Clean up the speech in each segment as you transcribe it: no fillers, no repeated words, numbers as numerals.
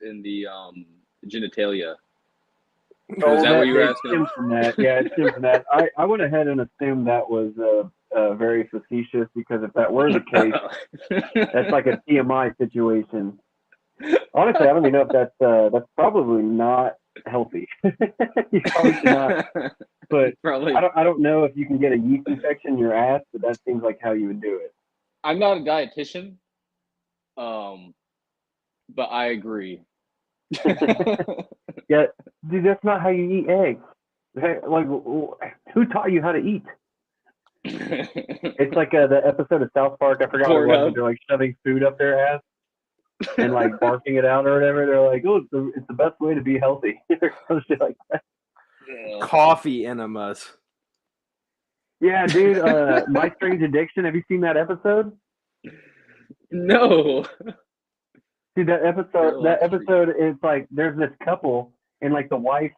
in the genitalia. Oh, Is that what you were it asking? stems from that. Yeah, it stems from that. I went ahead and assumed that was very facetious because if that were the case, that's like a TMI situation. Honestly, I don't even know if that's probably not healthy. You probably should not. But Probably. I don't know if you can get a yeast infection in your ass, but that seems like how you would do I'm not a dietitian, um, but I agree. it. Yeah, dude, that's not how you eat eggs. Like, who taught you how to eat? It's like the episode of South Park. I forgot what it was, but Pornhub. they're like shoving food up their ass and like barking it out or whatever. They're like, "Oh, it's the best way to be healthy." Or some shit like that. Coffee enemas. Yeah, dude. My Strange Addiction. Have you seen that episode? No. Dude, that episode. Real That life treat. episode is like there's this couple and like the wife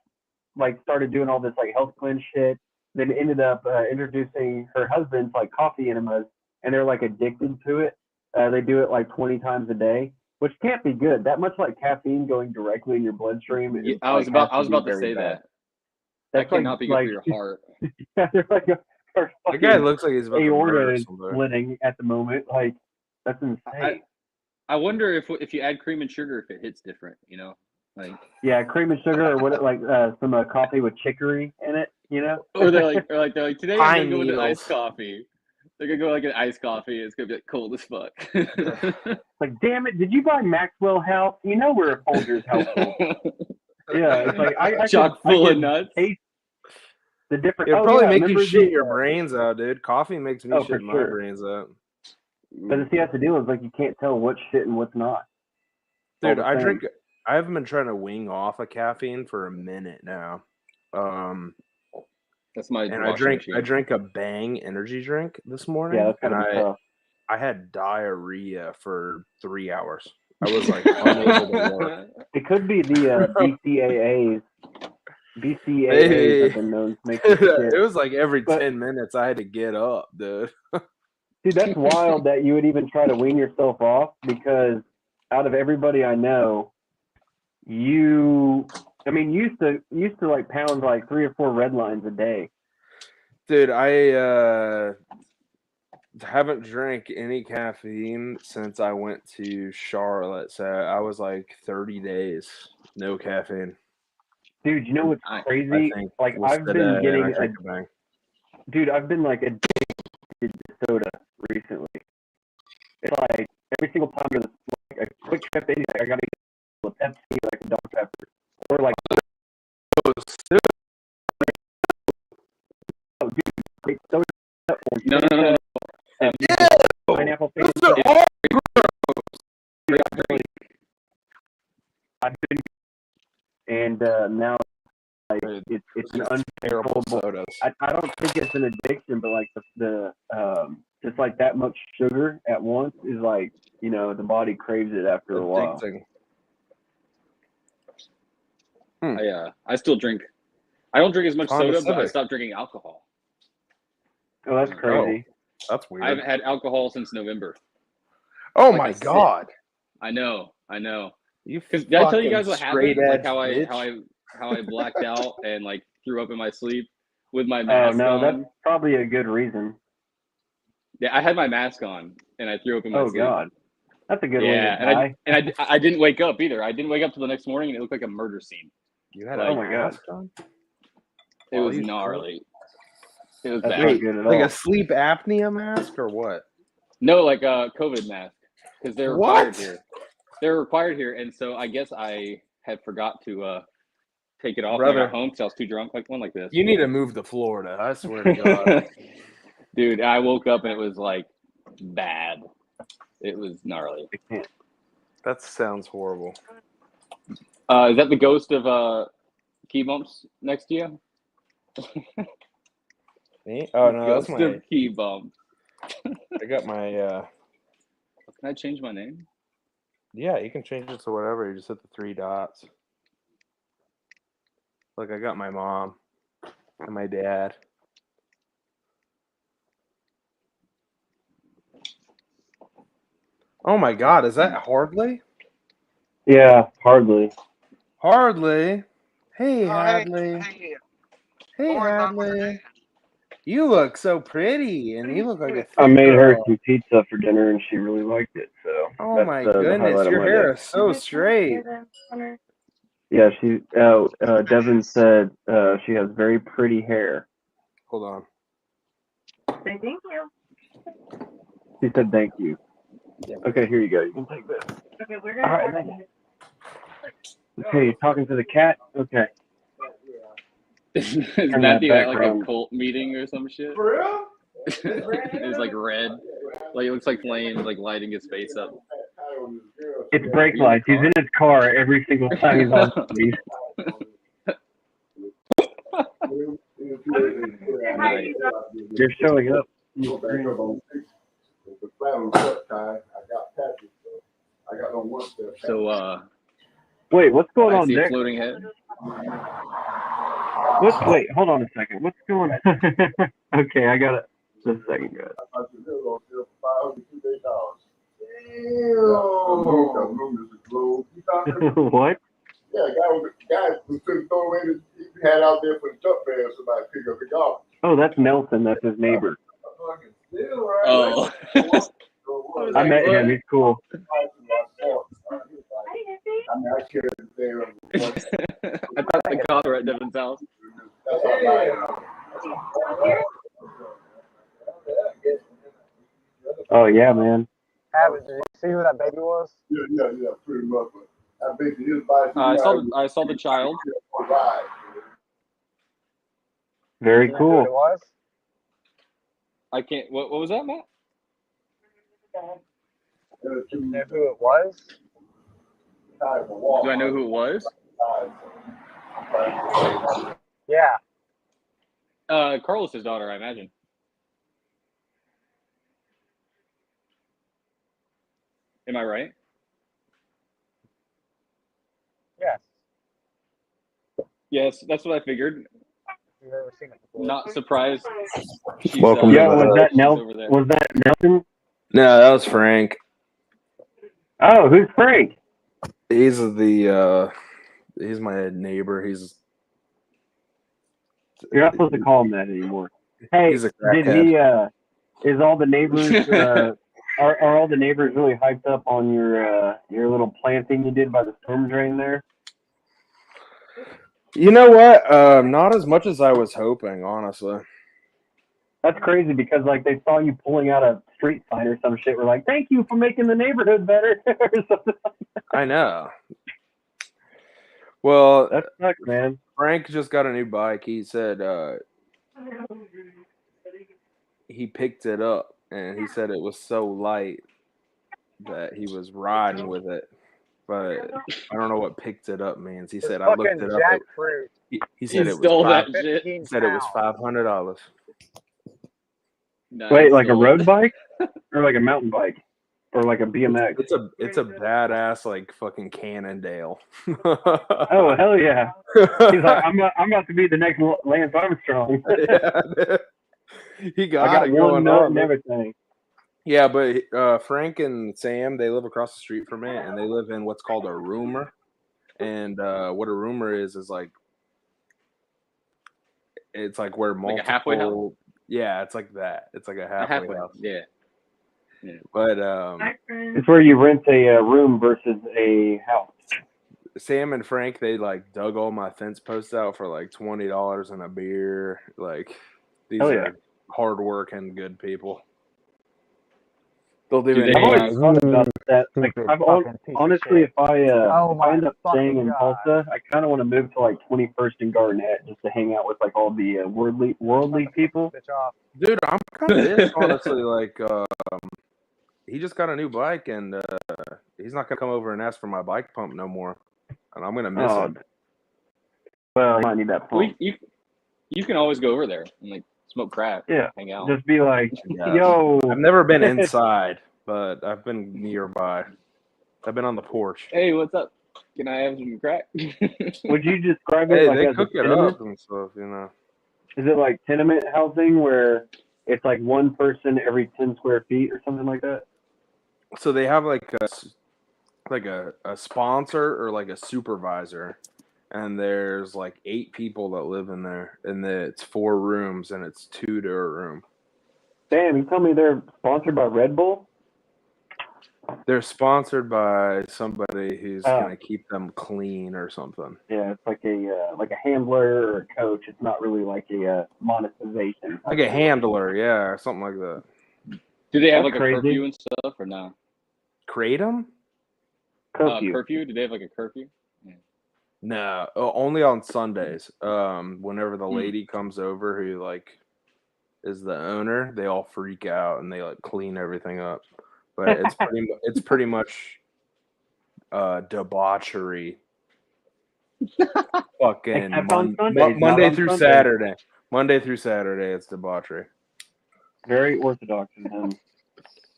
like started doing all this like health cleanse shit. Then ended up introducing her husband to like coffee enemas, and they're like addicted to it. They do it like 20 times a day, which can't be good. That much like caffeine going directly in your bloodstream Yeah, is like has I to was be about to very say bad. that. That That's cannot be good for your heart. they're like her That guy fucking looks like he's about to aorta murder is somebody. splitting at the moment. Like that's I, insane. I wonder if you add cream and sugar if it hits different, Like Yeah, cream and sugar or what like some coffee with chicory in it, you know? or they're like today I'm gonna Pine go with an iced needles. coffee. They're gonna go like an iced coffee. It's gonna be like cold as fuck. Like, damn it, did you buy Maxwell House? You know we're a Folgers household. Yeah, it's like Chock I full of could nuts. taste the different. It'd Oh probably yeah, make you remember shit the? your brains out, dude. Coffee makes me Oh, for shit my sure. brains out. But the see, that's the deal is like you can't tell what's shit and what's not. All Dude, the same. I haven't been trying to wing off of caffeine for a minute now. That's my And washing I machine. drank a Bang energy drink this morning, Yeah, that's and gotta be tough. I had diarrhea for 3 hours. I was like unable to work. It could be the BCAAs. BCAAs Maybe. have been known to make this shit. It was like every But 10 minutes I had to get up, dude. dude, that's wild that you would even try to wean yourself off because out of everybody I know, I mean, used to like pound like 3 or 4 red lines a day. Dude, I haven't drank any caffeine since I went to Charlotte. So I was like 30 days, no caffeine. Dude, you know what's I crazy? think Like was I've today, been and getting I drank a Bang. dude, I've been like addicted to soda recently. It's like every single time there's like a quick trip, like, I gotta get a Pepsi, like a Dr Pepper, or like oh, dude, great soda. Or no no no. no. pineapple thing. Those are all I've been and now like it's an terrible uncontrollable. sodas. I don't think it's an addiction, but like the just like that much sugar at once is like the body craves it after a while. Addicting. I still drink. I don't drink as much Honda soda, but I Civic. stopped drinking alcohol. Oh, that's crazy. That's I haven't weird. had alcohol since November. Oh Like my a sip. god. I know. You Because did I tell you fucking guys what straight happened? Like edge bitch. how I blacked out and like threw up in my sleep with my Oh mask no, that's on. probably a good reason. Yeah, I had my mask on and I threw up in my Oh sleep. god, that's a good way Yeah, to die. I didn't wake up either. I didn't wake up till the next morning and it looked like a murder scene. You had Like, a Oh my god, mask on? It was you gnarly. It was that's bad. not good at Like all. a sleep apnea mask or what? No, like a COVID mask because they're required What? here. They're required here, and so I guess I had forgot to take it off when I Brother, got home because I was too drunk. Like one like this. you need to move to Florida. I swear to God. Dude, I woke up and it was like bad. It was gnarly. I can't. That sounds horrible. Is that the ghost of Key Bumps next to you? Me? Oh no, that's Ghost my. of Key Bumps. I got my. Can I change my name? Yeah, you can change it to whatever. You just hit the 3 dots. Look, I got my mom and my dad. Oh my God, is that Hardley? Yeah, hardly. Hardly. Hey, Oh, Hadley. Hey, Boys, I'm Hadley. You look so pretty, and you look like a I thick made her girl. some pizza for dinner, and she really liked it. So Oh that's my the goodness, highlight of your my hair day. is so straight. Yeah, she. Devin said she has very pretty hair. Hold on. Say thank you. She said thank you. Okay, here you go. You can take this. Okay, we're All gonna. right, thank you. Okay, you're talking to the cat. Is Okay, Turn that Matthew at like a background. cult meeting or some shit? For real? It's like red. Like it looks like flames like lighting his face up. It's brake lights. He's in his car every single time he's on the Nice. You're showing up. So Wait, what's going I on see a there? floating head. Wait, hold on a second. What's going on? Okay, I got it. Just a second, guys. What? Yeah, guy was couldn't throw away he had out there for the truck man, somebody pick up the garbage. Oh, that's Nelson. That's his neighbor. Oh. I met him. He's cool. I mean, I carried it there. I thought the cops were at Devin's house. Oh yeah, man. Did you see who that baby was? Yeah, pretty much. But I bet his body. I saw the child. Very You know who it cool. was? I can't. What was that, Matt? You know who it was? Do I know who it was? Yeah. Carlos's daughter, I imagine. Am I right? Yes. Yes, that's what I figured. You've ever seen it before. Not surprised. She's, Welcome Yeah, to was the- that she's Nelson? over there. Was that Nelson? No, that was Frank. Oh, who's Frank? He's he's my neighbor. You're not supposed to call him that anymore. Hey, He's a did crackhead. he? Is all the neighbors? Are all the neighbors really hyped up on your little planting you did by the storm drain there? You know what? Not as much as I was hoping, honestly. That's crazy because like they saw you pulling out a street sign or some shit. We're like, thank you for making the neighborhood better or something. I know. Well, That sucks, man. Frank just got a new bike. He said he picked it up, and he said it was so light that he was riding with it. But I don't know what picked it up means. He said I looked Fucking it up. jackfruit. He said He it was stole that five, shit. he said it was $500. Nice. Wait, like a So, road bike or like a mountain bike or like a BMX? It's a badass like fucking Cannondale. Oh hell yeah! He's like, I'm about to be the next Lance Armstrong. Yeah, he I got got it one going nut on. and everything. Yeah, but Frank and Sam, they live across the street from me, and they live in what's called a roomer. And what a roomer is like it's like where multiple, like a halfway house. Yeah, it's like that. It's like a halfway house. Yeah. But It's where you rent a room versus a house. Sam and Frank, they like dug all my fence posts out for like $20 and a beer. Like these are hardworking, good people. They'll do they, I've anything. always thought about that. Like, honestly, if I end up staying in Tulsa, I kind of want to move to like 21st and Garnett just to hang out with like all the worldly people. Dude, I'm kind of this honestly. Like, he just got a new bike, and he's not gonna come over and ask for my bike pump no more, and I'm gonna miss him. Well, I need that pump. You can always go over there and like smoke crack. Yeah, hang out. Just be like, yo. I've never been inside, but I've been nearby. I've been on the porch. Hey, what's up? Can I have some crack? Would you describe it Hey, like they as cook a it tenement? up and stuff, you know. Is it like tenement housing where it's like one person every 10 square feet or something like that? So they have like like a sponsor or like a supervisor, and there's like 8 people that live in there, and it's 4 rooms, and it's 2 to a room. Damn, you tell me they're sponsored by Red Bull? They're sponsored by somebody who's gonna keep them clean or something. Yeah, it's like a handler or a coach. It's not really like a monetization. Like a handler, yeah, or something like that. Do they have That's like a crazy. curfew and stuff or no? Kratom? Curfew? Do they have like a curfew? Yeah. No, only on Sundays. Whenever the lady comes over who like is the owner, they all freak out and they like clean everything up. But it's pretty much debauchery. Fucking Monday through Saturday. Monday through Saturday, it's debauchery. Very orthodox in him.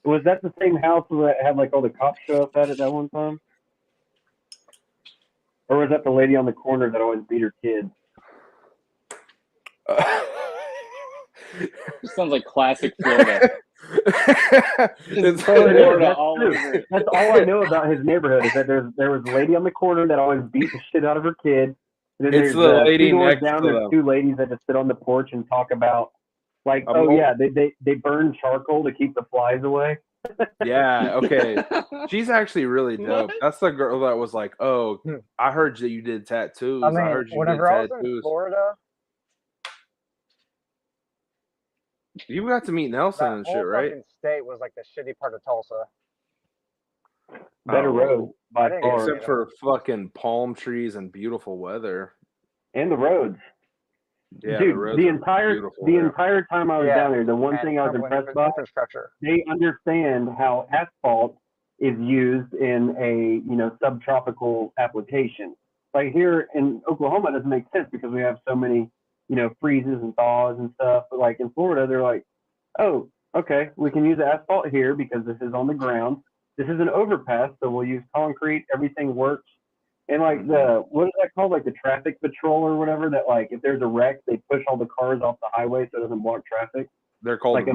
Was that the same house that had like all the cops show up at that one time? Or was that the lady on the corner that always beat her kids? Sounds like classic Florida. It's Florida all over it. That's all I know about his neighborhood is that there was a lady on the corner that always beat the shit out of her kid. And then It's there's the lady 2 doors next down. to There's them. 2 ladies that just sit on the porch and talk about like, they burn charcoal to keep the flies away. Yeah, okay. She's actually really dope. What? That's the girl that was like, "Oh, I heard that you did tattoos. I mean, heard you did whenever I was in tattoos." Florida, You got to meet Nelson that and whole shit, right? fucking state was like the shitty part of Tulsa. Better Oh, road by I far. except for fucking palm trees and beautiful weather. And the roads. Yeah, Dude, roads the are entire beautiful the there. entire time I was down there, the one thing I was impressed by, Infrastructure. they understand how asphalt is used in a subtropical application. Like here in Oklahoma, it doesn't make sense because we have so many freezes and thaws and stuff. But like in Florida, they're like, oh, okay, we can use asphalt here because this is on the ground. This is an overpass, so we'll use concrete. Everything works. And like what is that called? Like the traffic patrol or whatever. That like if there's a wreck, they push all the cars off the highway so it doesn't block traffic. They're called like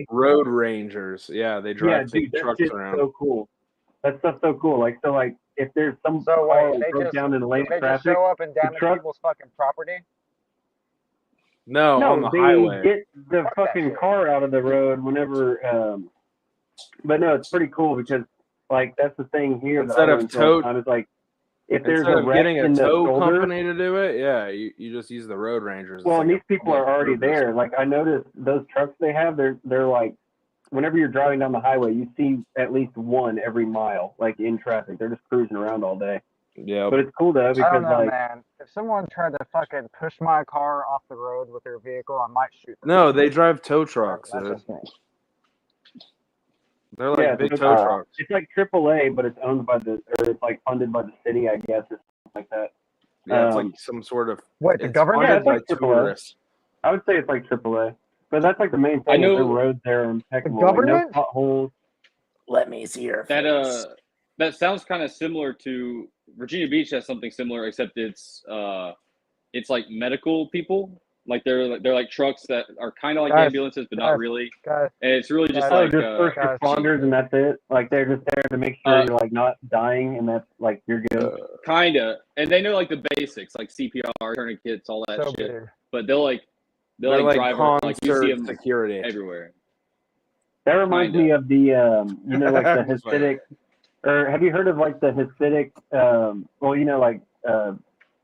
road rangers. Yeah, they drive big trucks around. So cool. That stuff's so cool. Like if there's some car that broke down in the lane of traffic, just show up and damage people's fucking property? No, on the they highway. get the fucking car out of the road whenever. But no, it's pretty cool because like that's the thing here. Instead of is like if there's a wreck getting a in the tow shoulder, company to do it, yeah, you just use the road rangers. Well, like and these people are already there. Like I noticed those trucks they have, they're like, whenever you're driving down the highway, you see at least one every mile, like in traffic. They're just cruising around all day. Yeah, but it's cool though because I don't know, man. If someone tried to fucking push my car off the road with their vehicle, I might shoot them. No, they drive tow trucks. That's just me. They're like big tow trucks. It's like AAA, but it's owned by it's like funded by the city, I guess, or something like that. Yeah, it's like some sort of. What, the government? Yeah, it's like tourists. I would say it's like AAA, but that's like the main thing. I know the roads there are impeccable. The government? Like, no potholes. Let me see your face. That sounds kind of similar to Virginia Beach. Has something similar, except it's like medical people. Like they're like trucks that are kind of like ambulances, but not really. And it's really just like just first responders, and that's it. Like they're just there to make sure you're like not dying, and that's like you're good. Kinda, and they know like the basics, like CPR, tourniquets, all that shit. Weird. But they're like drive like you see them security everywhere. That reminds me of the like the Hasidic, or have you heard of like the Hasidic?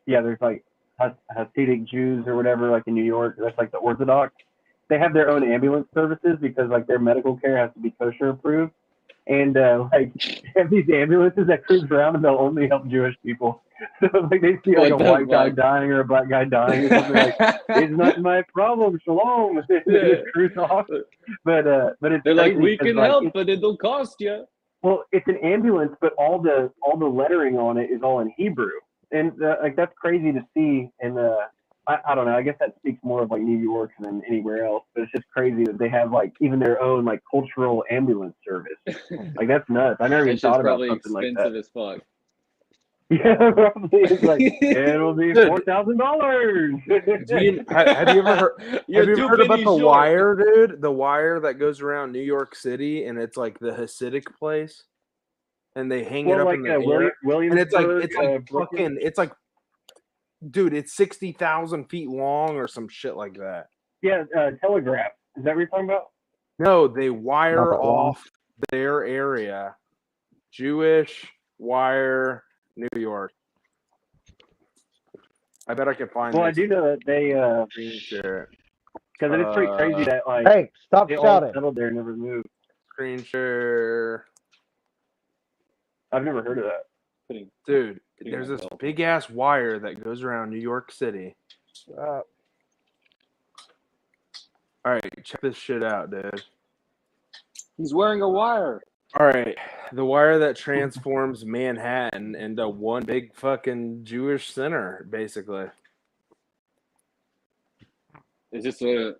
There's like Hasidic Jews or whatever, like in New York. That's like the Orthodox. They have their own ambulance services because like their medical care has to be kosher approved, and like they have these ambulances that cruise around and they'll only help Jewish people. So like they see like a white guy dying or a black guy dying or something like, it's not my problem, shalom. They just cruise off. But it's they're like, we can like, help, but it'll cost you. Well, it's an ambulance, but all the lettering on it is all in Hebrew. And like that's crazy to see, and I don't know. I guess that speaks more of like New York than anywhere else. But it's just crazy that they have like even their own like cultural ambulance service. Like that's nuts. I never even thought about something like that. Probably expensive as fuck. Yeah, probably. It's like it'll be $4,000. Have you ever heard about the wire, dude? The wire that goes around New York City, and it's like the Hasidic place. and they hang it up in the air. And it's like dude, it's 60,000 feet long or some shit like that. Yeah, telegraph. Is that what you're talking about? No, they wire off their area. Jewish wire, New York. I bet I could find this. Well, I do know that they Share. because it's pretty crazy that like Hey, stop they all shouting. settled there and never moved. Screen share. I've never heard of that. Dude, there's this big ass wire that goes around New York City. All right, check this shit out, dude. He's wearing a wire. All right, the wire that transforms Manhattan into one big fucking Jewish center, basically. Is this a?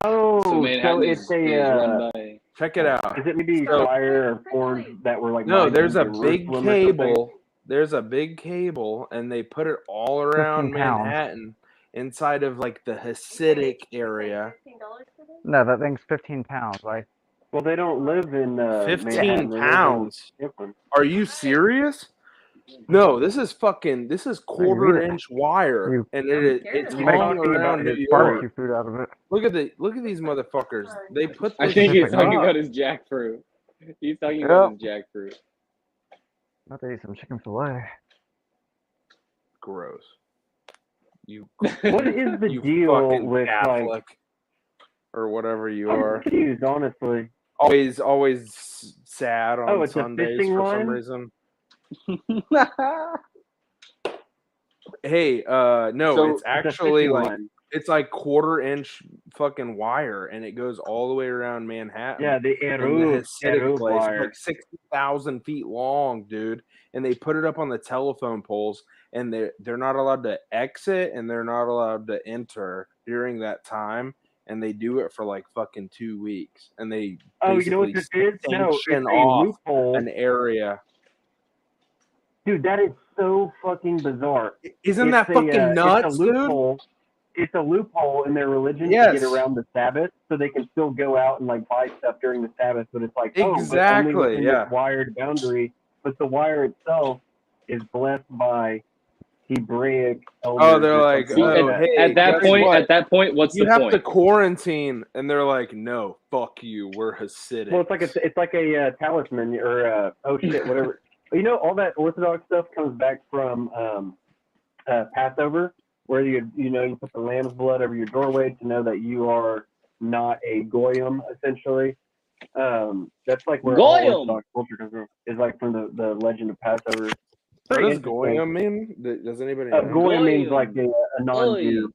Oh, So Manhattan it's is a. run by. Check it out. Is it maybe wire or forms that were like? No, there's a big Jerusalem or something? cable. There's a big cable, and they put it all around 15 pounds. Manhattan, inside of like the Hasidic area. No, that thing's 15 pounds. Like, Well, they don't live in 15 Manhattan, they live in pounds. Brooklyn. Are you serious? No, this is quarter-inch wire, and it's You hung talking around about New his barbecue York. food out of it. Look at these motherfuckers. They put I this think shit he's talking up. about his jackfruit. He's talking about his jackfruit. About to eat some chicken fillet. Gross. You What is the you deal fucking with Catholic like? or whatever you I'm are. confused, honestly. Always sad on It's a Sundays fishing for line? some reason. Hey, no, So, it's It's a actually fishing like line. it's like quarter-inch fucking wire, and it goes all the way around Manhattan. Yeah, the in the Eruv Hasidic place, wire. like 60,000 feet long, dude. And they put it up on the telephone poles, and they're not allowed to exit, and they're not allowed to enter during that time. And they do it for like fucking 2 weeks, and they Oh, you know what this is? No, it's sanction a off loophole. an area. Dude, that is so fucking bizarre. Isn't It's that fucking nuts, it's a loophole. It's a loophole in their religion to Yes. get around the Sabbath, so they can still go out and like buy stuff during the Sabbath. But it's like, Exactly, but only within yeah. this wired boundary. But the wire itself is blessed by Hebraic elders. Oh, they're or like, something See, like oh, that. hey, at that guess point, what? what's You the have point? to quarantine, and they're like, no, fuck you, we're Hasidic. Well, it's like a talisman or oh shit, whatever. You know, all that Orthodox stuff comes back from Passover, where you put the lamb's blood over your doorway to know that you are not a goyim, essentially. That's like where all Goyim! Orthodox culture comes from. Is like from the legend of Passover. What Pretty does interesting. Goyim mean? Does anybody know? Goyim means Goyim. like a non-Jew.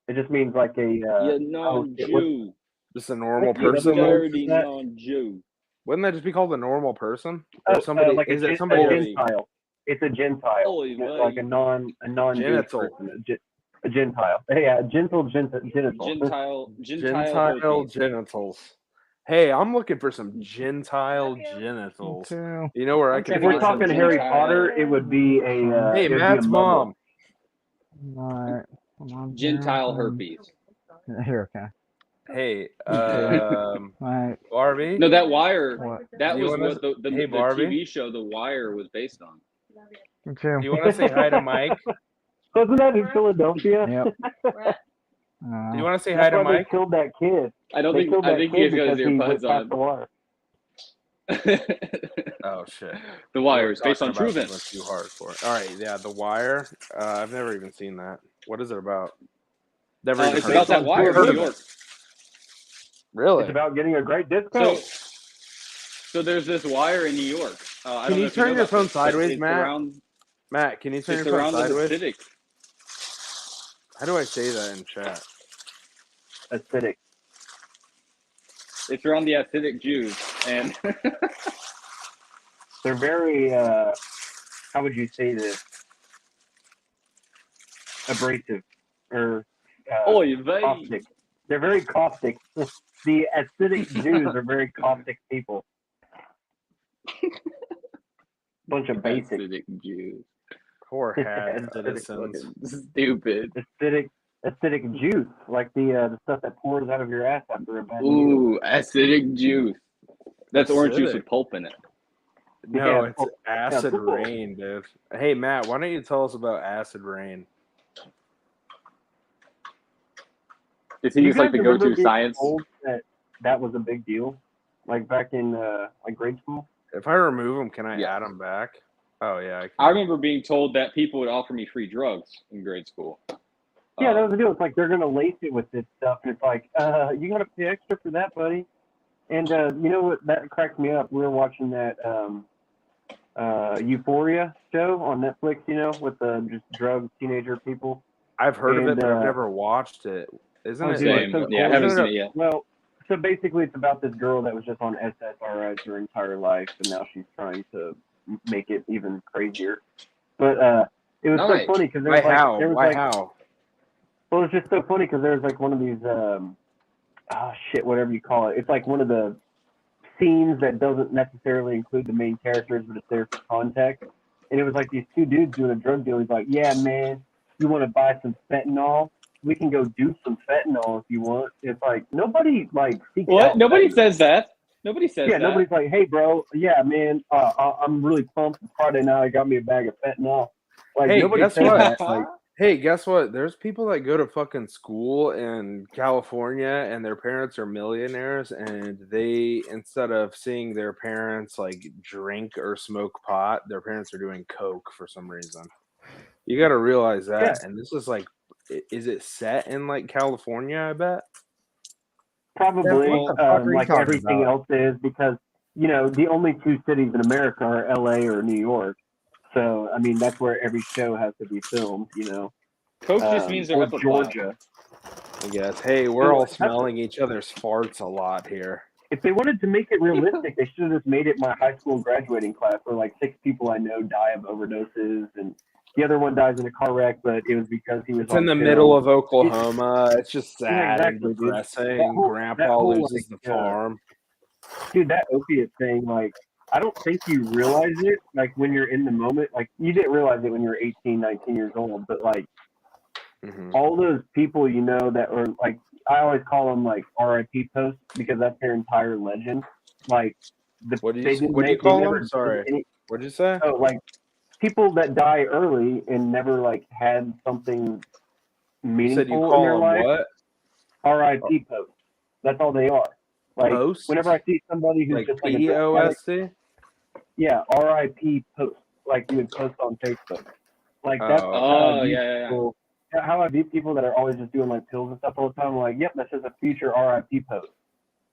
It just means like a You're non-Jew. Just a normal You're person? dirty non-Jew. Wouldn't that just be called a normal person? Or somebody? Like is a it somebody? Gentile. It's a Gentile. Oy It's vey. like a non-Jewish Genital. person. A Gentile. Yeah, genital. Gentile Gentile genitals. Hey, I'm looking for some Gentile genitals. Too. You know where I can If we're find some talking Harry Gentile. Potter, it would be a. Hey, it would Matt's be a mom. Alright. Hold on here. Gentile herpes. Here, okay. Hey, Alright. Barbie. No, that wire. What? That Do you was wanna- what the Hey, Barbie? TV show The Wire was based on. Me too. Do you want to say hi to Mike? Wasn't that in Philadelphia? Yep. Do you want to say hi That's to why they Mike? killed that kid. I don't They think killed that he kid has got his because he went earbuds past the wire. Oh shit. The Wire is based on Talking true about events. something Too hard for it. All right, yeah, The Wire. I've never even seen that. What is it about? Never even It's heard about of that it. wire in Heard New of it. York. Really? It's about getting a great discount. So there's this wire in New York. I Can don't you know if turn know your about phone this, but sideways, it's Matt? around, Matt, can you turn it's your phone around the sideways? Hasidic. How do I say that in chat? Acidic. It's around the Hasidic Jews, and They're very. How would you say this? Abrasive or oy vey. caustic. They're very caustic. The acidic Jews are very caustic people. Bunch of basic. Hasidic Jews. Poor hat Acidic citizens. Stupid. Acidic juice, like the stuff that pours out of your ass after a bad meal. Ooh, acidic juice. That's orange juice Acidic. with pulp in it. No, Yeah, it's cool. acid Yeah, cool. rain, dude. Hey, Matt, why don't you tell us about acid rain? Is he You just like guys the remember go-to being science? told that was a big deal, like back in like grade school? If I remove them, can I Yes. add them back? Oh yeah, I can. I remember being told that people would offer me free drugs in grade school. Yeah, that was the deal. It's like they're gonna lace it with this stuff, and it's like, you gotta pay extra for that, buddy. And you know what? That cracked me up. We were watching that Euphoria show on Netflix, you know, with the just drug teenager people. I've heard of And, it, but I've never watched it. Isn't it dude, like? it's so Yeah, I cool. haven't isn't seen it it yet. Well, so basically, it's about this girl that was just on SSRIs her entire life, and now she's trying to make it even crazier. But it was Nice. so funny because there Why was like, how? there was Why like, how? well, it's just so funny because there was like one of these, whatever you call it. It's like one of the scenes that doesn't necessarily include the main characters, but it's there for context. And it was like these two dudes doing a drug deal. He's like, "Yeah, man, you want to buy some fentanyl? We can go do some fentanyl if you want." It's like nobody like seeks What? out Nobody fentanyl. says that. Nobody says Yeah, that. nobody's like, "Hey, bro, yeah, man, I'm really pumped. Friday night, I got me a bag of fentanyl." Like Hey, nobody guess says what? that. Like, Hey, guess what? There's people that go to fucking school in California and their parents are millionaires, and they, instead of seeing their parents like drink or smoke pot, their parents are doing coke for some reason. You got to realize that. Yeah. And this is like, is it set in like California? I bet. probably what the fuck are you like talking everything about? else is because you know the only two cities in America are L.A. or New York. So I mean that's where every show has to be filmed. You know, Coke just means they're or upper Georgia. I guess. Hey, we're So all that's smelling each other's farts a lot here. if they wanted to make it realistic, they should have just made it my high school graduating class where like 6 people I know die of overdoses and the other one dies in a car wreck, but it was because he was It's on in the film. middle of Oklahoma. It's just Yeah, sad exactly, and dude. depressing. That whole- Grandpa that whole, loses like, the farm. Dude, that opiate thing, like, I don't think you realize it, like, when you're in the moment. Like, you didn't realize it when you were 18, 19 years old, but, like, all those people, you know, that were, like, I always call them, like, RIP posts because that's their entire legend. Like, What do you call them? Sorry. What did you say? Oh, like, people that die early and never, like, had something You said you meaningful in call their them life. what? RIP posts. That's all they are. Like, Posts? whenever I see somebody who's Like just like a drug addict, POST? yeah, RIP post, like you would post on Facebook. Like that's how Oh, I view yeah. people. How I view people that are always just doing like pills and stuff all the time. I'm like, yep, that's just a future RIP post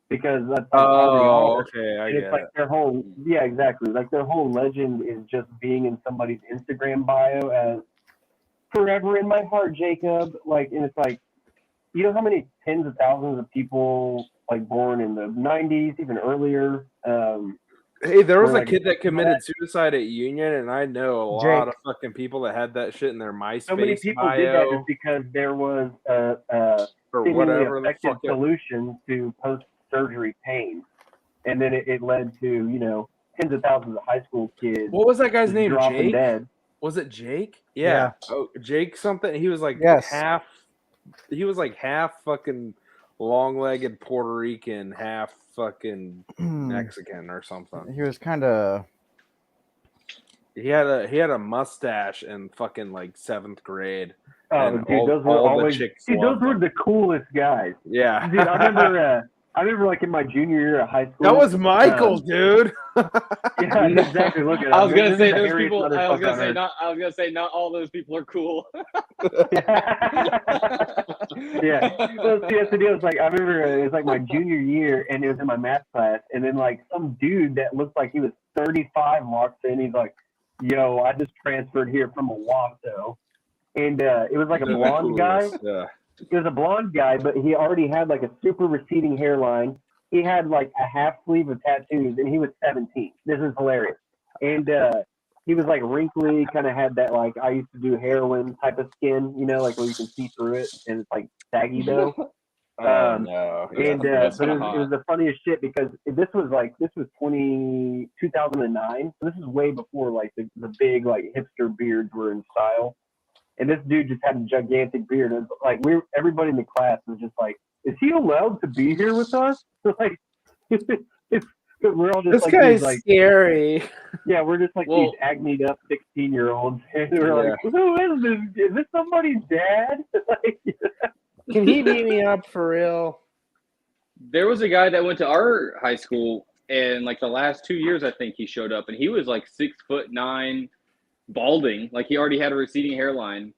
because that's like all they are. Okay, I And it's get like it. their whole, yeah, exactly. Like their whole legend is just being in somebody's Instagram bio as forever in my heart, Jacob. Like, and it's like, you know how many tens of thousands of people like born in the 90s, even earlier. Hey, there was We're a like, kid that committed suicide at Union, and I know a lot of fucking people that had that shit in their MySpace so many people bio did that just because there was a or seemingly whatever the effective fuck. solution to post-surgery pain, and then it led to, you know, tens of thousands of high school kids. What was that guy's name? Dropping Jake? dead. Was it Jake? Yeah. Oh, Jake something. He was like Yes. half. He was like half fucking long-legged Puerto Rican, half fucking Mexican or something. He was kind of. He had a mustache in fucking like 7th grade. Oh, and dude, those were all always. the chicks Dude, those loved were him. the coolest guys. Yeah, Dude, I remember. I remember, like in my junior year of high school. That was Michael, dude. Yeah, exactly. Look at it. I was gonna say This is the those hairiest people. I was motherfucker gonna on say earth. not. I was gonna say not all those people are cool. Yeah. Well, see, that's the deal. It's like I remember it was like my junior year, and it was in my math class, and then like some dude that looked like he was 35 walks in. He's like, "Yo, I just transferred here from Owasso," and it was like a blonde guy. Yeah. He was a blonde guy, but he already had like a super receding hairline. He had like a half sleeve of tattoos, and he was 17. This is hilarious. And he was like wrinkly, kind of had that like I used to do heroin type of skin, you know, like where you can see through it, and it's like saggy though. No. And That's but it hot. was the funniest shit because this was 2009. So this is way before like the big like hipster beards were in style. And this dude just had a gigantic beard. And like everybody in the class was just like, "Is he allowed to be here with us?" Like, it's we're all just This like guy's these, like, scary. yeah, we're just like Well- these agnied up 16-year-olds, and we're Yeah. like, who is this? Is this somebody's dad? Like, Can he beat me up for real? There was a guy that went to our high school, and like the last 2 years, I think he showed up, and he was like 6'9", balding, like he already had a receding hairline,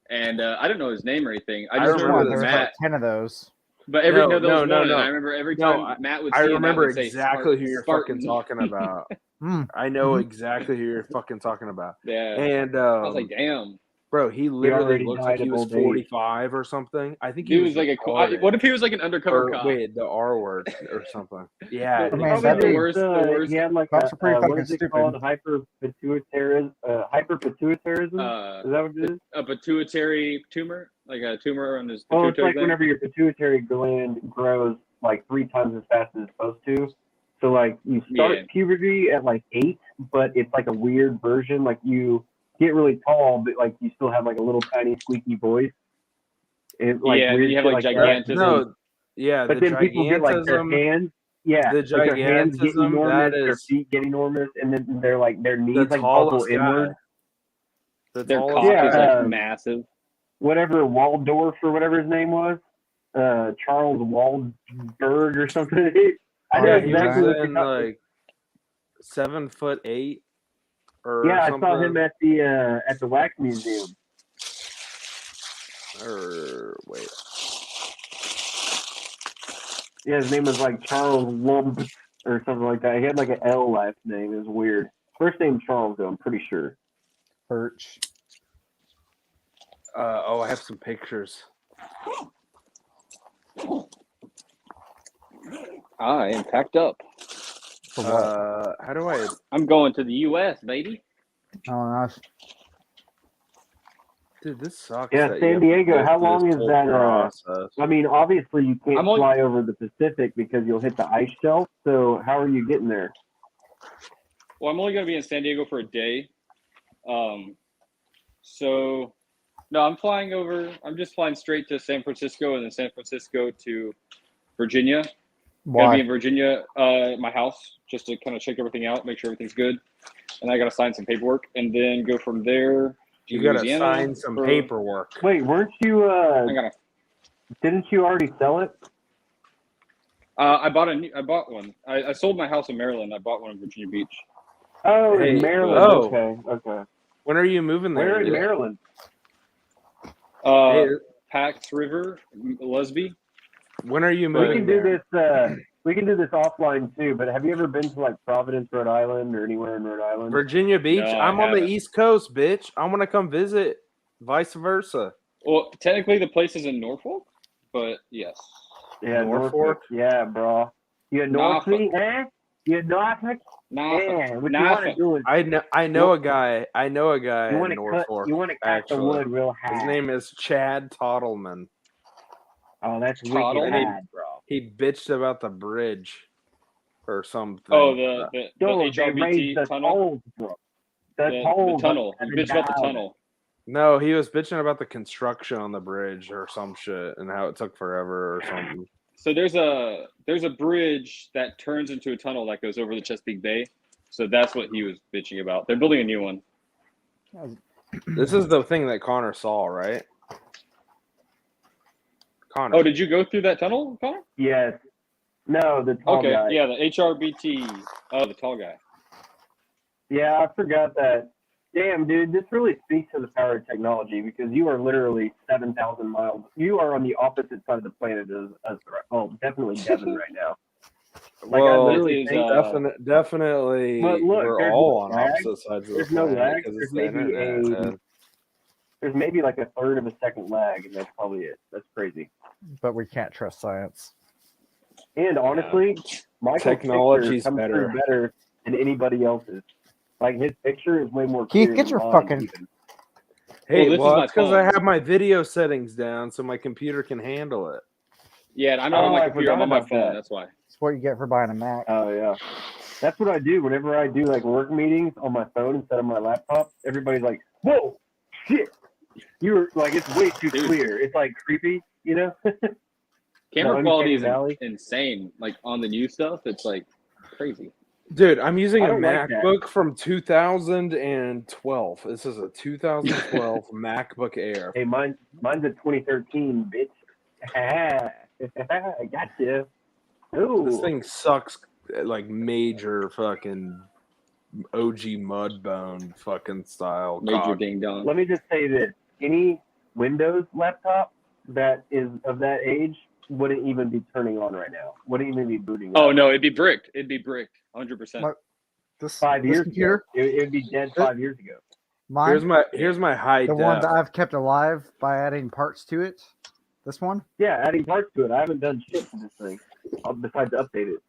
and I don't know his name or anything. I just remember remember this There's Matt. like 10 of those. But there was No. one, and I remember every time Matt would see I him, Matt remember would say, exactly who you're Spartan. fucking talking about. Hmm. I know exactly who you're fucking talking about. Yeah. And I was like, damn. bro, he literally already looks died like he of was old age. 45 or something. I think he Dude was like retarded. what if he was like an undercover Or cop? wait, the R word or something. Yeah, The- I mean, Probably that'd the be- worst. The worst. He had like Cops are pretty what fucking is it stupid. called? Hyperpituitarism? Hyperpituitarism? Is that what it is? A pituitary tumor, like a tumor on his Well, pituitary it's like gland. whenever your pituitary gland grows like 3 times as fast as it's supposed to. So like you start Yeah. puberty at like 8, but it's like a weird version. Like you get really tall, but like you still have like a little tiny squeaky voice. It, like, Yeah, weird you have shit like that. gigantism. No, yeah, But the then people get like their gigantism. hands. Yeah, The like their hands get gigantism, enormous, that their is feet get enormous, and then they're like their the knees like buckle tallest guy. inward. The Their tallest cock Yeah, is like uh, massive. Whatever Waldorf or whatever his name was, Charles Waldberg or something. I know Yeah, he he exactly was what you're in talking. like 7'8" or Yeah, I something. saw him at the wax museum. Or wait, Yeah, his name was like Charles Lump or something like that. He had like an L last name. It was weird. First name Charles though, I'm pretty sure. Perch. I have some pictures. I am packed up. For what? How do I? I'm going to the U.S., baby. Oh, nice. Dude, this sucks. Yeah, that San you have to Diego, go how through long this is whole that, process. I mean, obviously you can't I'm only- fly over the Pacific because you'll hit the ice shelf. So how are you getting there? Well, I'm only going to be in San Diego for a day. So, no, I'm flying over. I'm just flying straight to San Francisco and then San Francisco to Virginia. Gonna be in Why? Virginia, my house, just to kind of check everything out, make sure everything's good. And I got to sign some paperwork and then go from there to You gotta Louisiana sign some for- paperwork. Wait, weren't you? I gotta. Didn't you already sell it? I bought one. I sold my house in Maryland. I bought one in Virginia Beach. Oh, Hey, Maryland. oh. Okay. When are you moving there? Where in dude? Maryland? Hey, Pax River, Lusby. when are you We moving can do there? this. We can do this offline too. But have you ever been to like Providence, Rhode Island, or anywhere in Rhode Island? Virginia Beach. No, I I'm on the haven't. East Coast, bitch. I want to come visit. Vice versa. Well, technically the place is in Norfolk, but yes. Yeah, Norfolk? Yeah, bro. You Norfolk, eh? You Norfolk? Yeah. What you want to do is I know a guy. I know a guy you in want to cut. Norfolk. You want to cut the actually. wood real high. His name is Chad Tottleman. Oh, that's Toddle? wicked bad, bro. He bitched about the bridge or something. Oh, the Yo, they HRBT raised the tunnel. tolls, bro. The The tolls. tunnel. You bitch about the tunnel. No, he was bitching about the construction on the bridge or some shit and how it took forever or something. So there's a bridge that turns into a tunnel that goes over the Chesapeake Bay. So that's what he was bitching about. They're building a new one. This is the thing that Connor saw, right? Connor. Oh, did you go through that tunnel, Connor? Yes. No, the tall Okay, guy. yeah, the HRBT. Oh, the tall guy. Yeah, I forgot that. Damn, dude, this really speaks to the power of technology because you are literally 7,000 miles. You are on the opposite side of the planet as definitely Devin right now. Like, well, I literally it is, think, definitely, But look, we're there's all no on lag. opposite sides of the There's no planet lag. because There's it's the maybe internet. there's maybe like a third of a second lag, and that's probably it. That's crazy. But we can't trust science. And honestly, Michael's Technology's picture comes through better than anybody else's. Like, his picture is way more Keith, clear get than your mine, fucking- even. Hey, Well, this is well, my that's because I phone. have my video settings down so my computer can handle it. Yeah, I'm not on Oh, my I computer. I'm forgot on my about phone. that. That's why. That's what you get for buying a Mac. Oh yeah, that's what I do whenever I do like work meetings on my phone instead of my laptop. Everybody's like, "Whoa, shit!" You're like, it's way too Dude. clear. It's like creepy, you know? Camera No, quality is Uncanny Valley. insane. Like on the new stuff, it's like crazy. Dude, I'm using I a don't like that. MacBook from 2012. This is a 2012 MacBook Air. Hey, mine's a 2013, bitch. I got you. Ooh. This thing sucks like major fucking OG Mudbone fucking style. Major cock. ding dong. Let me just say this: any Windows laptop that is of that age wouldn't even be turning on right now. Wouldn't even be booting. Oh up. no, it'd be bricked. It'd be bricked, 100%. This 5 this years computer, ago, it'd be dead 5 years ago. mine, Here's my high the def. one that I've kept alive by adding parts to it. This one. Yeah, adding parts to it. I haven't done shit to this thing besides update it.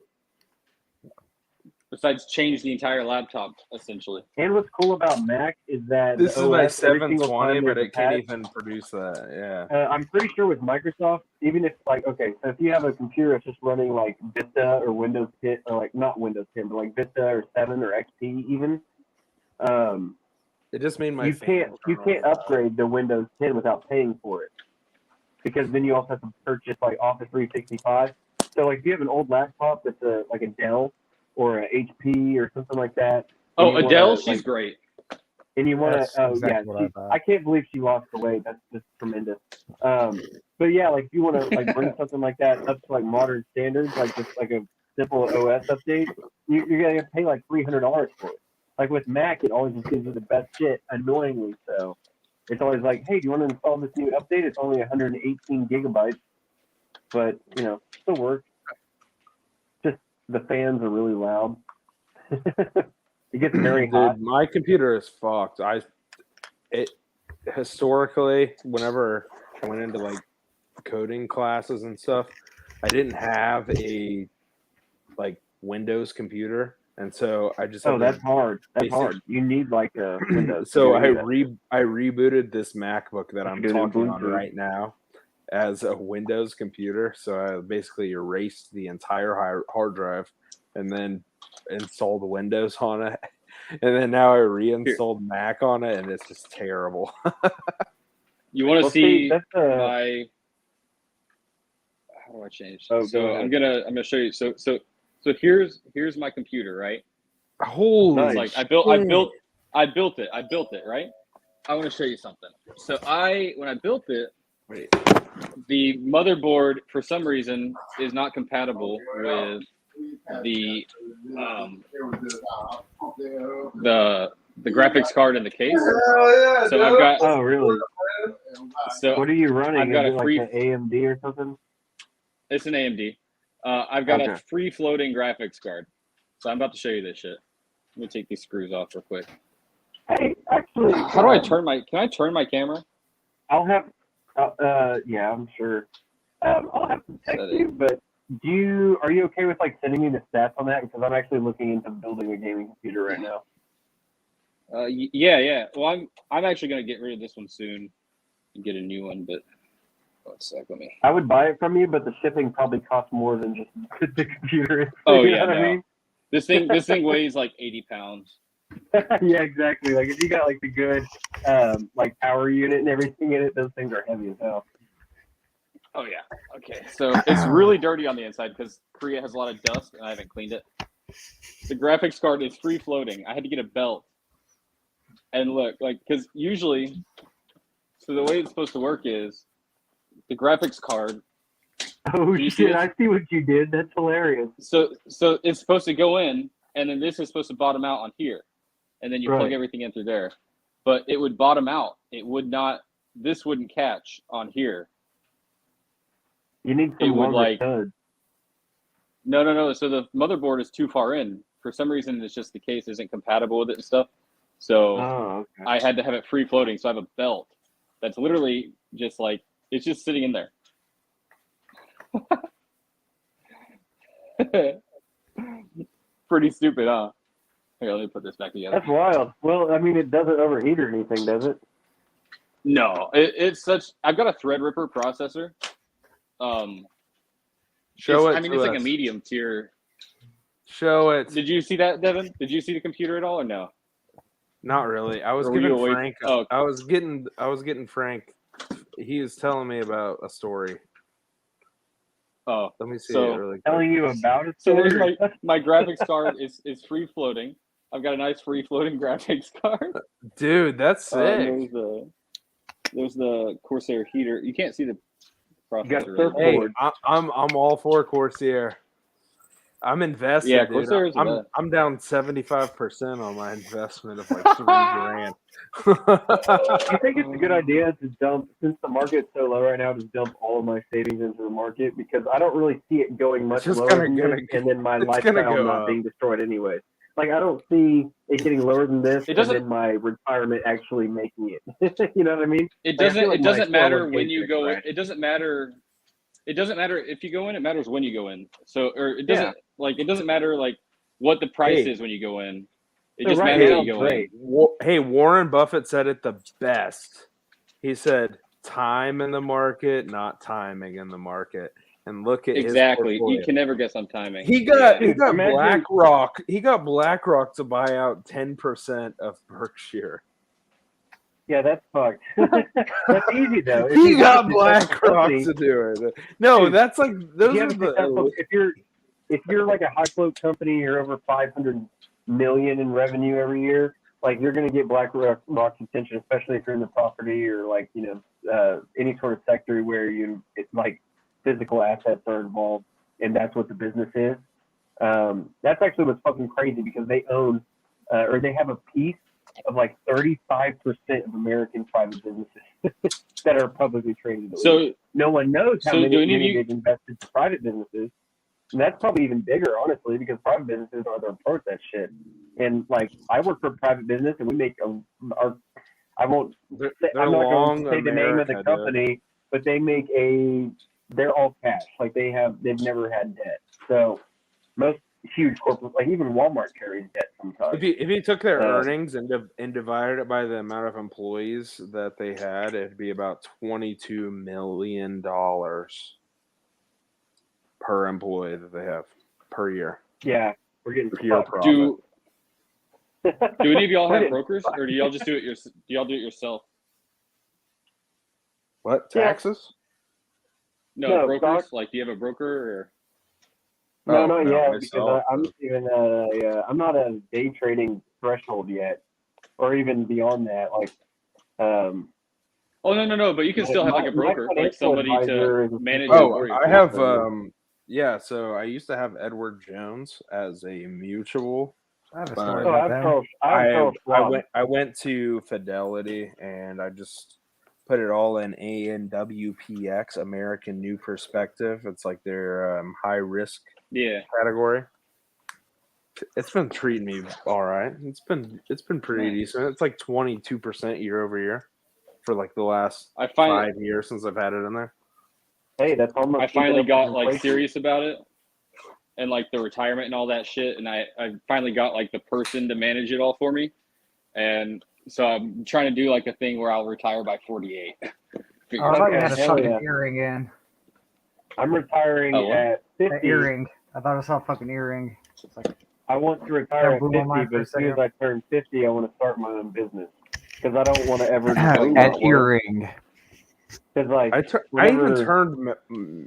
Besides, change the entire laptop essentially. And what's cool about Mac is that This the is my OS, every single 720, time but there's a it can't patch, even produce that. Yeah. I'm pretty sure with Microsoft, even if like, okay, so if you have a computer that's just running like Vista or Windows 10, or like not Windows 10, but like Vista or 7 or XP even, It just made my you can't upgrade to Windows 10 without paying for it, because then you also have to purchase like Office 365. So like if you have an old laptop that's like a Dell or a HP or something like that. Oh, Adele, she's great. And you want to, That's exactly what I thought. I can't believe she lost the weight. That's just tremendous. But yeah, like if you want to like bring something like that up to like modern standards, like just like a simple OS update, you're gonna pay like $300 for it. Like with Mac, it always just gives you the best shit, annoyingly so. It's always like, hey, do you want to install this new update? It's only 118 gigabytes, but you know, still works. Just the fans are really loud. It gets very hot. Dude, my computer is fucked. Historically, whenever I went into like coding classes and stuff, I didn't have a like Windows computer, and so I just Oh, had that's hard. That's basic- hard. You need like a Windows. So I You rebooted this MacBook that I'm Good talking on Ubuntu. right now as a Windows computer. So I basically erased the entire hard drive and then installed Windows on it. And then now I reinstalled Mac on it, and it's just terrible. You want to Well, see that's my? How do I change? Oh, so go ahead. I'm gonna show you. So here's my computer, right? Holy! It's like I built it, right? I want to show you something. So when I built it, Wait. the motherboard for some reason is not compatible with the graphics card in the case. So I've got. Oh, really? So What are you running? I've got Is a it free. like an AMD or something? It's an AMD. I've got Okay. a free floating graphics card. So I'm about to show you this shit. Let me take these screws off real quick. Hey, actually, How do I turn my? Can I turn my camera? I'll have. Yeah, I'm sure. I'll have to text Setting. you. But are you okay with like sending me the stats on that? Because I'm actually looking into building a gaming computer right now. Yeah. Well, I'm actually gonna get rid of this one soon and get a new one. But one sec, let me. I would buy it from you, but the shipping probably costs more than just the computer. Oh You yeah, know what I no. mean? This thing weighs like 80 pounds. Yeah, exactly. Like if you got like the good like power unit and everything in it, those things are heavy as hell. Oh yeah. Okay. So it's really dirty on the inside because Korea has a lot of dust and I haven't cleaned it. The graphics card is free floating. I had to get a belt. And look, like, because usually, so the way it's supposed to work is the graphics card. Oh Do you see shit! this? I see what you did. That's hilarious. So it's supposed to go in, and then this is supposed to bottom out on here, and then you plug Right. everything in through there. But it would bottom out. It would not. This wouldn't catch on here. You need It some would, longer like- studs. No. So the motherboard is too far in. For some reason, it's just the case isn't compatible with it and stuff. So Oh, okay. I had to have it free floating. So I have a belt that's literally just like it's just sitting in there. Pretty stupid, huh? Here, let me put this back together. That's wild. Well, I mean, it doesn't overheat or anything, does it? No, it's such. I've got a Threadripper processor. Show it. I mean, to it's like us. a medium tier. Show it. Did you see that, Devin? Did you see the computer at all, or no? Not really. I was Or were you giving awake? Frank. Oh. I was getting Frank. He was telling me about a story. Oh, Let me see so it really quick. Telling you about it. so there's my graphics card is free floating. I've got a nice free floating graphics card. Dude, that's And sick. there's the Corsair heater. You can't see the You got processor. Really. Hey, surfboard. I'm all for Corsair. I'm invested, Yeah, dude. Corsair is the best. I'm down 75% on my investment of like $3,000. Do you think it's a good idea to dump, since the market's so low right now, to dump all of my savings into the market? Because I don't really see it going much It's just lower than gonna this, and then my it's gonna lifestyle go not up. being destroyed anyway. Like, I don't see it getting lower than this, It and doesn't- then my retirement actually making it. You know what I mean? It Like, I feel doesn't. like It my doesn't matter 401k when is you gonna go in. crash. It doesn't matter. It doesn't matter if you go in. It matters when you go in. So, or it doesn't it doesn't matter like what the price Hey. is when you go in. It So just right matters now, when you go great. in. Hey, Warren Buffett said it the best. He said, "Time in the market, not timing in the market." And look at Exactly. his You portfolio. can never guess on timing. He got Dude, imagine- BlackRock. He got BlackRock to buy out 10% of Berkshire. Yeah, that's fucked. That's easy though. If He you got have a successful BlackRock company- to do it. No, Dude, that's like if those you are have a successful, the. if you're like a high float company, you're over 500 million in revenue every year. Like, you're going to get BlackRock's attention, especially if you're in the property or like, you know, any sort of sector where it's like physical assets are involved, and that's what the business is. That's actually what's fucking crazy, because they own or they have a piece of like 35% of American private businesses that are publicly traded. So No one knows how So do any of many you- they've invested to private businesses. And that's probably even bigger, honestly, because private businesses are their approach that shit. And like, I work for a private business, and we make I won't. They're I'm not long going to say the name of the America, dude. company, but they make they're all cash. Like, they've never had debt. So most huge corporate, like even Walmart, carries debt sometimes. If you took their Uh, earnings and divided it by the amount of employees that they had, it'd be about $22 million per employee that they have per year. Yeah, we're getting Pure fucked. profit. do any of y'all We're have getting brokers, or do y'all just do it? Do y'all do it yourself? What Yeah. taxes? No, Brokers. stock- Like, do you have a broker? No, Oh, not no, yet, myself. because I'm not a day trading threshold yet, or even beyond that. Like, Oh no. But you can still have like a my broker, like financial somebody advisor to is a manage it Oh, for you. I have yeah, so I used to have Edward Jones as a mutual. I have a But- story Oh, about that. I went to Fidelity and I just put it all in ANWPX, American New Perspective. It's like their high risk Yeah. category. It's been treating me all right. It's been pretty decent. It's like 22% year over year for like the last I find 5 years since I've had it in there. Hey, that's almost. I finally keeping up got with like inflation. serious about it, and like the retirement and all that shit, and I finally got like the person to manage it all for me, and so I'm trying to do like a thing where I'll retire by 48. Oh, I thought you had a hell fucking yeah. earring in. I'm retiring Oh, what? at An 50. earring. I thought I saw a fucking earring. It's like, I want to retire Yeah, at blew 50, my mind for but a as soon as second. I turn 50, I want to start my own business, because I don't want to ever just like an not work. earring. Because like, I even whenever- turned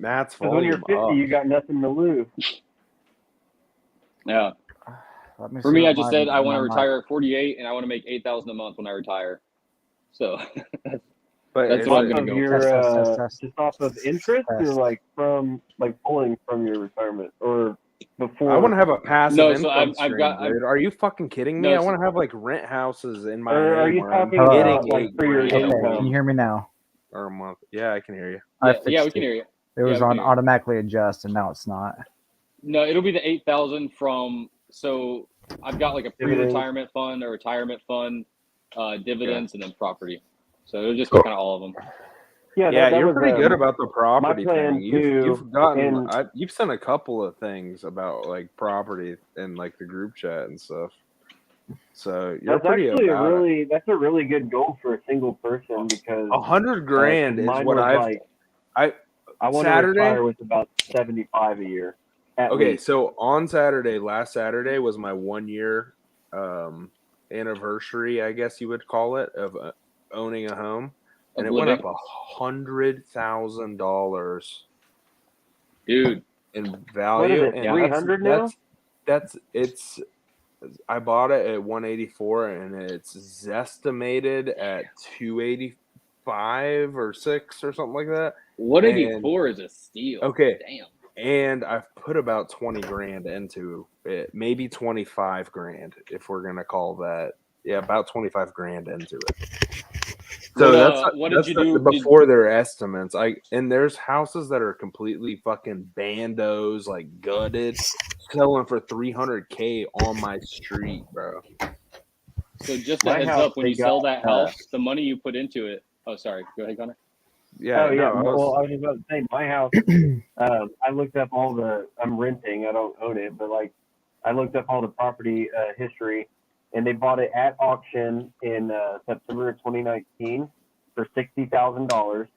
Matt's 'cause when you're volume 50, up. you got nothing to lose. Yeah. Let me For see me, what I just said I want to my- retire at 48, and I want to make $8,000 a month when I retire. So But That's it's what I'm Off gonna of go. your, Test. just off of interest, or Test. like from like pulling from your retirement, or before. I want to have a passive No, so income I've stream, got- dude. Are you fucking kidding me? No, I so- want to have like rent houses in my Or are name you where I'm talking Hello? about getting like for your $8,000 Okay, income? can you hear me now? or a month. Yeah, I can hear you. I yeah, fixed we it. can hear you. It was Yeah, we on can hear you. automatically adjust, and now it's not. No, it'll be the 8,000 from. So I've got like a pre-retirement fund, a retirement fund, dividends, and then property. So it'll just be kind of all of them. Yeah, Yeah, that you're was, pretty good about the property plan thing. too, You've gotten, and- you've sent a couple of things about like property in like the group chat and stuff. So you're That's pretty actually about it. that's a really good goal for a single person, because $100 grand is mine what was I've. like, I I want Saturday? to retire with about 75 a year. At Okay, least. so on Saturday, last Saturday was my 1 year anniversary, I guess you would call it, of owning a home, and Of it went up living? $100,000 dude. in value. What is it, and 300 now? It's. I bought it at 184, and it's zestimated at 285 or 6 or something like that. 184 is a steal. Okay. Damn. And I've put about 20 grand into it, maybe 25 grand if we're gonna call that. Yeah, about 25 grand into it. So What did you do before their estimates? And there's houses that are completely fucking bandos, like gutted, selling for $300K on my street, bro. So just a My heads house, up, when they you sell got, that house, the money you put into it. Oh, sorry. Go ahead, Connor. Yeah. Oh yeah. no, Well, I was just about to say my house. I looked up all the. I'm renting. I don't own it, but like, I looked up all the property history, and they bought it at auction in September of 2019 for $60,000.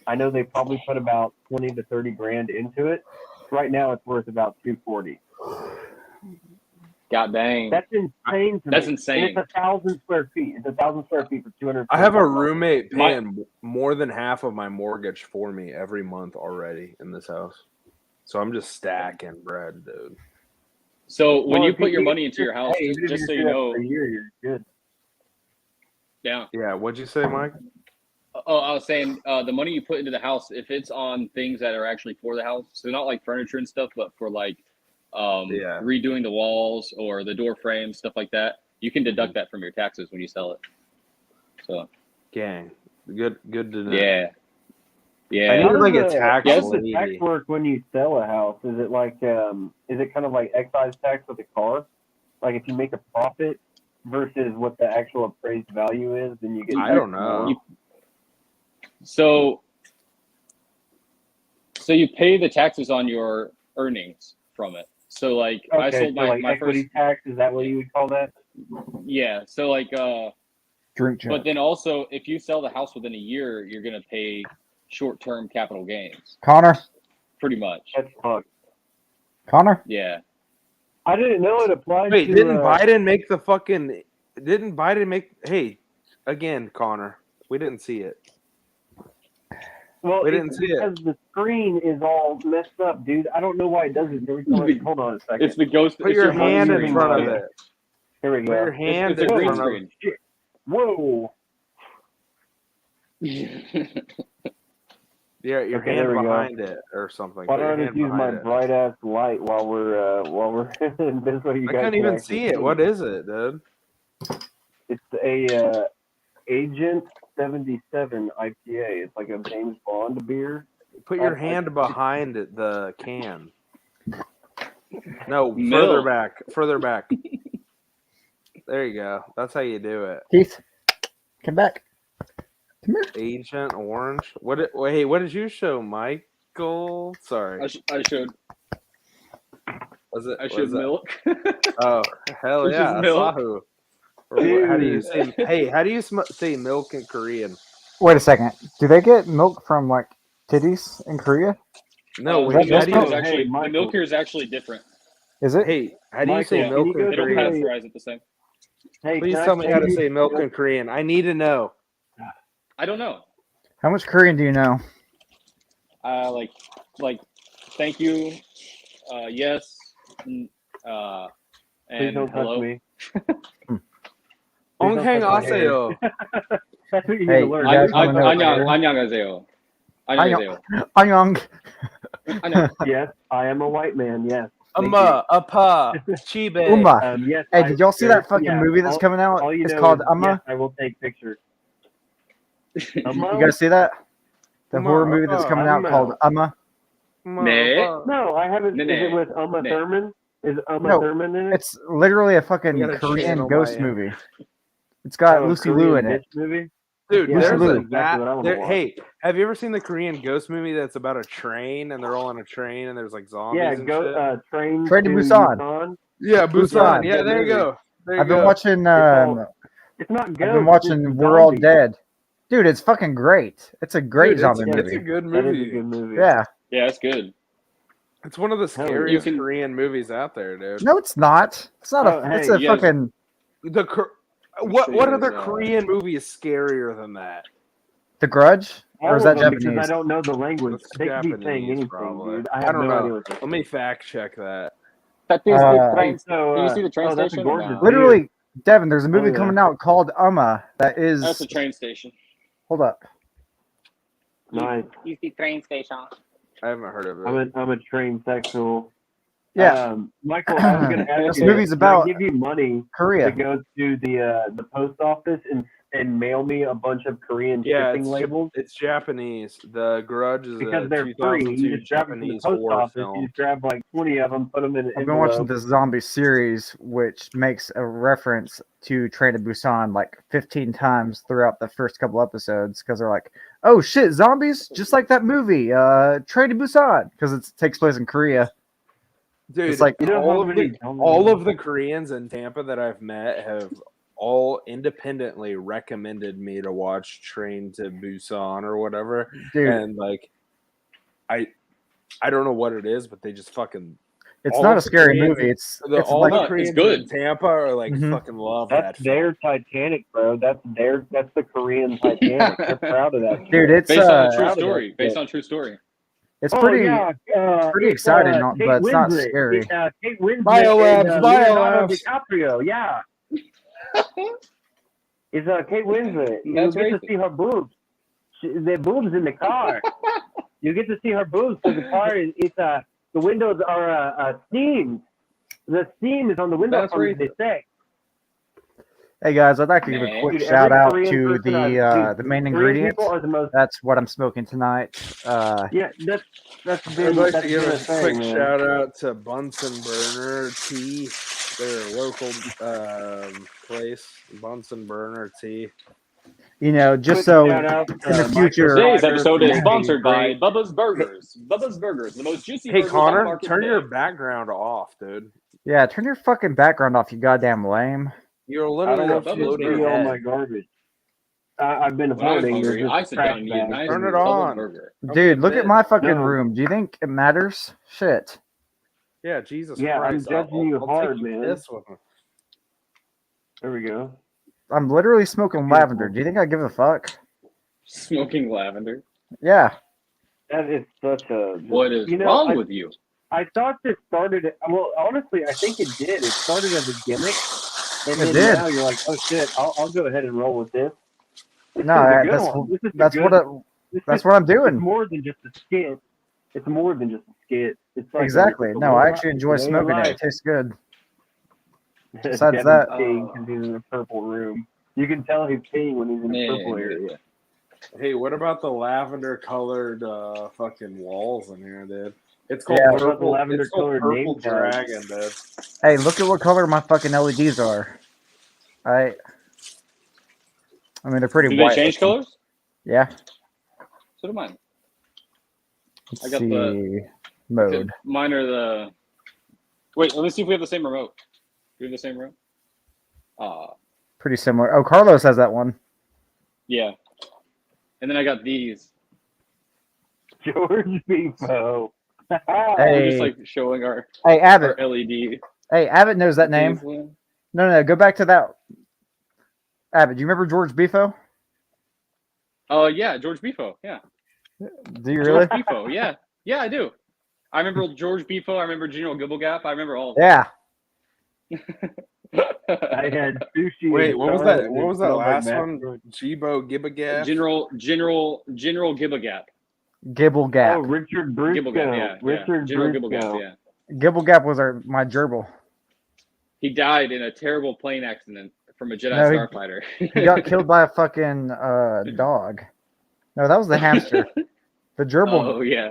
I know they probably put about 20 to 30 grand into it. Right now, it's worth about 240. God dang. That's insane. That's me. insane. And it's 1,000 square feet. It's 1,000 square feet for 200. I have a roommate paying more than half of my mortgage for me every month already in this house. So I'm just stacking bread, dude. So when Well, you if put your you- money into your house, Hey, even if just so you're you doing that know, for a year, you're good. yeah. Yeah, what'd you say, Mike? Oh, I was saying the money you put into the house, if it's on things that are actually for the house, so not like furniture and stuff, but for like redoing the walls or the door frames, stuff like that, you can deduct that from your taxes when you sell it. So, Gang, good to know. yeah. I need How like a does tax how does the lady. tax work when you sell a house? Is it like is it kind of like excise tax with a car? Like if you make a profit versus what the actual appraised value is, then you get. I don't know. So you pay the taxes on your earnings from it. So like I Okay, sold so like my equity first, tax, is that what you would call that? yeah. So like Drink check. but then also if you sell the house within a year, you're gonna pay short-term capital gains, Connor? pretty much. That's fucked. Connor? Yeah. I didn't know it applied Wait, to. didn't Biden make the fucking? Didn't Biden make? Hey, again, Connor, we didn't see it. Well, we didn't see it. because the screen is all messed up, dude. I don't know why it does it every time. Hold on a second. It's the ghost. Put it's your phone hand in screen. front of it. Here we Put your go. hand It's a in green front of screen. Shit. Whoa. Yeah, your Okay, hand there we go. behind it or something. Why Put your don't I hand just use my behind it. bright ass light while we're this way you I guys couldn't can even actually see it. What is it, dude? It's a Agent 77 IPA. It's like a James Bond beer. Put your hand behind it, the can. No, Milk. further back. There you go. That's how you do it. Keith, come back. Come here. Agent Orange. What did you show, Michael? Sorry. I showed Was it? I showed milk. Oh, hell It's yeah. just milk. Asahu. Or how do you say? Hey, how do you say milk in Korean? Wait a second. Do they get milk from like titties in Korea? No, the how milk do here you- is actually Hey, the milk here is actually different. Is it? Hey, how do you Michael, say can milk you go in They don't Korean? pasteurize it the same. Hey, Please can I tell me how to you- say milk in Korean. I need to know. I don't know. How much Korean do you know? Like thank you, yes, Please and don't touch hello. me. Onghang aseo. That's what you Hey, need to learn. you guys wanna know- 안녕하세요. 안녕하세요. Anyong. 안녕. Yes, I am a white man. Yes. Thank Apa, chibe. Uma. Yes. Hey, did y'all see that fucking movie that's coming out? All you It's know called is, Uma. yes, I will take pictures. You guys see that? The Uma, horror movie that's coming out Uma. called Uma. No, I haven't. Nene. Is it with Uma Nene. Thurman? Is Uma No, Thurman in it? It's literally a fucking We gotta Korean channel ghost my- movie. It's got Oh, Lucy Korean Liu in it. bitch movie? Dude, Yeah, there's that's a exactly what I wanna watch. hey, have you ever seen the Korean ghost movie that's about a train and they're all on a train and there's like zombies Yeah, and shit? Train Train to Busan. Yeah, Busan. Busan. Yeah, there you go. There you I've been go. watching. It's not ghosts. I've been watching it's We're All zombies. Dead. Dude, it's fucking great. It's a great Dude, zombie it's a movie. good That is a movie. good movie. Yeah. Yeah, it's good. It's one of the Hell, you scariest can- Korean movies out there, dude. No, it's not. It's not Oh, a. It's hey, a you guys- fucking. What sure what you other guys, Korean movie is scarier than that? The Grudge. all Or is of that them because Japanese? I don't know the language. It's They could be saying Japanese, anything, probably. dude. I I have don't no idea know. what they're Let me fact check that. That is the Uh, train. So, Can you see the train that's a station? or gorgeous no? view. Literally, Devin, there's a movie yeah. coming out called that is. That's a train station. Hold up. Nice. You see train station. I haven't heard of it. I'm a trained sexual. Yeah. Michael, I was going to ask This you, movie's can about I give you money to Korea. go to the post office and mail me a bunch of Korean Yeah, shipping labels? it's Japanese. The Grudge is Because a they're free. You 2002 just grab them from the Japanese post horror office. film. You just grab like 20 of them, put them in an I've been watching envelope. this zombie series, which makes a reference to Train to Busan like 15 times throughout the first couple episodes because they're like, "Oh shit, zombies!" Just like that movie, Train to Busan, because it takes place in Korea. Dude, It's like You know all how of many- the Koreans in Tampa that I've met have all independently recommended me to watch Train to Busan or whatever. dude, And like, I don't know what it is, but they just fucking it's all not of a the scary Koreans- movie. It's all like the it's Koreans good. in Tampa are like Mhm. fucking love That's that their film. Titanic, bro. That's the Korean Titanic. They're proud of that. dude, it's Based on a true proud of story. that Based shit. on true story. it's Oh pretty yeah, pretty it's, exciting, Kate but it's not Winslet. scary. Kate Winslet Biolabs, and Leonardo Biolabs. DiCaprio. Yeah, it's Kate Winslet. You That's get to racist. see her boobs. The boobs in the car. You get to see her boobs. So the car is the windows are steamed. The steam is on the window That's from racist. the sex. Hey guys, I'd like to give a Man. quick Dude, shout every out Korean to person the main Korean ingredient. people are the most. That's what I'm smoking tonight. Yeah, that's I'd been like that's to give been a thing, quick man. shout out to Bunsen Burner Tea. They're a local place, Bunsen Burner Tea. You know, just Quick so shout out in to the future. Today's Microfiber episode for is making sponsored by great- Bubba's Burgers. Bubba's Burgers, the most juicy Hey burgers on the Connor, market turn today. your background off, dude. Yeah, turn your fucking background off, you goddamn lame. You're I don't literally a want you to floating see all my head. garbage. I've been When I'm hoarding. hungry, There's I just sit down trash and eat a bags. nice Turn it solid on. burger. Dude, look at my fucking No. room. Do you think it matters? Shit. Yeah, Jesus Yeah, I'm Christ. judging you I'll hard, take you man. piss with me. There we go. I'm literally smoking Beautiful. lavender. Do you think I give a fuck? Smoking lavender. Yeah. That is such a. What is You know, wrong with you? I thought this started. Well, honestly, I think it did. It started as a gimmick, and It then did. now you're like, oh shit, I'll go ahead and roll with this. This No, is a good that's one. This is a that's good, what this that's is- what I'm It's doing. more than just a skit. It's more than just a skit. It's like Exactly. it's a No, I way- actually it's a enjoy way of smoking it. life. It tastes good. Besides Kevin's that- peeing because he's in a purple room. You can tell he's peeing when he's in the purple area. Hey, what about the lavender colored fucking walls in here, dude? It's called Yeah. What about the purple. lavender It's called colored purple name tag? dragon, dude. Hey, look at what color my fucking LEDs are. I mean, they're pretty Do they white. change colors? Yeah. So do mine. Let's I got see. the- Mode. Mine are the. Wait, let me see if we have the same remote. Do we have the same remote? Pretty similar. Oh, Carlos has that one. Yeah. And then I got these. George Bifo. We're Hey. just like showing our Hey, Abbott. LED. Hey, Abbott knows that name. things. No, go back to that. Abbott, do you remember George Bifo? Oh yeah, George Bifo. Yeah. Do you really? George Bifo. Yeah. Yeah, I do. I remember George Bifo. I remember General Gibblegap. I remember all of Yeah. I them. had sushi. Wait, and what was salad that? and What it was that smelled like last mashed one? potatoes. Jibo Gibbagaff? General Gibblegap. Gibble Oh, Gap. Richard Brusco. Gibblegap. Yeah. Richard General Brusco. Gibblegap. Yeah. Gibble Gap was my gerbil. He died in a terrible plane accident from a Jedi No, he- starfighter. He got killed by a fucking dog. No, that was the hamster. The gerbil. Oh yeah.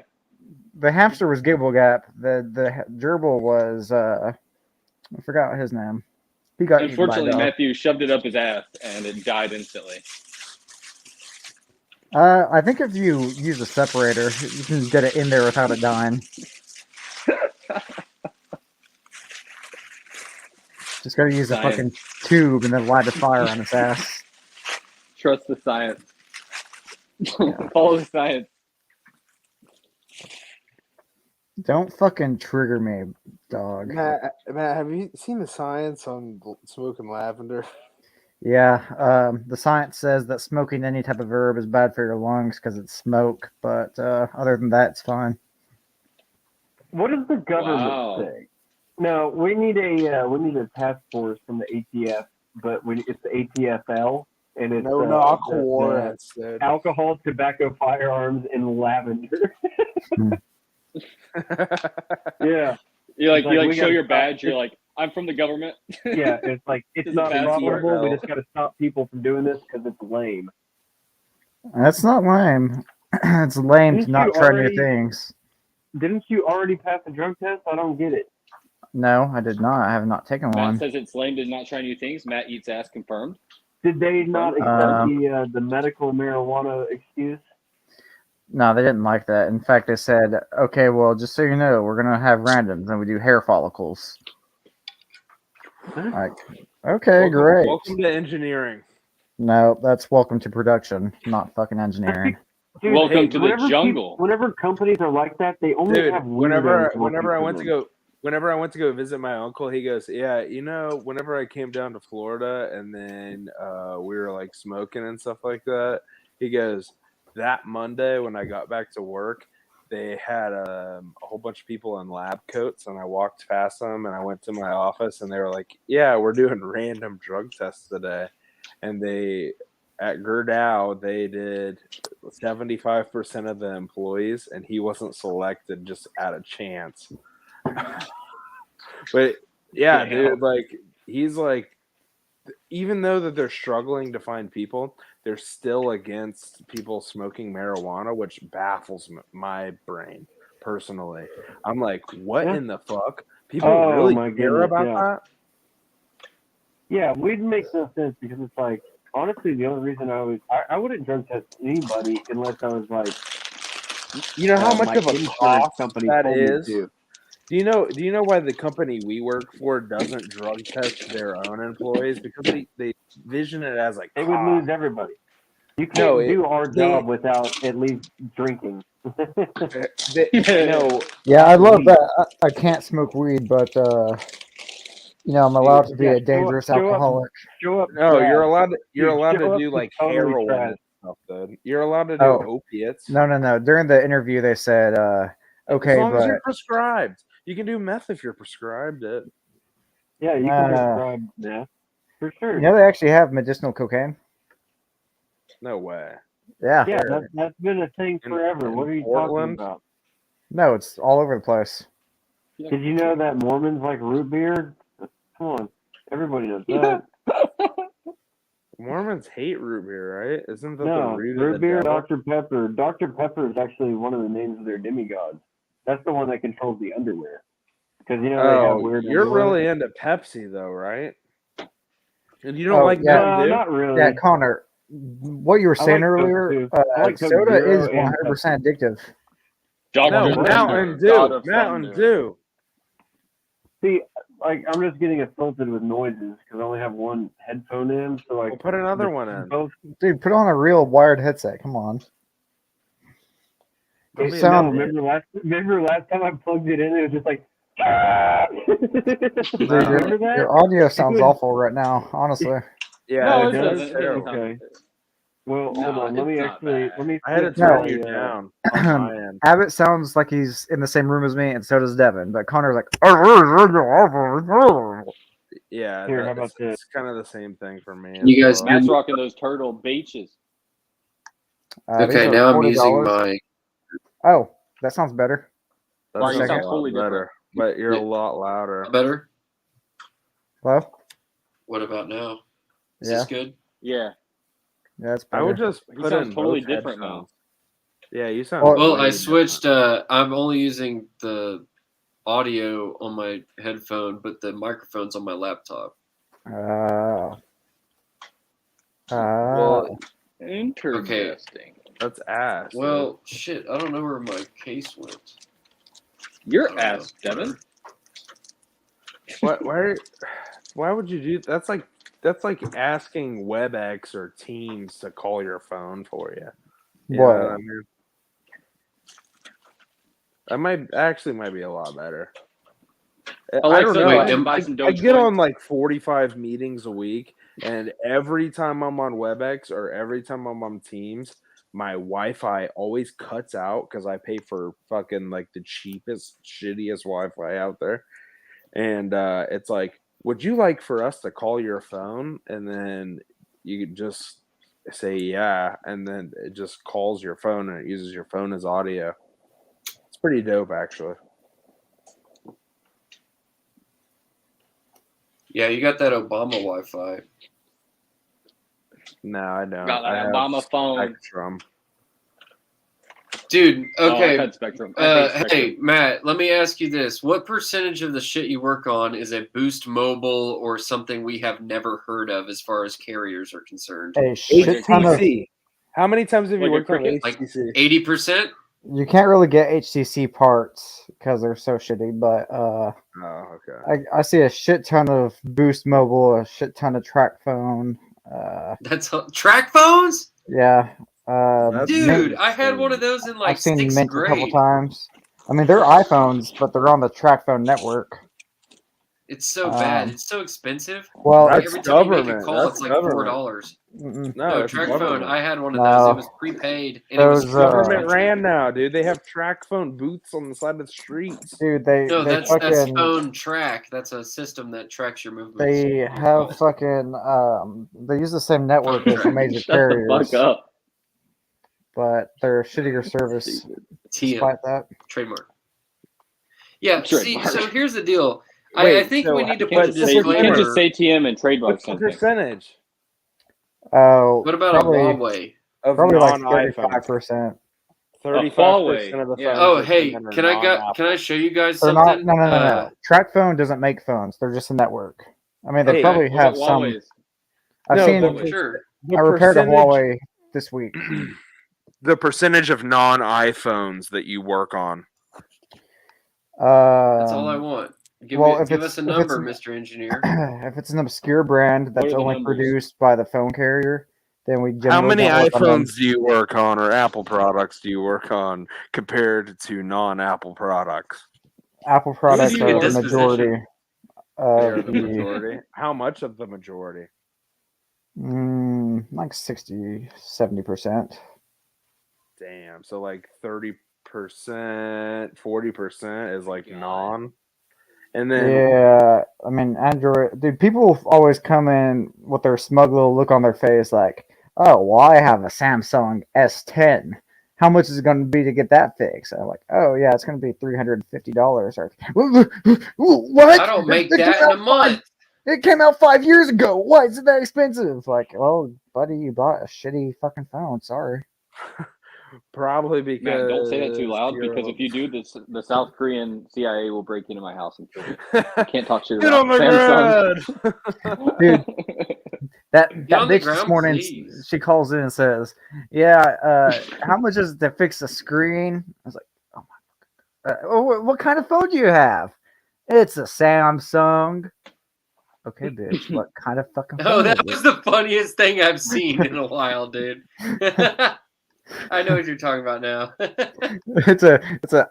The hamster was Gibble Gap. The gerbil was I forgot his name. He got eaten by a Unfortunately, dog. Matthew shoved it up his ass and it died instantly. I think if you use a separator, you can get it in there without it dying. Just gotta use a Science. fucking tube and then light a fire on its ass. Trust the science. Follow the science. Don't fucking trigger me, dog. Matt, have you seen the science on smoking lavender? Yeah, the science says that smoking any type of herb is bad for your lungs because it's smoke, but other than that, it's fine. What does the government Wow. say? No, we need a task force from the ATF, but it's the ATFL, and it's No knock warrants, dude. alcohol, tobacco, firearms, and lavender. Yeah. You like, It's like, you we like show gotta your stop badge. You're it. like, I'm from the government. Yeah, it's like it's It's not a profitable. We passport. just got to stop people from doing this because it's lame. That's not lame. It's lame Didn't to not you try new already- things. Didn't you already pass a drug test? I don't get it. No, I did not. I have not taken Matt one. says it's lame to not try new things. Matt eats ass confirmed. Did they not accept Um, the medical marijuana excuse? No, they didn't like that. In fact, they said, okay, well, just so you know, we're going to have randoms and we do hair follicles. Like, okay, great. Welcome to engineering. No, that's welcome to production, not fucking engineering. Dude, Welcome to the whenever jungle. whenever companies are like that, they only Dude, have whenever weirdos I working went for to them. whenever I went to go visit my uncle, he goes, "Yeah, whenever I came down to Florida and then we were like smoking and stuff like that." He goes, "That Monday when I got back to work, they had a whole bunch of people in lab coats, and I walked past them, and I went to my office, and they were like, "Yeah, we're doing random drug tests today," and they." At Gerdau, they did 75% of the employees, and he wasn't selected just at a chance. But yeah, dude, like he's like, even though that they're struggling to find people, they're still against people smoking marijuana, which baffles my brain personally. I'm like, what in the fuck? People really my care goodness, about yeah. that? Yeah, weed makes no sense because it's like, honestly, the only reason I wouldn't drug test anybody unless I was like, You know how my much of a insurance cost company that told me is? to. Do you know why the company we work for doesn't drug test their own employees? Because they vision it as like They would lose everybody. You can't do our job without at least drinking. no. Yeah, I love that. I can't smoke weed, but I'm allowed to be a dangerous alcoholic. Show up. No, trash. you're allowed to Show up do like totally heroin trash. and stuff, dude. You're allowed to do opiates. No. During the interview, they said, okay, as long but as you're prescribed. You can do meth if you're prescribed it. Yeah, you can prescribe meth for sure. they actually have medicinal cocaine. No way. Yeah. Yeah, that's been a thing forever. What are you Portland? talking about? No, it's all over the place. Did you know that Mormons like root beer? Come on, everybody knows that. Mormons hate root beer, right? Isn't that No, the root of root the beer, devil? Dr. Pepper. Dr. Pepper is actually one of the names of their demigods. That's the one that controls the underwear. Because they have weird you're underwear. really into Pepsi though, right? And you don't like No, Mountain Dew? not really. Yeah, Connor, what you were saying earlier, soda is 100% addictive. No, Dr. Mountain God Dew. of Mountain Thunder. Dew. See, like, I'm just getting assaulted with noises because I only have one headphone in. So, like, We'll put another one in. both. Dude, put on a real wired headset. Come on. Don't It be sounds. an idiot. Remember last time I plugged it in, it was just like. Dude, Remember that? your audio sounds awful right now, honestly. Yeah, No, it it does. doesn't. Terrible. Okay. Well, No, hold on. Let me it's not bad. I had to No. turn you down on my end. Abbott sounds like he's in the same room as me, and so does Devin. But Connor's like, Yeah, Here, how about this? it's kind of the same thing for me. You as guys well. Matt's rocking those turtle beaches. these Okay, are now I'm $40. using my. Oh, that sounds better. That Wow, you sounds sound a lot totally better, but you're Yeah. a lot louder. Better? Hello? What about now? Is Yeah. this good? Yeah. Yeah, that's I better. would just He put sounds in totally both different headphones. now. Yeah, you sound. Well, way I switched. different. I'm only using the audio on my headphone, but the microphone's on my laptop. Oh. Well, Interesting. that's ass. dude. Well, shit, I don't know where my case went. Your I don't ass, know. Devin. What? Why would you do? That's like asking WebEx or Teams to call your phone for you. You know What? what I mean? That might be a lot better. I Alexa, don't know. go Wait, ahead and buy some I get Dogecoin. on like 45 meetings a week, And every time I'm on WebEx or every time I'm on Teams, my Wi-Fi always cuts out because I pay for fucking like the cheapest, shittiest Wi-Fi out there. And it's like, would you like for us to call your phone? And then you could just say yeah, and then it just calls your phone and it uses your phone as audio. It's pretty dope, actually. Yeah, you got that Obama Wi-Fi. No, I don't. Got I that have Obama phone. Spectrum. Dude, Oh, I've okay. had Spectrum. I hate Spectrum. Hey, Matt, let me ask you this. What percentage of the shit you work on is a Boost Mobile or something we have never heard of as far as carriers are concerned? A shit ton of. HTC. How many times have you Like a worked on cricket? Like HTC? 80%? You can't really get HTC parts because they're so shitty, but Oh, okay. I see a shit ton of Boost Mobile, a shit ton of Track Phone. That's track phones? Yeah. That's Dude, Mint, I had one of those in like I've seen 6th Mint a couple grade. times. I mean, they're iPhones, but they're on the Track Phone network. It's so bad. It's so expensive. Well, Like That's every time you make a government. call, That's it's like government. $4. No, it's Track phone. government. I had one of No. those. It was prepaid, and it was Those, from the Government country. ran now, dude. They have track phone booths on the side of the streets. dude, they that's fucking phone track. That's a system that tracks your movements. they your have calls. fucking they use the same network as the major Shut the carriers, fuck up. but they're shittier service. TM Despite that, trademark. Yeah. Trademark. See, so here's the deal. I Wait, think so we need to You put a can't, just say, you disclaimer. can't just say TM and trademark What's the something. percentage oh, What about probably, a Huawei? of probably like non-iPhone? 35%. 35% of the Yeah. phones. Oh, that hey, come in are can I non-Apple. show you guys They're something? not. No. Track Phone doesn't make phones. They're just a network. I mean, they Hey, probably What have about some. Huawei's? I've No, seen. the- Sure. The I repaired a percentage, Huawei this week. the percentage of non-iPhones that you work on. That's all I want. Give us a number, Mr. Engineer. If it's an obscure brand that's are the only numbers? produced by the phone carrier, then we How generally many don't work on them. iPhones do you work on, or Apple products do you work on compared to non-Apple products? Apple products you are in the this majority. They are Of the majority. How much of the majority? like 60, 70%. Damn. So like 30%, 40% is like God. non. And then Yeah, I mean, Android, dude, people always come in with their smug little look on their face like, oh, well, I have a Samsung S10. How much is it going to be to get that fixed? I'm like, oh, yeah, it's going to be $350. Or, what? I don't make It that came in a month. It came out 5 years ago. Why is it that expensive? Like, well, buddy, you bought a shitty fucking phone. Sorry. probably because Man, don't say that too loud you're- because if you do this, the South Korean CIA will break into my house and kill me. You can't talk shit Get about on the Samsung. ground. Dude, that Get on the bitch this ground, morning, please. she calls in and says, yeah, how much is it to fix the screen? I was like, oh my God. What kind of phone do you have? It's a Samsung. Okay, bitch, what kind of fucking phone Oh, that is was it? the funniest thing I've seen in a while, dude. I know what you're talking about now. It's an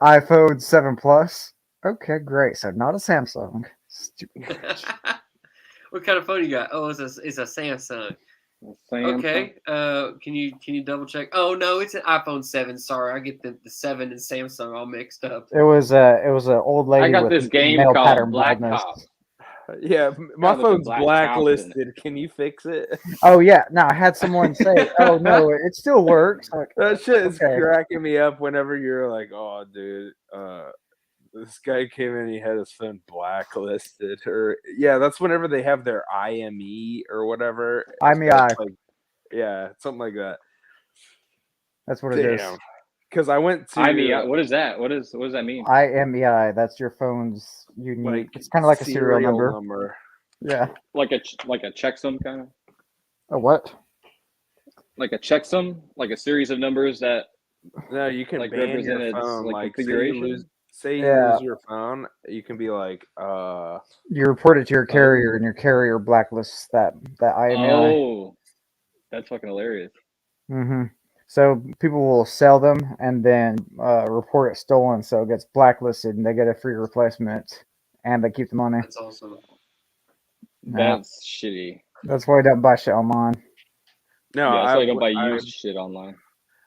iPhone 7 Plus. Okay, great. So not a Samsung. Stupid bitch. What kind of phone you got? Oh, it's a Samsung. Samsung. Okay. Can you double check? Oh no, it's an iPhone 7. Sorry, I get the 7 and Samsung all mixed up. It was an old lady I got with this game male called pattern Black baldness. Cop. Yeah, my with the phone's black blacklisted. Can you fix it? Oh yeah, no, I had someone say, "Oh no, it still works." Like, That shit is okay. cracking me up whenever you're like, "Oh, dude, this guy came in, he had his phone blacklisted." Or yeah, that's whenever they have their IME or whatever. IMEI. That's like, yeah, something like that. That's what it is. Damn. Because I went to what is that? What does that mean? IMEI. That's your phone's unique. like It's kind of like a serial number. number. Yeah. Like a checksum kind of? A what? Like a checksum? Like a series of numbers that No, you can like ban your represented phone. like Like configuration? say you Yeah. lose your phone, you can be like, You report it to your carrier, and your carrier blacklists that IMEI. Oh, that's fucking hilarious. Mm-hmm. So people will sell them and then report it stolen, so it gets blacklisted, and they get a free replacement, and they keep the money. That's awesome. Yeah. That's shitty. That's why I don't buy shit online. No, Yeah, so I don't buy I used shit online.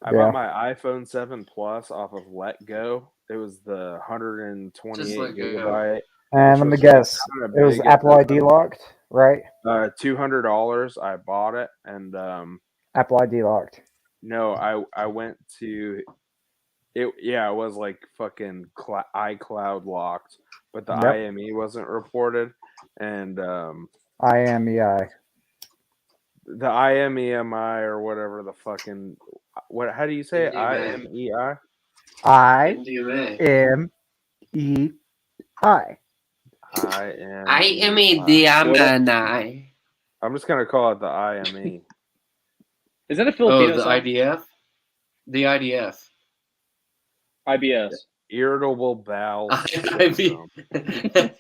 bought my iPhone 7 Plus off of Let Go. It was the 128 Just Let Go. gigabyte. And let me guess, it was Apple ID locked, right? $200. I bought it, and Apple ID locked. no, I went to it. Yeah, it was like fucking iCloud locked, but the Yep. IME wasn't reported, and IMEI. the IMEMI or whatever the fucking what? How do you say it? NDMA. IMEI. IMEI. IMEI. I'm just gonna call it the IME. Is that a Filipino the song? IDF? The IDF. IBS. Irritable bowel I mean, syndrome.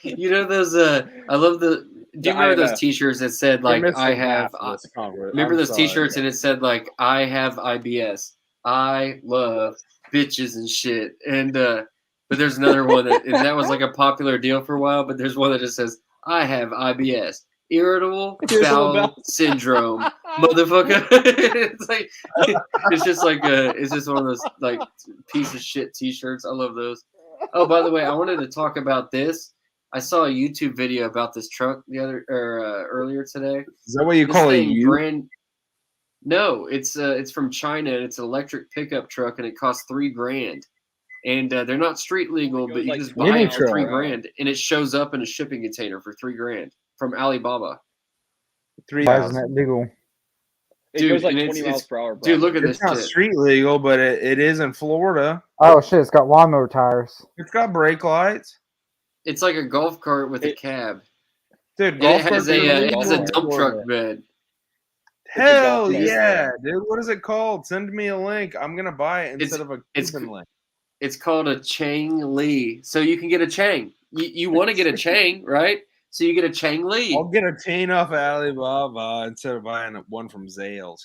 you know those. I love the. Do you remember IMF. those T-shirts that said like You're I missing have? half this conversation. Remember I'm those sorry. T-shirts and it said like I have IBS. I love bitches and shit. And but there's another one and that was like a popular deal for a while. But there's one that just says I have IBS, irritable bowel syndrome, motherfucker. It's like it's just one of those like piece of shit T-shirts. I love those. Oh, by the way, I wanted to talk about this. I saw a YouTube video about this truck earlier today. Is that what you This call thing it? No, it's from China and it's an electric pickup truck and it costs $3,000. And they're not street legal, but you like just buy it for $20,000. $3,000 and it shows up in a shipping container for $3,000 from Alibaba. Why isn't that legal? It Dude, goes like and 20 miles per hour. Dude, look at It's this not shit. street legal, but it is in Florida. Oh shit! It's got lawnmower tires. It's got brake lights. It's like a golf cart with a cab. Dude, And golf it has carts are a legal in dump Florida. truck bed. Hell golf cart. yeah, dude. What is it called? Send me a link. I'm going to buy it instead of a it's- Cuban link. It's called a Chang Li. So you can get a Chang. You want to get a Chang, right? So you get a Chang Li. I'll get a chain off of Alibaba instead of buying one from Zales.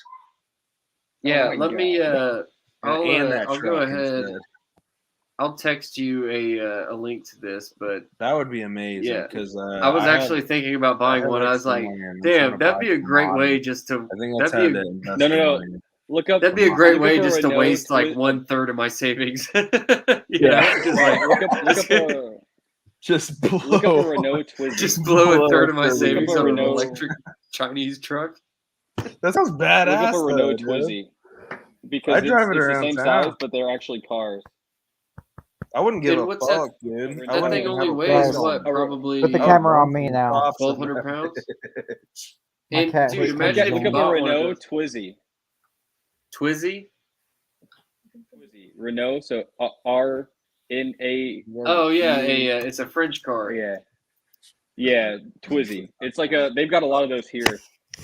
Yeah, my let me. And that I'll go truck ahead. instead. I'll text you a link to this, but That would be amazing. Yeah. Because I was actually thinking about buying one. I was like, damn, that'd be a great way just to. I think that's that'd how be to invest No, no, the no. money. Look up. That'd be a great look way up a just to Renault waste like Twi- 1/3 of my savings. You Yeah. know? Just like look up a Just blow. look up a Renault Twizy. just blow a third of my Look up a savings on an Renault- electric Chinese truck. That sounds badass. Look up a Renault though, dude. Twizy. Because I it's drive it the around same town. size, but they're actually cars. I wouldn't give Dude, a what's fuck, dude. That I That wouldn't thing even only have a weighs face what? on it. Probably Put the Oh, camera on me now. Props to 1,200 pounds. My And cat dude, hates imagine if Twizy. you Look up a bought one of Renault those. Twizy. Twizy. Renault, so RNA. Oh yeah, it's a French car. Yeah, Twizy. It's like they've got a lot of those here,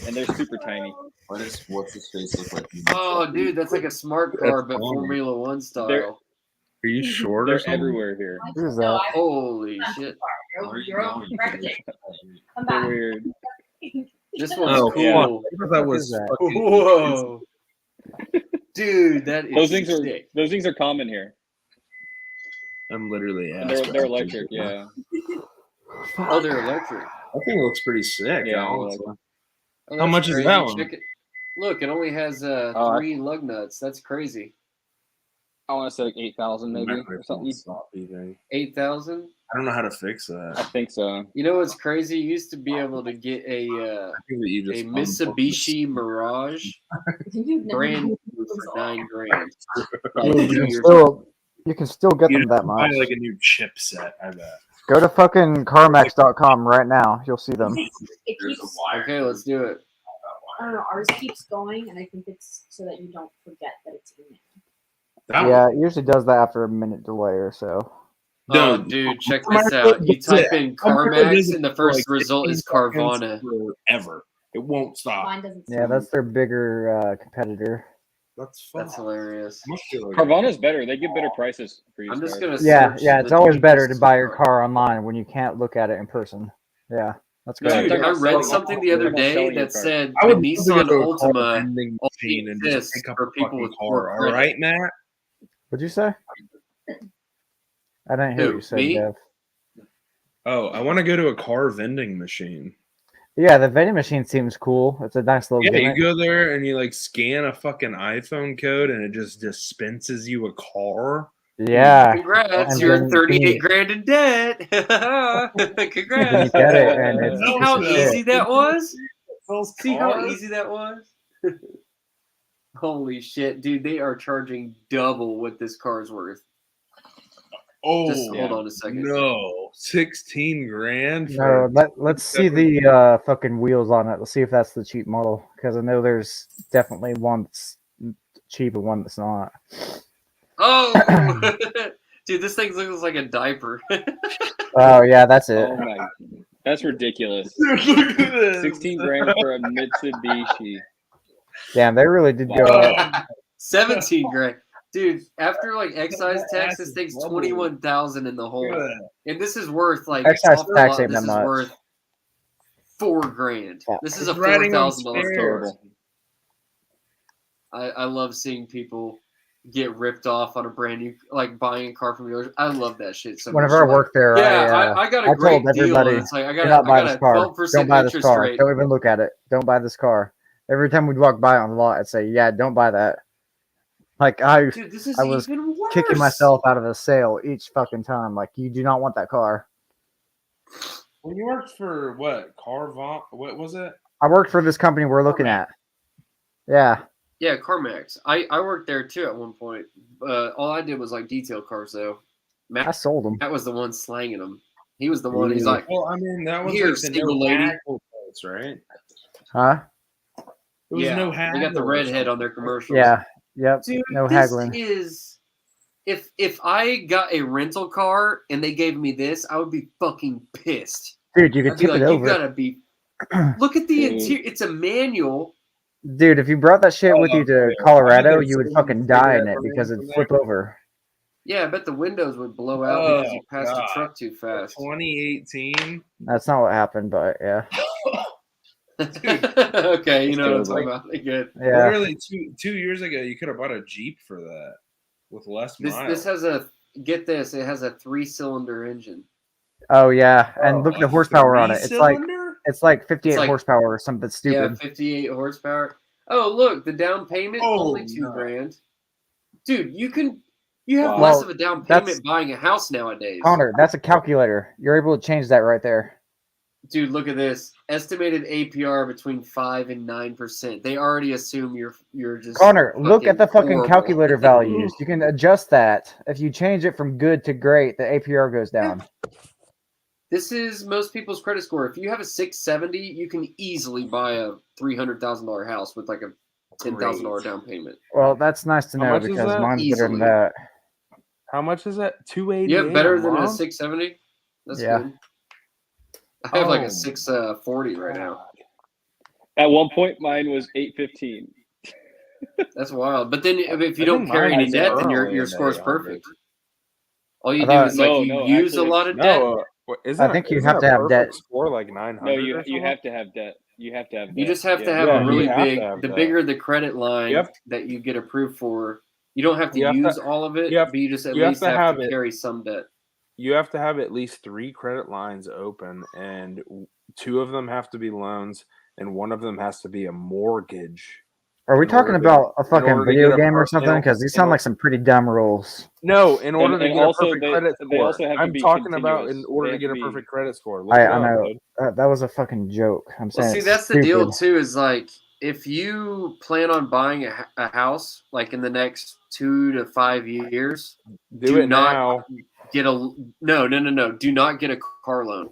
and they're super tiny. What's his face look like? Oh, dude, that's like a smart car, but That's funny. Formula One style. They're- Are you short or They're something? everywhere here. Who's that? Holy shit! You're on record. Come They're back. weird. This one's Oh, cool. yeah. I thought that was that? fucking- Whoa, dude, that is Those things are sick. common here. I'm literally And asking. they're electric. Yeah. Oh, they're electric. That thing looks pretty sick. Yeah, honestly. Oh, How that's much is crazy. that one? Check it. Look, it only has 3 lug nuts. That's crazy. I want to say like 8,000 maybe or something. 8,000. I don't know how to fix I that. think so. You know what's crazy? You used to be able to get a I think that you just Mitsubishi Mirage brand new for $9,000. Dude, 2 years you can still get them that buy much. like a new chipset. I bet. Go to fucking CarMax.com right now. You'll see them. It keeps, Okay, let's do it. I don't know, ours keeps going, and I think it's so that you don't forget that it's in there. That Yeah, it usually does that after a minute delay or so. Oh, Dude, dude, check I'm this gonna out. You go- type in I'm gonna go CarMax, visit and the for, first like, result is 15 seconds Carvana. Forever. It won't stop. Mine doesn't. Yeah, that's their bigger competitor. That's fun. That's hilarious. Must be like- Carvana's better. They give better prices for you. I'm just gonna. Yeah, search yeah, it's the always better to cheapest buy your car online when you can't look at it in person. Yeah, that's No, great. I'm Dude, talking I about read selling- something the other I'm day selling your that car. said I the would love to Nissan go to a car Altima vending only machine and just exists pick up for a people fucking with car. poor All credit. right, Matt? What'd you say? I didn't hear Who, what you said, me? Dev. Oh, I want to go to a car vending machine. Yeah, the vending machine seems cool. It's a nice little Yeah, gimmick. you go there and you like scan a fucking iPhone code and it just dispenses you a car. Yeah. Congrats, And you're then 38 grand in debt. Then you Congrats. get it, and it's See cheap how as shit. easy that was? Those See how cars? easy that was? Holy shit, dude, they are charging double what this car's worth. Oh, Just hold on a second. no, 16 grand No, for let's see the fucking wheels on it. Let's see if that's the cheap model, because I know there's definitely one that's cheap and one that's not. Oh, dude, this thing looks like a diaper. Oh yeah, that's it. Oh my, that's ridiculous. Dude, look at this. 16 grand for a Mitsubishi. Damn, they really did go up. 17 grand. Dude, after like excise tax, this thing's 21,000 in the hole. And this is worth like Excise off the tax lot, ain't this that is much. worth $4,000. Yeah. This is a Riding on $4,000 stairs. car. I love seeing people get ripped off on a brand new, like buying a car from dealers. I love that shit so much. Whenever I worked there, I got a I great told deal. everybody, And it's like I do got not buy a this car. 12% Don't buy this interest car. rate. Don't even look at it. Don't buy this car. Every time we'd walk by on the lot, I'd say, "Yeah, don't buy that." Like Dude, this is I was even worse. kicking myself out of a sale each fucking time. Like, you do not want that car. When you worked for what? What was it? I worked for this company we're looking at. Yeah. Yeah, CarMax. I worked there too at one point. All I did was like detail cars though. I sold them. Matt was the one slanging them. He was the one. He's like, Well, I mean, that was Here, like the single no lady. haggle place, right? Huh? It was yeah, no they haggle. got the or redhead on their something. commercials. Yeah. Yep. Dude, No this haggling. is if I got a rental car and they gave me this, I would be fucking pissed. Dude, you could I'd be tip like, it you over. gotta be. Look at the interior. It's a manual. Dude, if you brought that shit with you to yeah. Colorado, I you would bet fucking they die say in that it for because me it'd from flip there. over. Yeah, I bet the windows would blow out Oh, because you passed God. the truck too fast. 2018. That's not what happened, but yeah. Okay, you know what I'm That's talking about. Good. Yeah. Literally 2 years ago, you could have bought a Jeep for that with less miles. This has a get this. It has a 3-cylinder engine. Oh yeah. And look at a the horsepower on it. It's like 58 It's like- horsepower or something Yeah, stupid. 58 horsepower. Oh, look, the down payment Oh, only no. $2,000. Dude, you have Wow. less Well, of a down that's- payment buying a house nowadays. Connor, that's a calculator. You're able to change that right there. Dude, look at this. Estimated APR between 5 and 9%. They already assume you're just Connor, look at the fucking horrible. calculator values. You can adjust that. If you change it from good to great, the APR goes down. This is most people's credit score. If you have a 670, you can easily buy a $300,000 house with like a $10,000 down payment. Well, that's nice to How know much is because that? mine's better than Easily. that. How much is that? 288. You have better than a month? 670? That's Yeah. good. I have like Oh. a 640 right now. At one point, mine was 815. That's wild. But then if you I don't think carry mine any was debt, then early your in the score's 800s. perfect. All you I do thought- is like No, you no, use actually, a lot of debt. No, You have to have debt. Score like 900. No, or you something? have to have debt. You have to have debt. You just have to Yeah. have Yeah, a you really have to big. have The that. bigger the credit line Yep. that you get approved for, you don't have to You have to- use all of it, you have- but you just at you have least to have have to it. carry some debt. You have to have at least 3 credit lines open, and 2 of them have to be loans, and 1 of them has to be a mortgage. Are we In talking order to- about a in fucking order to video get a game or per- something? in- Because these in sound or- like some pretty dumb rules. No, in order to and get also a perfect they- credit they score. also have to I'm be talking about continuous. in order They to have get to a be- perfect credit score. Look I it up, know. dude. That was a fucking joke. I'm saying Well, see, it's that's the deal stupid. too. Is like if you plan on buying a house like in the next 2 to 5 years, Do it not now. get a no. Do not get a car loan.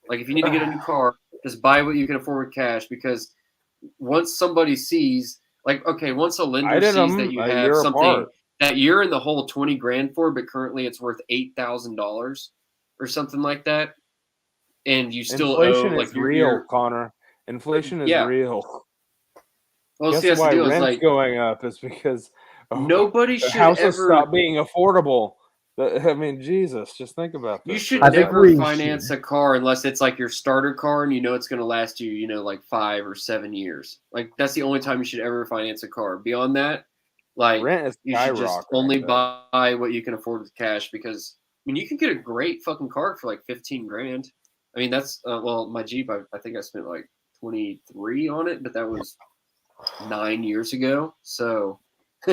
Like if you need to get a new car, just buy what you can afford with cash because once somebody sees, like, okay, once a lender I did sees them that you a have year something apart. that you're in the whole 20 grand for, but currently it's worth $8,000 or something like that, and you still Inflation owe like is real, Connor. Inflation is Yeah. real. Well, Guess see, that's the why deal. Is rent's like going up is because nobody the should houses ever. stop being affordable. I mean, Jesus, just think about this. You should I think never we finance a car unless it's like your starter car and you know it's going to last you, like 5 or 7 years. Like that's the only time you should ever finance a car. Beyond that, like Rent is you should just skyrocketing, only though. buy what you can afford with cash because I mean you can get a great fucking car for like 15 grand. I mean that's well my Jeep I think I spent like 2023 on it, but that was 9 years ago. So I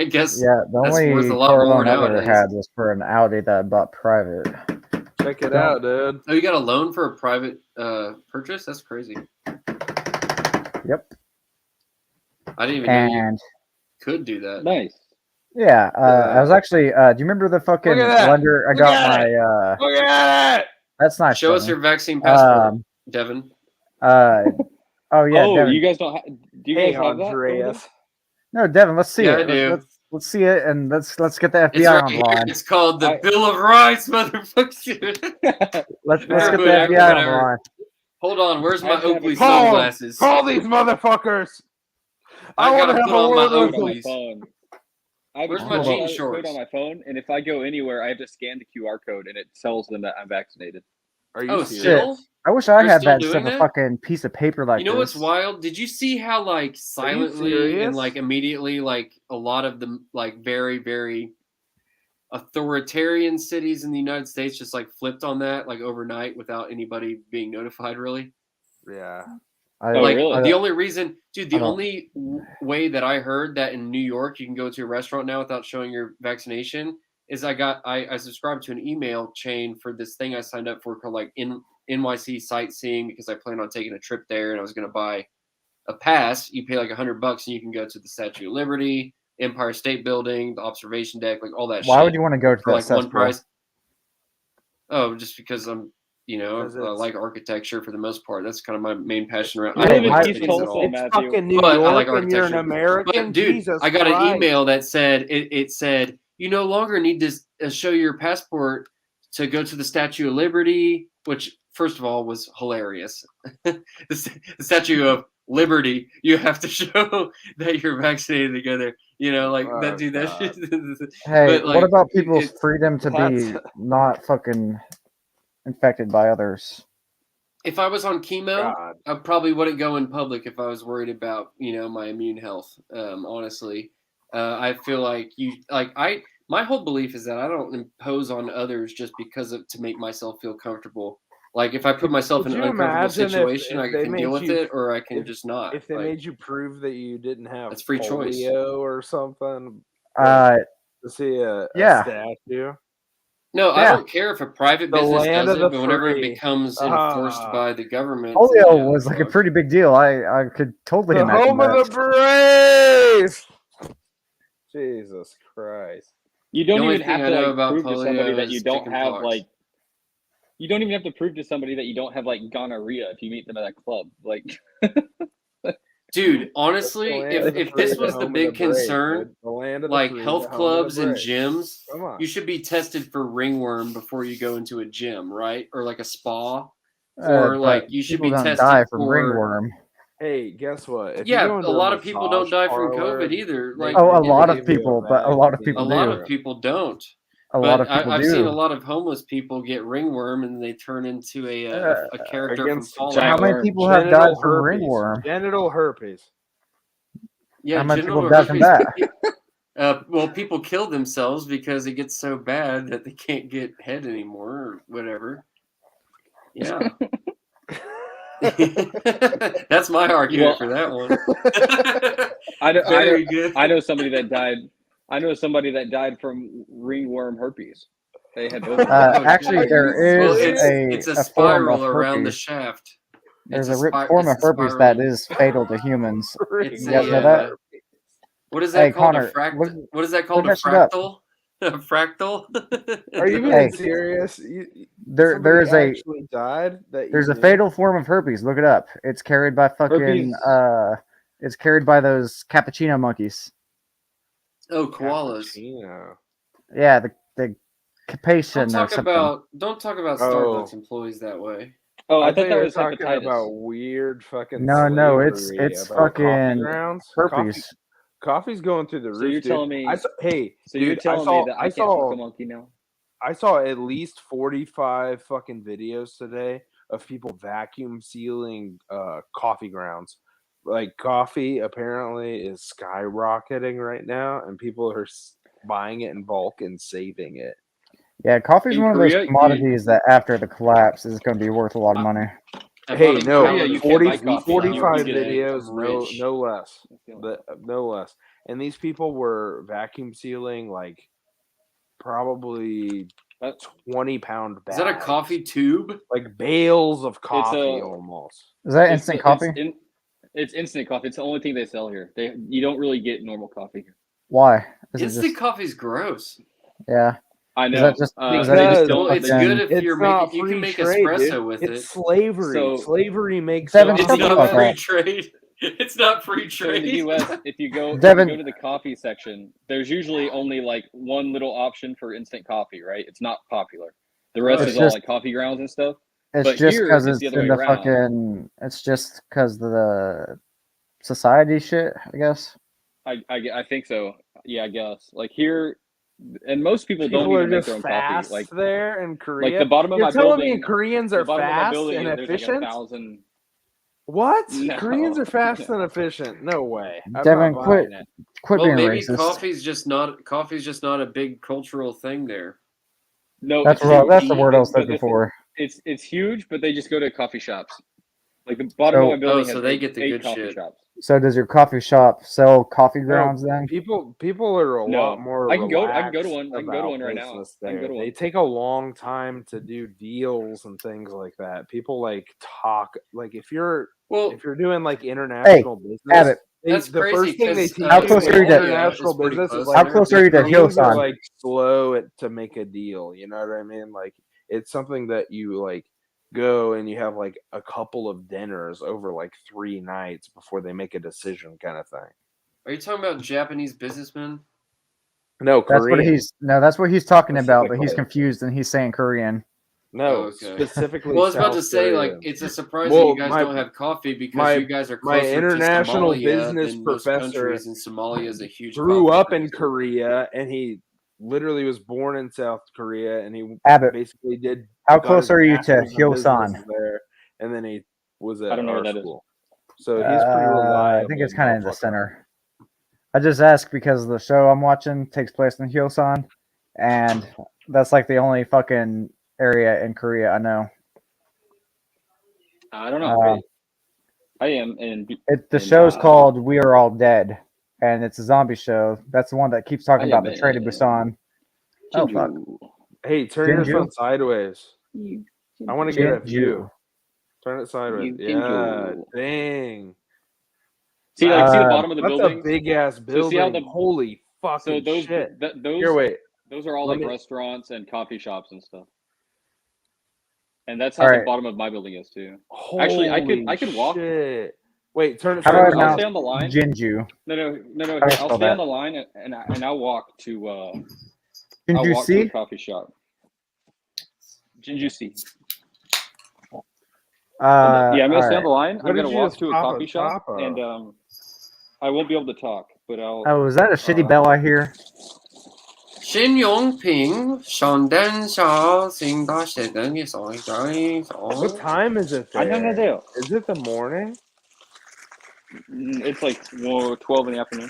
guess Yeah, the that's only worth a lot car more loan I've ever nowadays. had was for an Audi that I bought private. Check it out, dude. Oh, you got a loan for a private purchase? That's crazy. Yep. I didn't even know you And could do that. Nice. yeah, I was actually. Do you remember the fucking Look at that. lender? I Look got at my. Look at it. That's nice. Show us Tony. your vaccine passport, Um, Devin. Oh yeah, Oh, Devin. you guys don't. Do you Hey, guys have that? Andreas. No, Devin. Let's see Yeah, it. I do. Let's see it, and let's get the It's FBI right here. online. It's called the I- Bill of Rights, motherfucker. Let's Yeah, get the but FBI whatever. online. Hold on, where's I my have to have Oakley a- sunglasses? Call these motherfuckers. I want gotta to have put a on my word with on them. my Oakleys. phone. I have Where's a my QR jean code shorts? on my phone, and if I go anywhere, I have to scan the QR code, and it tells them that I'm vaccinated. Are you Oh, serious? still? I wish I They're had still that instead doing of a that? fucking piece of paper like You know what's this. wild? Did you see how like silently serious? and like immediately like a lot of the like very, very authoritarian cities in the United States just like flipped on that like overnight without anybody being notified really? Yeah. Oh, Like really? the only reason, dude, the I don't- only way that I heard that in New York you can go to a restaurant now without showing your vaccination is I subscribed to an email chain for this thing I signed up for called like NYC sightseeing because I planned on taking a trip there and I was going to buy a pass. You pay like $100 and you can go to the Statue of Liberty, Empire State Building, the observation deck, like all that shit. Why would you want to go to for that like one cesspool? price? Oh, just because I'm, you know, 'Cause I it's- like architecture for the most part. That's kind of my main passion around. You I live don't in like East cities at Tulsa, all. It's Matthew. fucking New But I York, like and you're an architecture. American. But dude, Jesus I got an Christ. email that said it said you no longer need to show your passport to go to the Statue of Liberty, which first of all was hilarious. the Statue of Liberty, you have to show that you're vaccinated to go there. You know, like Oh, that dude. That God. shit. Hey, But, what like, about people's it's- freedom to be What? not fucking infected by others? If I was on chemo, God. I probably wouldn't go in public if I was worried about, you know, my immune health. Honestly, I feel like my whole belief is that I don't impose on others just because of to make myself feel comfortable. Like if I put myself Could in an you uncomfortable imagine if situation, I they can made deal with you- it, or I can if- just not. If they Like, made you prove that you didn't have That's free choice. polio or something Uh, to see a Yeah. statue. no, I Yeah. don't care if a private The business land does of it, the but whenever it free. becomes enforced Ah. by the government, polio yeah, was like a fuck. pretty big deal. I could totally The imagine home of that. the brave. Jesus Christ. You don't The only even have thing to I know like about prove to somebody polio that you is don't have chickenpox. like. You don't even have to prove to somebody that you don't have like gonorrhea if you meet them at a club. Like, Dude, honestly, The land of the if free, this the was the home of big the brave, concern, dude. The land of the like free, health the home of the clubs and brave. gyms, Come on. you should be tested for ringworm before you go into a gym, right? Or like a spa, or But like you should people be don't tested die from for. ringworm. Hey, guess what? If Yeah, you go a into lot a of people don't die massage from parlor, COVID either. they Like, Oh, a give lot of you a people, but a lot of vaccine. a people lot do. of people don't. A But lot of people I've do. seen a lot of homeless people get ringworm and they turn into a character from Against Fallout. How many Giant people have died genital from herpes. ringworm? Genital herpes. Yeah, How many genital people died from herpes. that? Well, people kill themselves because it gets so bad that they can't get head anymore or whatever. Yeah. That's my argument for that one. Very good. I know somebody that died. I know somebody that died from ringworm herpes. They had both. Actually, there Well, is it's a form of spiral around the herpes. shaft. There's It's a form of it's a herpes that spiraling- is fatal to humans. It's You guys a, know that? What is that Hey, called? Connor, a fractal? look- What is that called? A look that shit up. fractal? A fractal? Are you being Hey. serious? There Somebody is a actually died. That there's you a knew? fatal form of herpes. Look it up. It's carried by fucking Herpes. it's carried by those cappuccino monkeys. Oh, koalas. Cappuccino. Yeah, the capacian Don't or talk something. about Starbucks employees that way. Oh, I thought thought you that were was talking hepatitis. about weird fucking. No, it's slavery about coffee fucking grounds. herpes. Coffee's going through the roof. So you're dude. telling me? Hey, So dude, you're telling me that I can't fuck a monkey now? I saw at least 45 fucking videos today of people vacuum sealing coffee grounds. Like coffee apparently is skyrocketing right now, and people are buying it in bulk and saving it. Yeah, coffee's In one of Korea, those commodities that after the collapse is going to be worth a lot of money. Hey, bought in no, Korea, you 40, can't buy coffee. 45 You get videos, rich. no less. No less. And these people were vacuum sealing like probably 20-pound bags. Is that a coffee tube? Like bales of coffee a- almost. Is that instant coffee? It's instant coffee. It's the only thing they sell here. You don't really get normal coffee here. Why? Is it Instant just coffee's gross. yeah? I Is know. that just They is just that just don't- Well, it's fucking- good if It's you're not making. You free can make trade, espresso dude. with It's it. slavery. So- Slavery makes Devin, it It's shut the not fuck free up. trade. It's not free So in the trade. U.S., if you go Devin- to the coffee section, there's usually only like one little option for instant coffee, right? It's not popular. The rest It's is all just- like coffee grounds and stuff. It's But just here, because it's it's the other in way the around. fucking. It's just because the society shit, I guess. I think so. Yeah, I guess. Like here, and most people don't People are even make just their own fast coffee. Like there in Korea. the bottom of You're my telling building. me Koreans The are bottom of my fast building, and there's like efficient? 1,000. What? No. Koreans are fast and efficient? No way. I'm Devin, not quit. buying it. Quit Well, being maybe racist. coffee's just not a big cultural thing there. No, That's it's what, huge. that's the word I was But looking the- for. It's huge, but they just go to coffee shops. Like the bottom So- of my building so has they eight, get the eight good coffee shit. shops. So does your coffee shop sell coffee grounds then? People are a No. lot more I can go to relaxed one. I can go to about one right now. business I can go there. to They one. take a long time to do deals and things like that. People like talk like if you're Well, doing like international business, Abbott. That's the crazy first thing they 'cause, teach How you close in are you to- international It's pretty business close is How like close are you to Koreans are Hillsong? like slow to make a deal. You know what I mean? Like it's something that you like go and you have like a couple of dinners over like 3 nights before they make a decision, kind of thing. are you talking about Japanese businessmen? No, That's what Korean. that's what he's talking about, but he's Specifically. confused and he's saying Korean. No, Oh, okay. specifically. Well, I was about to South say, like, Korean. it's a surprise Well, that you guys my- don't have coffee because my- you guys are my closer international to Somalia business than most professor countries, and Somalia is a huge. grew coffee up in producer. Korea, and he literally was born in South Korea, and he Abbott, basically did. how got close his are you to master's in business Hyosan? there, and then he was at I don't know our where that is. school. So he's pretty reliable. I think it's kind of in the motherfucker. center. I just asked because the show I'm watching takes place in Hyosan, and that's like the only fucking area in Korea I know. I don't know. I am in. The And, show's called We Are All Dead, and it's a zombie show. That's the one that keeps talking I about the Train to am Busan. Oh fuck! Hey, turn your Jinju? phone sideways. I want to get a Jinju. view. Turn it sideways. You Yeah, Jinju. dang. See the bottom of the That's building. a big ass So building. see how the Holy fucking so those shit! those Here, wait. those are all Let like me- restaurants and coffee shops and stuff. And that's how All the right. bottom of my building is too. Actually, I could Holy walk. shit. Wait, turn it How do I sideways. I'll pronounce stay on the line. Jinju? No. How do I I'll spell stay that? on the line and I'll walk to I'll walk to a Jinju-si? coffee shop. Jinju-si. Yeah, I'm gonna stay on the line. What I'm did gonna you walk just to a pop coffee a shop top of? and I won't be able to talk, but I'll. Oh, is that a shitty bell I hear? 新用品上灯下行大写灯一扫一张一扫。 What time is it I don't there? know. Is it the morning? It's like 12 in the afternoon.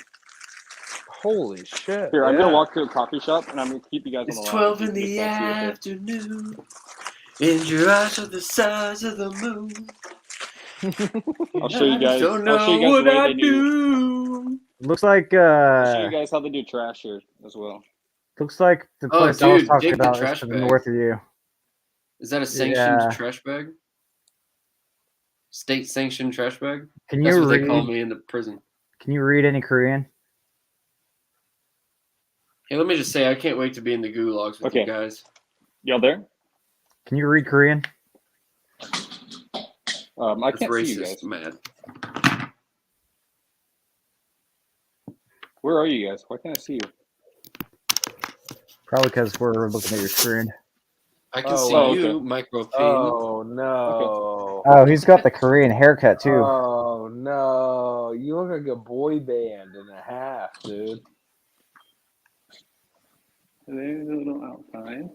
Holy shit. Here, I'm yeah. gonna walk to a coffee shop and I'm gonna keep you guys on It's the line. 12 in Just the talk to you, okay? afternoon, and your eyes are the size of the moon. I'll show you guys. Don't I'll show you know guys the what way I they do. do. Looks like I'll show you guys how they do trash here as well. looks like the Oh, place I was dude, talking dig the about is trash to the bag. north of you. Is that a sanctioned Yeah. trash bag? State sanctioned trash bag? Can That's you what they call read? me in the prison. Can you read any Korean? Hey, let me just say, I can't wait to be in the gulags with Okay. you guys. Y'all there? Can you read Korean? I That's can't see you guys. racist, man. Where are you guys? Why can't I see you? Probably because we're looking at your screen. I can Oh, see okay. you, microphone. Oh no. Oh, he's got the Korean haircut too. Oh no. You look like a boy band and a half, dude. There's a little outline.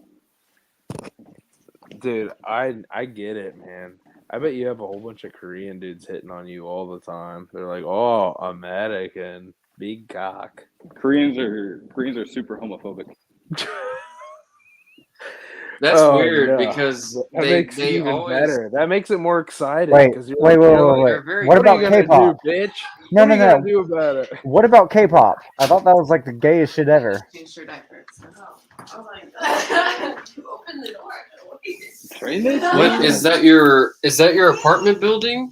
Dude, I get it, man. I bet you have a whole bunch of Korean dudes hitting on you all the time. They're like, "Oh, American, big cock." Koreans are super homophobic. That's Oh, weird no. because That they makes it they even always better. That makes it more exciting. Wait, 'cause you're wait, like, wait, you know, wait, wait. they're very What what are about you gonna K-pop? do, bitch? No, what no, are you gonna no. do about it? What about K-pop? I thought that was like the gayest shit ever. Change your diapers. Oh my god. You open the door. Train this? What is that? Your apartment building?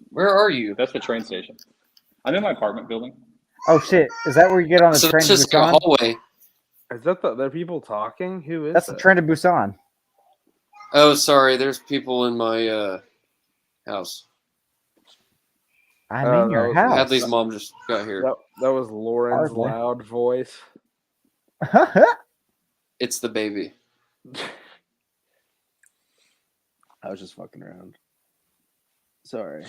Where are you? That's the train station. I'm in my apartment building. Oh shit! Is that where you get on the So train it's to just like a Busan? hallway. Is that the people talking? Who is That's the that? train to Busan. Oh, sorry. There's people in my house. I'm Oh, in your that was- house. Hadley's mom just got here. That was Lauren's Hardly. loud voice. It's the baby. I was just fucking around. Sorry.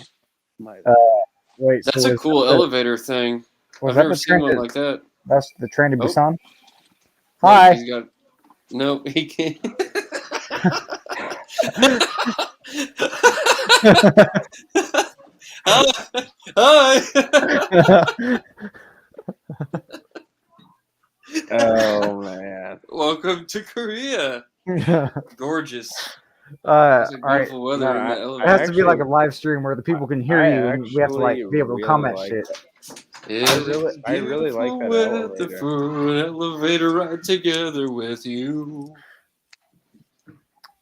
My Wait, so That's a was cool that the- elevator thing. Was I've that never the seen train one to, like that. That's the train to Oh. Busan? Look, Hi. he's got. No, he can't. Hi. Oh man. Welcome to Korea. Gorgeous. All It's a right. beautiful weather No, in the It elevator. has to be like a Actually- live stream where the people can hear I you and we have to like actually be able to really comment like shit. I really like that elevator. For an elevator ride together with you.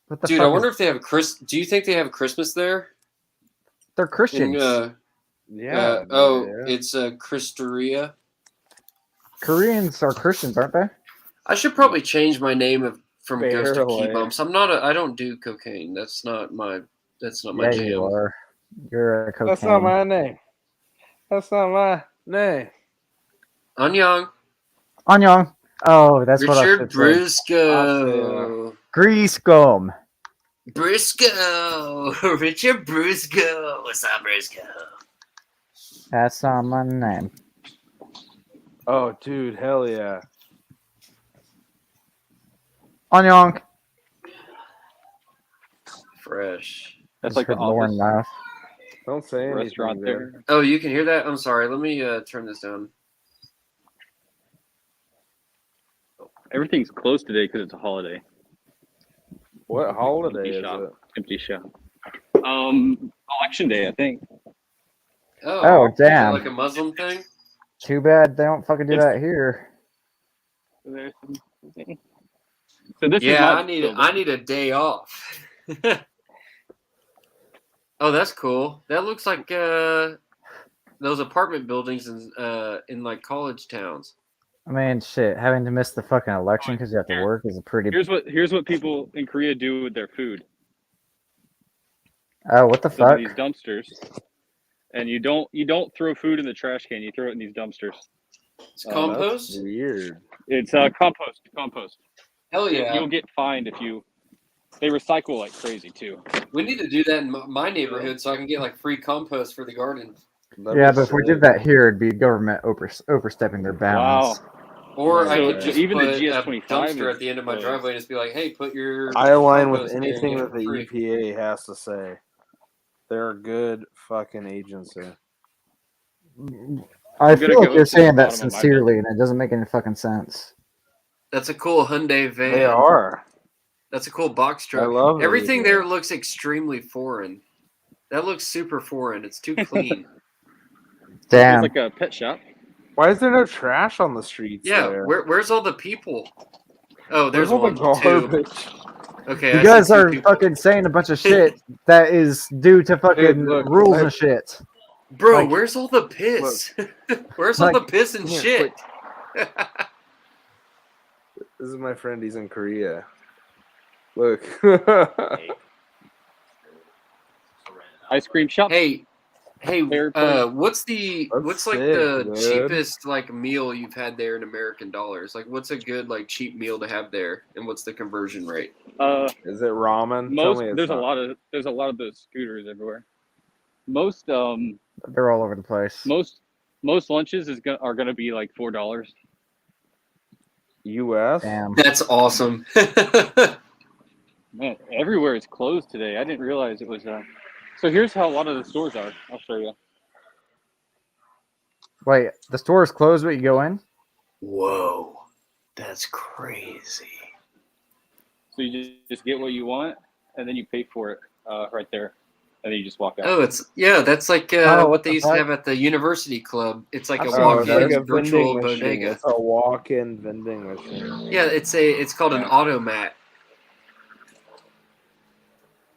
What the Dude, fuck I wonder is, if they have Do you think they have Christmas there? they're In, Christians. Yeah. it's Christeria. Koreans are Christians, aren't they? I should probably change my name from Ghost to Key Barely. Bumps. I don't do cocaine. That's not my Yeah, jam. you are. You're a cocaine. That's not my name. That's not my name. Anyang. Anyang. Oh, that's what I Richard should say. Briscoe. Grease gum. Briscoe. Richard Briscoe. What's up, Briscoe? That's not my name. Oh, dude, hell yeah. Anyang. Fresh. That's Just like the heard Lauren office laugh. Don't say anything. restaurant man. there. Oh, you can hear that? I'm sorry. Let me turn this down. Everything's closed today because it's a holiday. What holiday is shop. it? Empty shop. Election day, I think. Oh, is that damn. like a Muslim thing? Too bad they don't fucking do It's- that here. So this is Yeah, my I building. need a day off. Oh, that's cool. That looks like those apartment buildings in like college towns. I mean, shit, having to miss the fucking election because you have to work is a pretty. Here's what people in Korea do with their food. Oh, what the So fuck? these dumpsters, and you don't throw food in the trash can. You throw it in these dumpsters. It's That's compost. weird. It's compost. Hell yeah! You'll get fined if you. They recycle like crazy too. We need to do that in my neighborhood so I can get like free compost for the garden. That'd Yeah, be but if we sick. did that here, it'd be government overstepping their bounds. Or I So could just even the put a GS25 dumpster is at the end of my closed. driveway and just be like, "Hey, put your." I align with compost in and anything get that it the free. EPA has to say. They're a good fucking agency. I I'm gonna feel like go you're to the saying that bottom of my sincerely, and it doesn't make any fucking sense. That's a cool Hyundai van. They are. That's a cool box truck. I love the Everything EPA. there looks extremely foreign. That looks super foreign. It's too clean. Damn. It's like a pet shop. Why is there no trash on the streets Yeah, there? where's all the people? Oh, Where's there's all one, the two. garbage? Okay, You I guys see two are people. fucking saying a bunch of shit that is due to fucking look, rules look. and shit. Bro, like- where's all the piss? Where's all like- the piss and Here, shit? This is my friend. He's in Korea. Look. Ice cream shop. Hey, Fair play. what's That's like sick, the dude. cheapest like meal you've had there in American dollars? Like, what's a good like cheap meal to have there, and what's the conversion rate? Is it ramen? Tell Most me it's there's not. a lot of those scooters everywhere. Most They're all over the place. most lunches are gonna be like $4. U.S. Damn. That's awesome. Man, everywhere is closed today. I didn't realize it was. So here's how a lot of the stores are. I'll show you. Wait, the store is closed, but you go in? Whoa, that's crazy. So you just get what you want, and then you pay for it right there, and then you just walk out. Oh, that's like Oh, what what they the used to fuck? have at the university club. It's like I've a seen Oh, those it's like walk-in a virtual vending machine. bodega. It's a walk-in vending machine. Yeah, it's called an automat.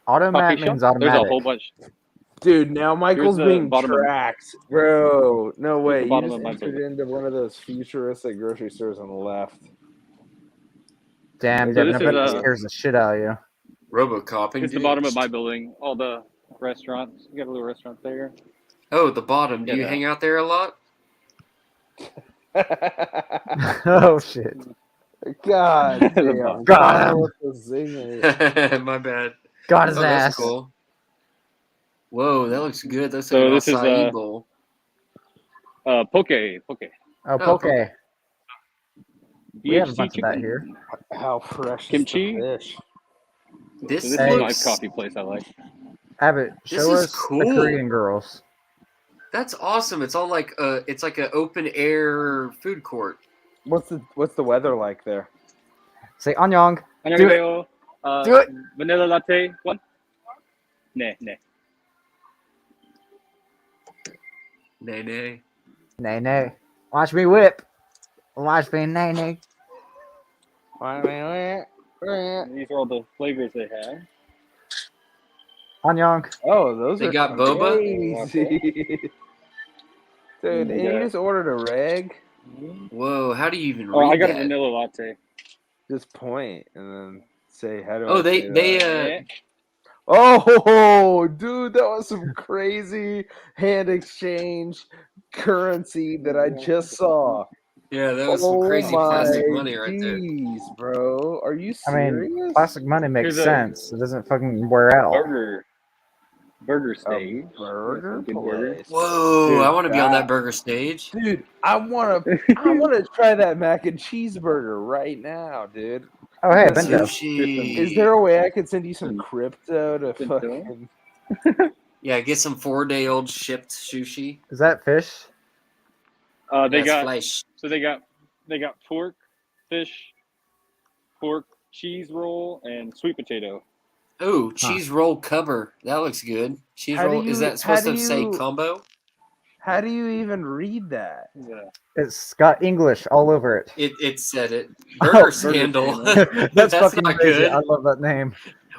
Automat Coffee shop? means There's a automatic. whole bunch. Dude, now Michael's the being bottom of- tracked. Bro, no way. the You bottom just of my entered building. into one of those futuristic grocery stores on the left. Damn, So Devin, I this bet is that scares the shit out of you. RoboCop. It's the bottom of my building. All the restaurants. You got a little restaurant there. Oh, the bottom. Do you Yeah. hang out there a lot? Oh shit. God The damn. bottom. Got him. With the zinger. My bad. Got his Oh, that's ass. cool. Whoa, that looks good. That's So like an this is, acai bowl. Poke. Oh, poke. okay. We have a BHC bunch of that chicken. here. How fresh Kimchi? is the fish? This So this Hey. is a looks. nice coffee place I like. Abbott, This show is us the cool. Korean girls. That's awesome. It's all like it's like an open air food court. What's the weather like there? Say Anyong. 안녕하세요. Do it. Vanilla latte. One. Nah. Nay nay. Nay nay. Watch me whip. Watch me nay nay. These are all the flavors they have. Anyong. Oh, those They are got boba? crazy. Dude, and you just ordered a reg? Whoa, how do you even Oh, read I got a that? vanilla latte. Just point and then say how do Oh, I they say they that? Oh, dude, that was some crazy hand exchange currency that I just saw. yeah, that was some Oh crazy my plastic money right there. jeez, bro. Are you I serious? mean, plastic money makes Here's a- sense. It doesn't fucking wear out. Burger A stage. burger Some good burgers. place. Whoa, Dude, I want to be on that that- burger stage. Dude, I wanna try that mac and cheeseburger right now, dude. Oh, hey, Because Bento. Sushi. Is there a way I could send you some Mm. crypto to Bento? fucking Yeah, get some 4-day-old shipped sushi. Is that fish? They That's got flesh. so they got pork, fish, pork cheese roll, and sweet potato. Oh, cheese roll cover. That looks good. Cheese How do roll. Is you- that supposed how to do say you- combo? How do you even read that? Yeah. It's got English all over it. It said it. Oh, Burger Burger scandal. Scandal. That's, That's fucking not crazy. good. I love that name.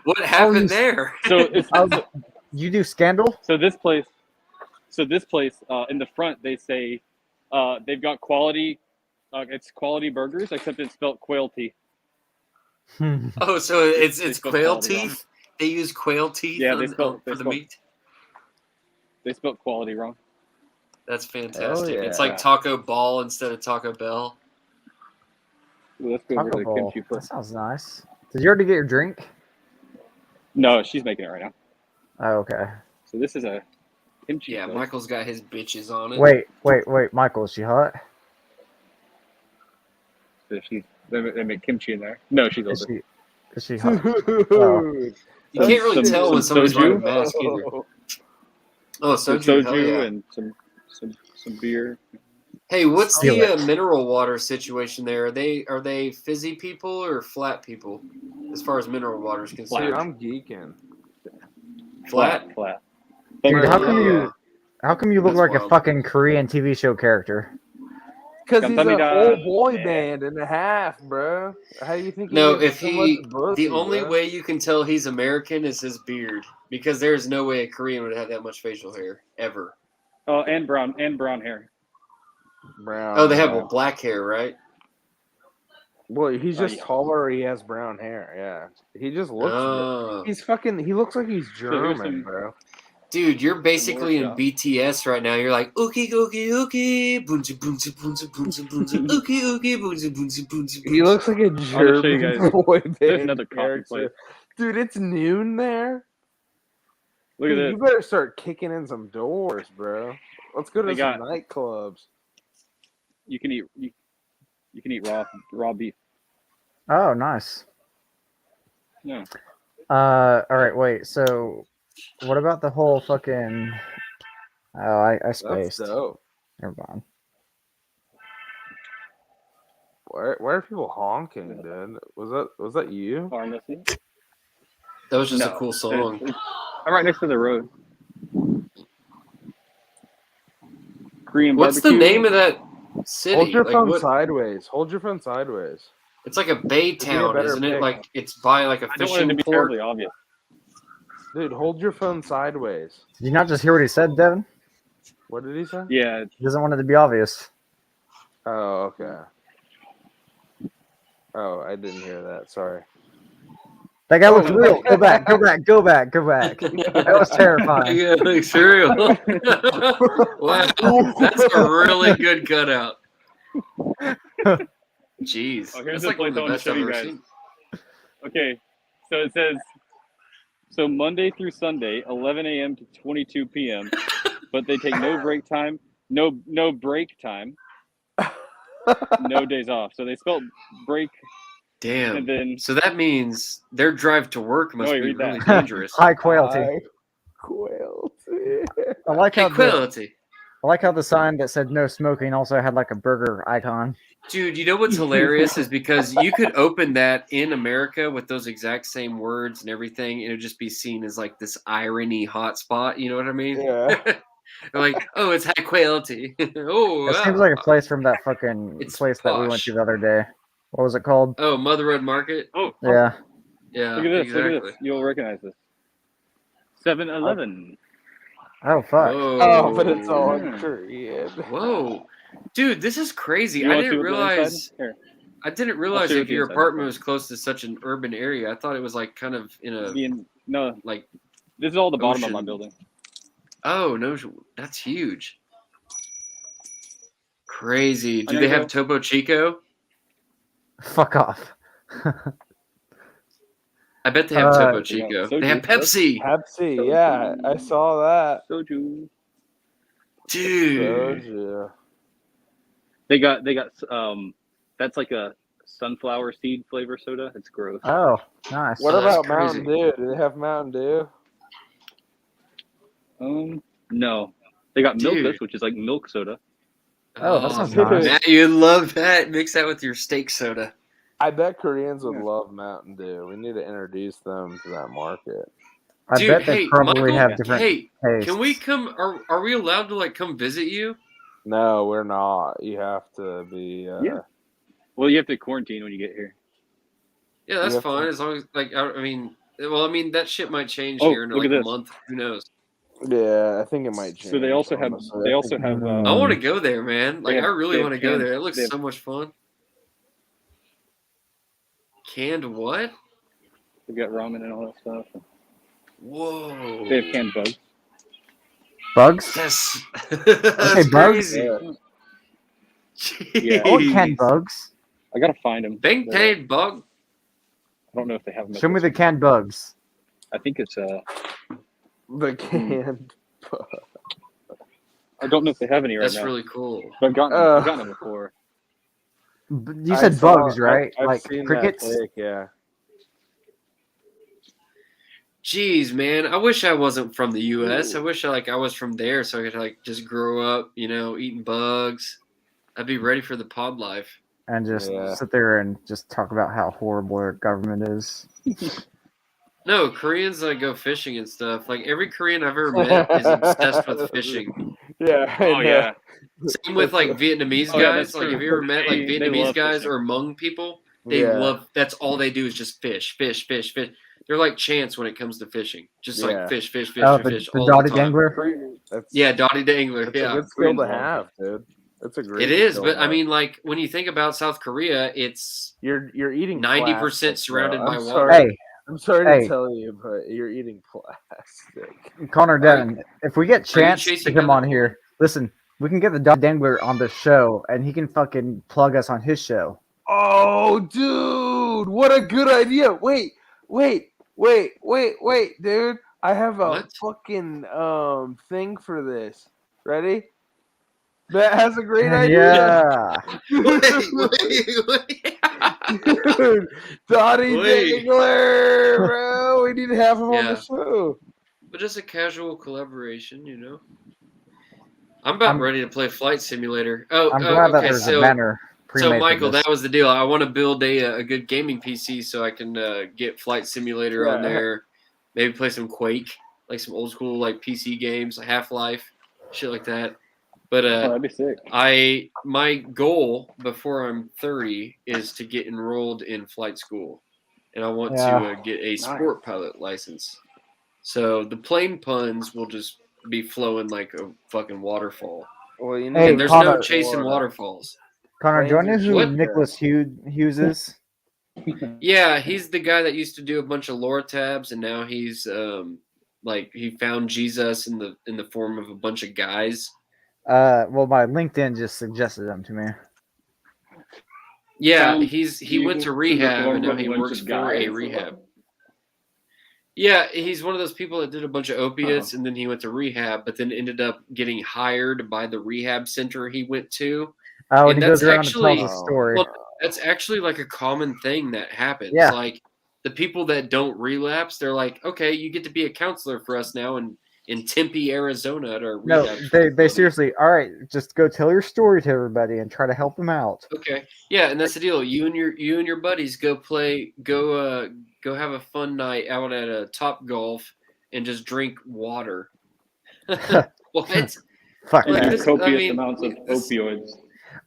What happened you- there? So it's You do Scandal? so this place in the front they say they've got quality. It's quality burgers, except it's spelled quailty. Oh, so it's They spelled quail quality wrong. teeth. They use quail teeth Yeah, they for spelled- the meat. They spelled quality wrong. That's fantastic. yeah. It's like Taco Ball instead of Taco Bell. Ooh, let's go over Taco to the Ball. kimchi That place. sounds nice. Did you already get your drink? No, she's making it right now. Oh, okay. So this is a kimchi. Yeah, place. Michael's got his bitches on it. Wait. Michael, is she hot? So they make kimchi in there. No, she's Is older. she hot? Dude. You can't really Some- tell when some somebody's wearing a soju. mask either. Oh, Some soju, hell yeah. and some beer. Hey, what's Steal the it. mineral water situation there? Are they fizzy people or flat people? As far as mineral water is Dude, concerned, I'm geeking. flat. Flat. Dude, how come Yeah. how come you look That's like a wild. fucking Korean TV show character? Because he's a Kamsamida. whole boy Yeah. band and a half, bro. How do you think? No, gets if so he, much pussy, the only bro? way you can tell he's American is his beard, because there's no way a Korean would have that much facial hair ever. Oh, and brown hair. Brown. Oh, they have yeah. black hair, right? Well, he's just yeah. taller. Or he has brown hair. Yeah, he just looks. Oh. He's fucking. He looks like he's here's German, some- bro. Dude, you're basically in shot. BTS right now. You're like, ookie, ookie, ookie, boonza, boonza, boonza, boonza, boonza, ookie, ookie, boonza, boonza, boonza, He boonza. looks like a show you German guys. boy There's band another coffee character. place. Dude, it's noon there. Look at Dude, this. you better start kicking in some doors, bro. Let's go to They some got- nightclubs. You can eat raw beef. Oh, nice. Yeah. All right, wait. So, what about the whole fucking? Oh, I That's spaced. dope. Never mind. Why are people honking, dude? Was that you? Pharmacy. That was just a No, cool song. I'm right next to the road. Korean What's barbecue. the name of that city? Hold your Like, phone what? sideways. Hold your phone sideways. It's like a bay be a town, better isn't it? pick. Like it's by like a I don't want it to fishing be port. terribly obvious. Dude, hold your phone sideways. Did you not just hear what he said, Devin? What did he say? Yeah, He doesn't want it to be obvious. Oh, okay. Oh, I didn't hear that. Sorry. That guy looks Oh. real. Go back. That was terrifying. Yeah, like cereal. Wow, that's a really good cutout. Jeez, Oh, that's here's the like one of place the I want to best show I've you ever guys. seen. Okay, so it says, so Monday through Sunday, 11 a.m. to 22 p.m., but they take no break time, no break time, no days off. So they spelled break, Damn. and then So that means their drive to work must No, be read that. really dangerous. High quality. Quality. I like Hey, how the quality. sign that said no smoking also had like a burger icon. Dude, you know what's hilarious is because you could open that in America with those exact same words and everything, and it would just be seen as like this irony hotspot. You know what I mean? Yeah. They're like, oh, it's high quality. Oh, It seems wow. like a place from that fucking It's place that we went posh. to the other day. What was it called? Oh, Mother Road Market. oh, Yeah. Yeah, look at this, exactly. look at this. You'll recognize this. 7-Eleven. Oh fuck. Whoa. Oh, but it's all Korean. Whoa, dude, this is crazy. You I want to see didn't what the inside realize. is? Here. I didn't I'll realize show you like the your inside, apartment okay. was close to such an urban area. I thought it was like kind of in a No, like. this is all the bottom of my Ocean. building. Oh no, that's huge. Crazy. Do I they know, have Topo Chico? Fuck off. I bet they have Uh, Topo Chico. Soju. They have Pepsi. Pepsi, yeah, I saw that. Soju. Dude. Soju. They got that's like a sunflower seed flavor soda. It's gross. Oh, nice. What Oh, that's about Mountain crazy. Dew? Do they have Mountain Dew? No. They got Dude. Milkus, which is like milk soda. Oh, that sounds nice. Matt, you'd love that. Mix that with your steak soda. I bet Koreans would Yeah. love Mountain Dew. We need to introduce them to that market. I Dude, bet they hey, probably Michael, have different hey, tastes. can we come? Are we allowed to like come visit you? No, we're not. You have to be. Yeah. Well, you have to quarantine when you get here. Yeah, that's have fine to- as long as like I mean, well, I mean that shit might change Oh, here in look like at a this. month. Who knows? Yeah, I think it might change. So they also have honestly. I Mm. want to go there, man. Like have- I really they have want to go canned- there. It looks they have- so much fun. Canned what? They got ramen and all that stuff. Whoa. They have canned bugs. Bugs? That's, Okay, that's bugs? crazy. Yeah. I want Jeez. canned bugs. I gotta find them. Bang paid bug. I don't know if they have them. at Show me this the one. canned bugs. I think it's The canned. I don't know if they have any right That's now. really cool. But I've gotten them before. You said bugs, right? I've like seen crickets? That take, yeah. Jeez, man, I wish I wasn't from the U.S. I wish I was from there, so I could like just grow up, eating bugs. I'd be ready for the pod life. And just Yeah. sit there and just talk about how horrible our government is. No, Koreans go fishing and stuff. Like every Korean I've ever met is obsessed with fishing. Yeah. I Oh know. yeah. Same with like Vietnamese Oh, yeah, guys. that's Like true. have you ever met like They Vietnamese love guys fishing. or Hmong people? They Yeah. love. That's all they do is just fish. They're like chants when it comes to fishing. Just Yeah. like fish, Oh, fish. the all Dottie the time. Dangler? That's, Yeah, Dottie Dangler. that's Yeah. a good skill to Koreans love have, dude. That's a great. It is, skill but to I have. mean, like when you think about South Korea, it's you're eating 90% plastic, surrounded bro. by I'm water. sorry. Hey, I'm sorry Hey. to tell you, but you're eating plastic. Connor Devin, if we get Are you Chance to chasing come down on here, listen, we can get the Dottie Dangler on the show, and he can fucking plug us on his show. Oh, dude, what a good idea! Wait, dude. I have a What? fucking thing for this. Ready? That has a great idea. Yeah. Dude, Dottie Wait. Dangler, bro. We need to have him on Yeah. the show. But just a casual collaboration. I'm about I'm- ready to play Flight Simulator. Oh, I'm glad that okay. there's a So banner. pre-made for Michael, this. that was the deal. I want to build a good gaming PC so I can get Flight Simulator on Yeah. there. Maybe play some Quake, like some old school like PC games, Half-Life, shit like that. But Oh, that'd be sick. my goal before I'm 30 is to get enrolled in flight school, and I want to get a sport pilot license. So the plane puns will just be flowing like a fucking waterfall. Well, you know, Hey, And there's Connor, no chasing waterfalls. Connor, do you know Planes are who What? Nicholas Hughes is? Yeah, he's the guy that used to do a bunch of lore tabs, and now he's like he found Jesus in the form of a bunch of guys. Well, my LinkedIn just suggested them to me. Yeah, Found he went Jesus to in the rehab, form and now of a he bunch works of for a guys? rehab. Yeah, he's one of those people that did a bunch of opiates, and then he went to rehab, but then ended up getting hired by the rehab center he went to. Oh, And and he goes that's around and tells actually- a story. Well, that's actually like a common thing that happens. Yeah. Like the people that don't relapse, they're like, okay, you get to be a counselor for us now in Tempe, Arizona at our No, rehab. they facility." seriously. All right, just go tell your story to everybody and try to help them out. Okay, yeah, and that's the deal. You and your buddies go have a fun night out at a Top Golf and just drink water. What? Fuck Like that. this- Copious I mean, amounts of this- opioids.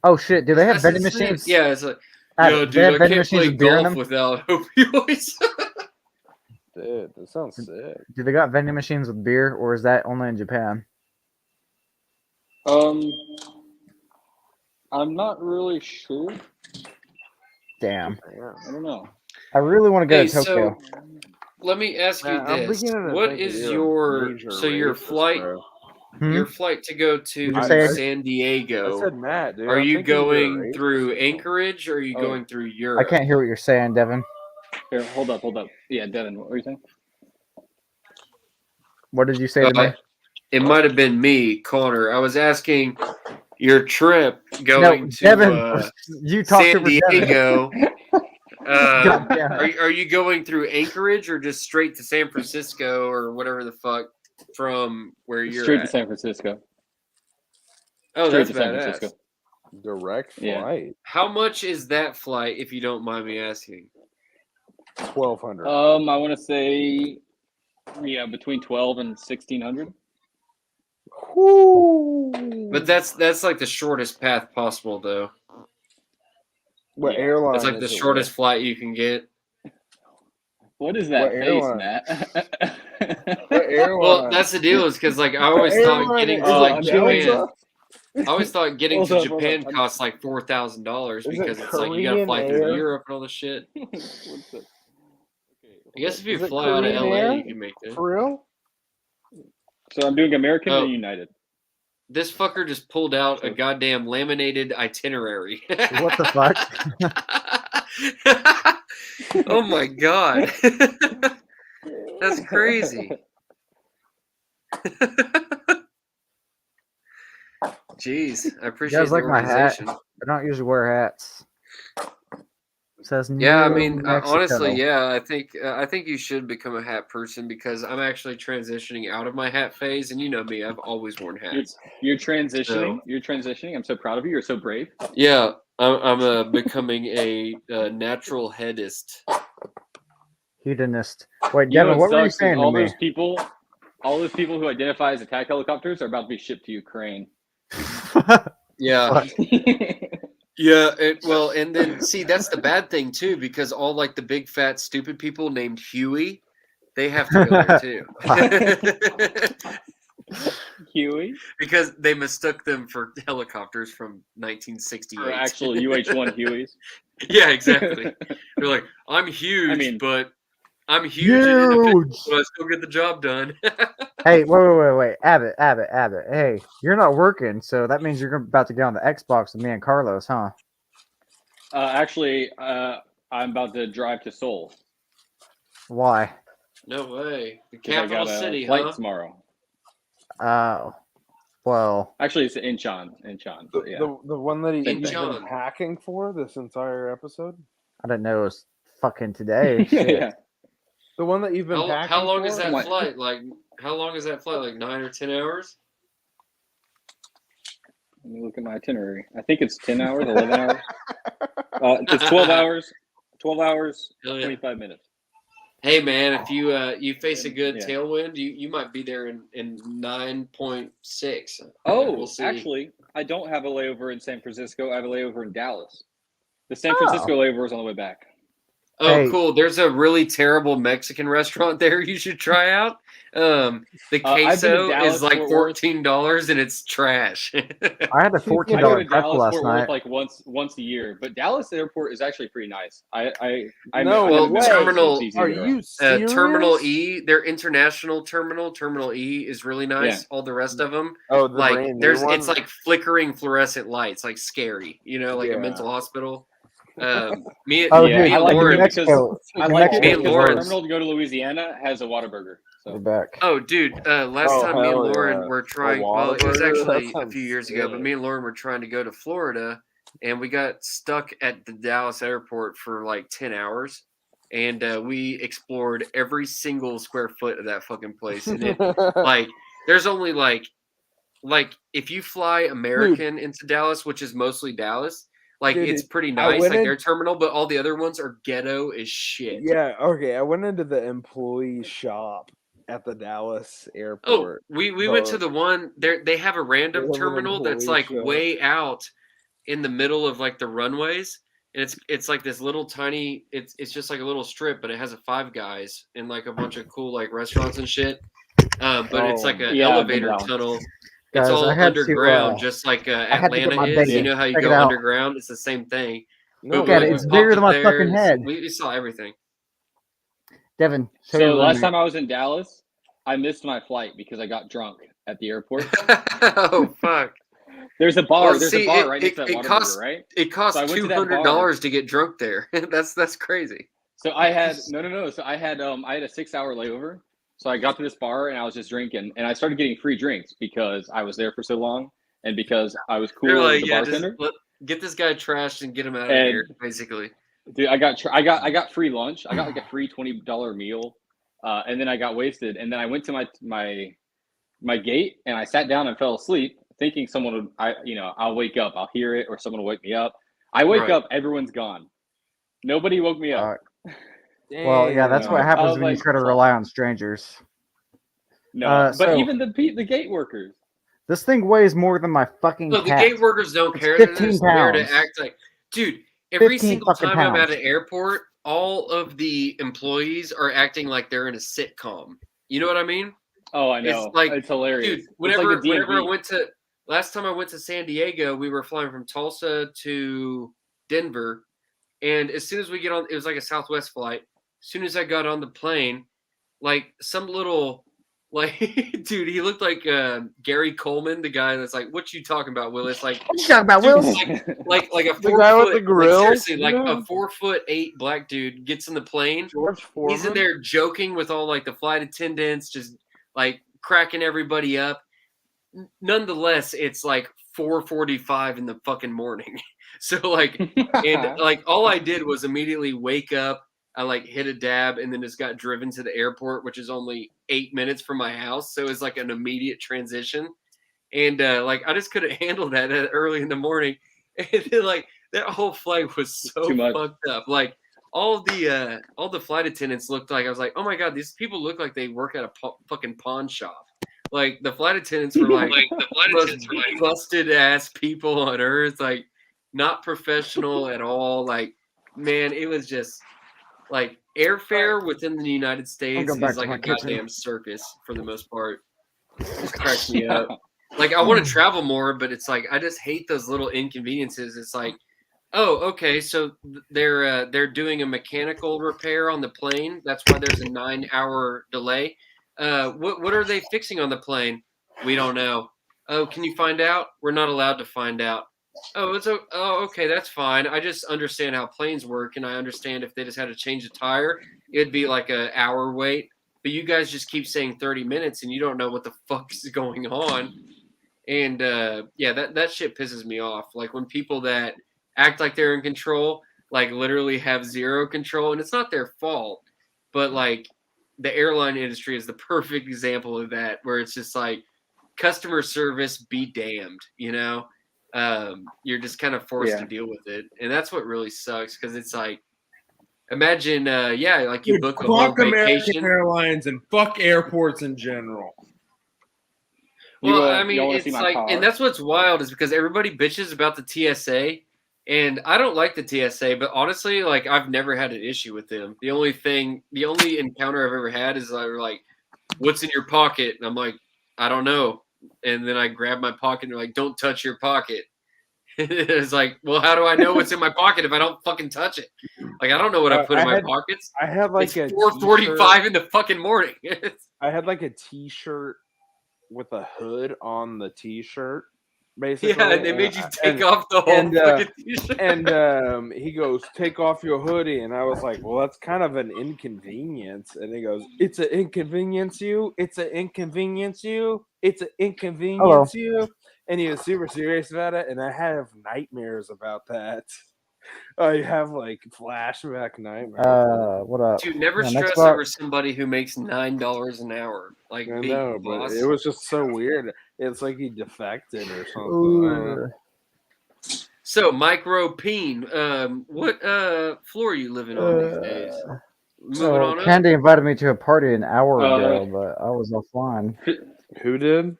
Oh shit! Do they have That's vending insane. machines? Yeah, it's like, Adam, yo, do they have dude, I vending can't play machines with beer in golf them? without opioids. dude, that sounds sick. Do they got vending machines with beer, or is that only in Japan? I'm not really sure. Damn. I don't know. I really want to go Hey, to Tokyo. so let me ask you Man, I'm this: beginning to what think is that you're a your major your racist, flight? bro. Your flight to go to What'd you say? San I Diego? said Matt, dude. Are I'm you thinking you're a going racist. through Anchorage or are you Oh. going through I Europe? can't hear what you're saying, Devin. Here, hold up. Yeah, Devin, what were you saying? What did you say to me? It might have been me, Connor. I was asking your trip No, going to Devin. You talked San over Devin. Diego. God damn it. Are you going through Anchorage or just straight to San Francisco or whatever the fuck from where you're Straight at? to San Francisco. Oh, Straight that's to San badass. Francisco. Direct Yeah. flight. How much is that flight, if you don't mind me asking? 1,200. I want to say, yeah, between 12 and 1,600. But that's like the shortest path possible, though. What Yeah. airline? It's like the is it shortest with? flight you can get. What is that What face, airline? Matt? What airline? Well, that's the deal. Is because like I always thought airline getting is to it like Delta? Japan. I always thought getting Hold to up, hold Japan up. costs like $4,000 Is it because it's like you gotta Korean fly through Air? Europe and all this shit. What's that? I guess if you Is it fly out of Korean LA, Air? you can make it. For real? So I'm doing American Oh. or United? This fucker just pulled out a goddamn laminated itinerary. What the fuck? Oh my god. That's crazy. Jeez, I You appreciate guys the like my hat? organization. I don't usually wear hats. It says Yeah, I New mean, Mexico. honestly, yeah, I think you should become a hat person because I'm actually transitioning out of my hat phase, and you know me, I've always worn hats. You're transitioning. You're transitioning. I'm so proud of you. You're so brave. Yeah, I'm becoming a natural headist. Hedonist. Wait, You know Devin, what were you sucks is saying to all me? those people who identify as attack helicopters are about to be shipped to Ukraine. Yeah. Yeah, well, and then see that's the bad thing too, because all like the big fat stupid people named Huey, they have to go there too. Huey? Because they mistook them for helicopters from 1968. Or actual UH-1 Hueys. Yeah, exactly. They're like, I'm huge, I mean- but I'm huge, and independent, Huge. but I still get the job done. Hey, wait. Abbott. Hey, you're not working, so that means you're about to get on the Xbox with me and Carlos, huh? Actually, I'm about to drive to Seoul. Why? No way. The 'Cause I capital got a city, flight huh? tomorrow. Oh, well, Actually, it's Incheon. But yeah. The one that he's Same been thing. hacking for this entire episode? I didn't know it was fucking today. Shit. Yeah. The one that you've been hacking How long is for? that What? flight? Like, how long is that flight? Like 9 or 10 hours? Let me look at my itinerary. I think it's 10 hours, 11 hours. It's 12 hours. 12 hours, Hell yeah. 25 minutes. Hey man, if you face a good Yeah. tailwind, you might be there in 9.6. Oh, We'll see. actually, I don't have a layover in San Francisco. I have a layover in Dallas. The San Oh. Francisco layover is on the way back. Oh, Hey. cool. There's a really terrible Mexican restaurant there you should try out. The I've been to queso Dallas, is like Fort Worth. $14 and it's trash. I had a I go $14 to pretzel Dallas last Fort night. Worth like once a year, but Dallas Airport is actually pretty nice. No haven't been way. there, Terminal- so it's easy Are to get around. you serious? Terminal E, their international Terminal E is really nice. Yeah. All the rest of them, Oh, the like brand new one? it's like flickering fluorescent lights, like scary, like a Yeah. mental hospital. Me Oh, me Yeah, and I like it Lauren. because I New like it Me and because the Lauren- terminal to go to Louisiana has a Whataburger. We're So back. Oh, dude! Last time me and hell Lauren yeah. were trying. A Well, it was Whataburger? actually That a few sounds years ago, but sick. me and Lauren were trying to go to Florida, and we got stuck at the Dallas airport for like 10 hours, and we explored every single square foot of that fucking place. And it like there's only like if you fly American into Dallas, which is mostly Dallas, like Dude, it's pretty I nice, went like in- their terminal, but all the other ones are ghetto as shit. Yeah, okay. I went into the employee shop at the Dallas Oh, airport. we went to the one there. They have a random They have an terminal that's employee like shop. way out in the middle of like the runways, and it's like this little tiny. It's just like a little strip, but it has a Five Guys and like a bunch of cool like restaurants and shit. But it's like an Yeah, I've been elevator down. tunnel. Guys, It's all I had to, underground, just like had to get Atlanta my is. baby. You know how you Check it go out. underground? It's the same thing. No, Look at way. it. It's bigger than my fucking head. We saw everything. Devin, show So your last roommate. time I was in Dallas, I missed my flight because I got drunk at the airport. Oh fuck! There's a bar. Well, There's see, a bar right next to that it Whataburger, costs- right? It costs So I went to that $200 to get drunk there. That's crazy. So I had no. So I had a 6-hour layover. So I got to this bar and I was just drinking, and I started getting free drinks because I was there for so long and because I was cool They're with like, the yeah, bartender. get this guy trashed and get him out of And- here, basically. Dude, I got free lunch. I got like a free $20 meal, and then I got wasted. And then I went to my gate and I sat down and fell asleep, thinking someone would. I'll wake up. I'll hear it, or someone will wake me up. I wake Right. up, everyone's gone. Nobody woke me up. Well, yeah, that's Damn. what I happens was when you like, try to fuck. rely on strangers. No, but so- even the gate workers. This thing weighs more than my fucking No, the cat. gate workers don't It's care. They're 15 just there to pounds. act like, dude. Every 15 single fucking time I'm at pounds. an airport, all of the employees are acting like they're in a sitcom. You know what I mean? Oh, I know. It's like, it's hilarious. dude. It's Whenever like the whenever I DMV. went to last time I went to San Diego, we were flying from Tulsa to Denver, and as soon as we get on, it was like a Southwest flight. As soon as I got on the plane, like some little, like, dude, he looked like Gary Coleman, the guy that's like, "What you talking about, Willis?" Like, What you talking about, dude, Willis? like a The 4 guy with foot, the grill? like, seriously, like Yeah. a 4'8" black dude gets in the plane. George Foreman. He's in there joking with all like the flight attendants, just like cracking everybody up. Nonetheless, it's like 4:45 in the fucking morning. So like, and like all I did was immediately wake up. I like hit a dab and then just got driven to the airport, which is only 8 minutes from my house. So it's like an immediate transition. And like I just couldn't handle that early in the morning. And then like that whole flight was so Too much. fucked up. Like all the flight attendants looked like, I was like, oh my God, these people look like they work at a fucking pawn shop. Like the flight attendants were like, most busted ass people on earth, like not professional at all. Like, man, it was just like airfare within the United States go back is to like my a kitchen. goddamn circus for the most part. It just cracks me up. Like I want to travel more, but it's like I just hate those little inconveniences. It's like, oh, okay, so they're doing a mechanical repair on the plane. That's why there's a 9-hour delay. What are they fixing on the plane? We don't know. Oh, can you find out? We're not allowed to find out. Oh, okay, that's fine. I just understand how planes work, and I understand if they just had to change a tire, it'd be like an hour wait. But you guys just keep saying 30 minutes, and you don't know what the fuck is going on. And yeah, that shit pisses me off. Like when people that act like they're in control, like literally have zero control, and it's not their fault. But like the airline industry is the perfect example of that, where it's just like customer service be damned, you know? you're just kind of forced to deal with it, and that's what really sucks because it's like, imagine, like you Dude, book a whole fuck American vacation. Airlines and fuck airports in general. Well, I you mean, wanna it's see my like, car? and that's what's wild is because everybody bitches about the TSA, and I don't like the TSA, but honestly, like I've never had an issue with them. The only encounter I've ever had is like, "What's in your pocket?" And I'm like, "I don't know." And then I grab my pocket, and they're like, "Don't touch your pocket." It's like, well, how do I know what's in my pocket if I don't fucking touch it? Like, I don't know what I put in my pockets. I had like it's a 4:45 in the fucking morning. I had like a T-shirt with a hood on the T-shirt, basically. Yeah, and they made you take off the whole fucking T-shirt. And he goes, "Take off your hoodie," and I was like, "Well, that's kind of an inconvenience." And he goes, "It's an inconvenience you. It's an inconvenience you. It's an inconvenience you." And he was super serious about it, and I have nightmares about that. I have like flashback nightmares. What up? Dude, never Yeah, stress next box. over somebody who makes $9 an hour. Like, I big know, but boss. it was just so weird. It's like he defected or something. So, Micro Peen, what floor are you living on these days? Moving on up? Candy invited me to a party an hour ago, but I was offline. Who did?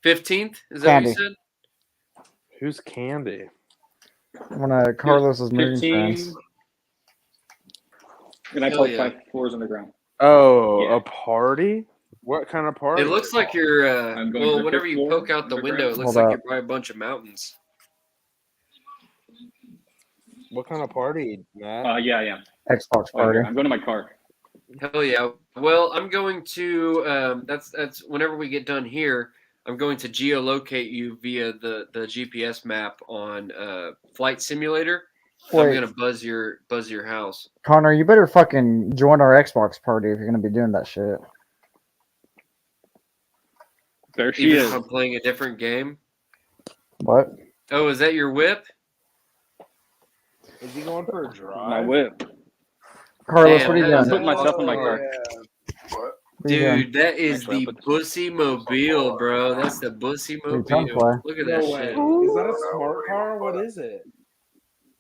15th? Is that Candy. what you said? Who's Candy? One of Carlos's moving 15. friends. And I told 5 floors underground. Oh, a party? What kind of party? It looks like you're, I'm going to the whenever fifth you floor poke out the window, it looks Hold like up. you're by a bunch of mountains. What kind of party, Matt? Yeah, I am. Xbox party. I'm going to my car. Hell yeah. Well, I'm going to, that's whenever we get done here, I'm going to geolocate you via the GPS map on Flight Simulator. Wait. I'm gonna buzz your house. Connor, you better fucking join our Xbox party if you're gonna be doing that shit. There she Even is. if I'm playing a different game. What? Oh, is that your whip? Is he going for a drive? My whip. Carlos, Damn, what are you that I'm is doing? putting myself in my car. What? Dude, that is Thanks, the Robert. Bussy Mobile, bro. That's the Bussy Your tongue Mobile. play. Look at No that way. shit. Is that a smart car? What is it?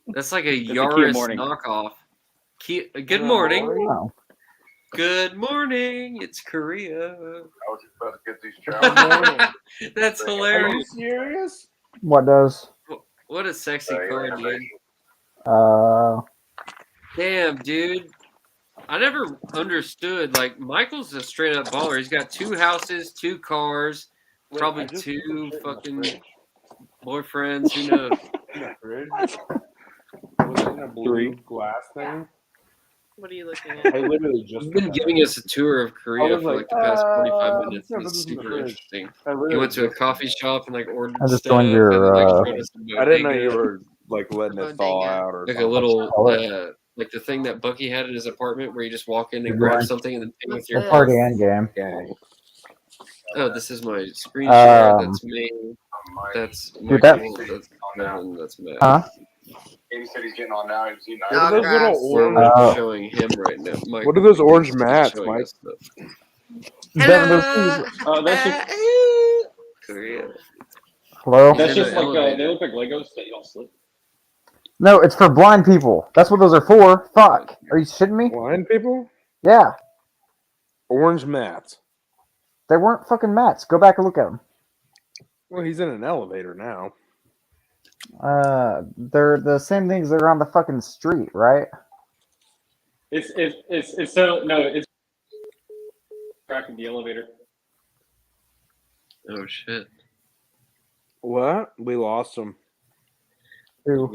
That's like a a Kia Yaris Morning. knockoff. Good a morning. Morning? Oh. Good morning. It's Korea. I was just about to get these Good trousers. morning. That's Are you hilarious. serious? What does? What a sexy car, dude. Damn, dude. I never understood. Like, Michael's a straight up baller. He's got 2 houses, 2 cars, probably 2 fucking boyfriends. Who knows? In the fridge? Was it in a blue glass thing? What are you looking at? I literally just He's been giving us a tour of Korea was for like, like the past 45 I'm minutes. just gonna And put it's this in the super fridge. interesting. I He literally went to a just- coffee shop and like ordered I just stuff joined your, and then like showed us the I didn't know you bodega, were like letting it thaw out or like a something. little like the thing that Bucky had in his apartment where you just walk in and grab Right. something and then pay with your The party end game. Gang. Oh, this is my screen share. That's me. That's Dude, that- Michael. That's Kevin. That's Matt. Huh? He said he's getting on now. He's eating What are those grass. little We're orange? showing him right now. Mike, What are those orange he's mats, showing Mike? us stuff. Devin, those- That's just, Korea. Hello? that's in just the like elevator. they look like Legos that you don't slip. No, it's for blind people. That's what those are for. Fuck. Are you shitting me? Blind people? Yeah. Orange mats. They weren't fucking mats. Go back and look at them. Well, he's in an elevator now. They're the same things that are on the fucking street, right? It's so no, it's cracking the elevator. Oh shit. What? We lost him. Who?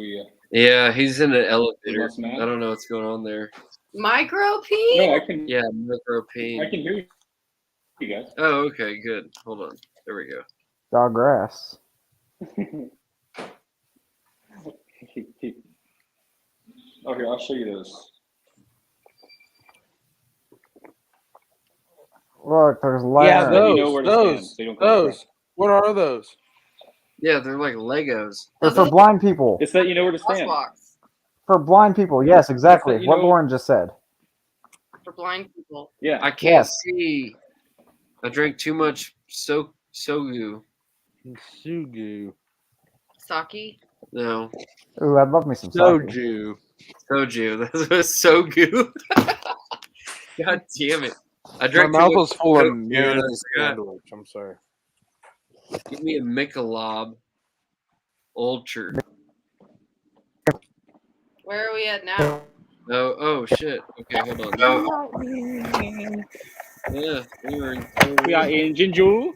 Yeah, he's in an elevator. lost Matt? I don't know what's going on there. Micro P? No, I can Yeah, micro pain. I can hear you guys. Oh, okay, good. Hold on. There we go. Dog grass. Oh, here, I'll show you those. Look, there's light. Yeah, So you those. know where to stand, Those. so you don't go Those. What are those? Yeah, they're like Legos. They're for blind people. It's that you know where to stand. Crosswalks For blind people. Yes, exactly. you What know- Lauren just said. for blind people. Yeah. I can't Yes. see. I drank too much sogu. Sugu. Saki. No. Ooh, I'd love me some sake. Soju. Soju. That was so good. God damn it. I My drank mouth too much was full of Coke, dude, I mayonnaise forgot. sandwich. I'm sorry. Give me a Michelob Ultra. Where are we at now? Oh shit. Okay, hold on. No. Yeah, we were in. We are in Jinju.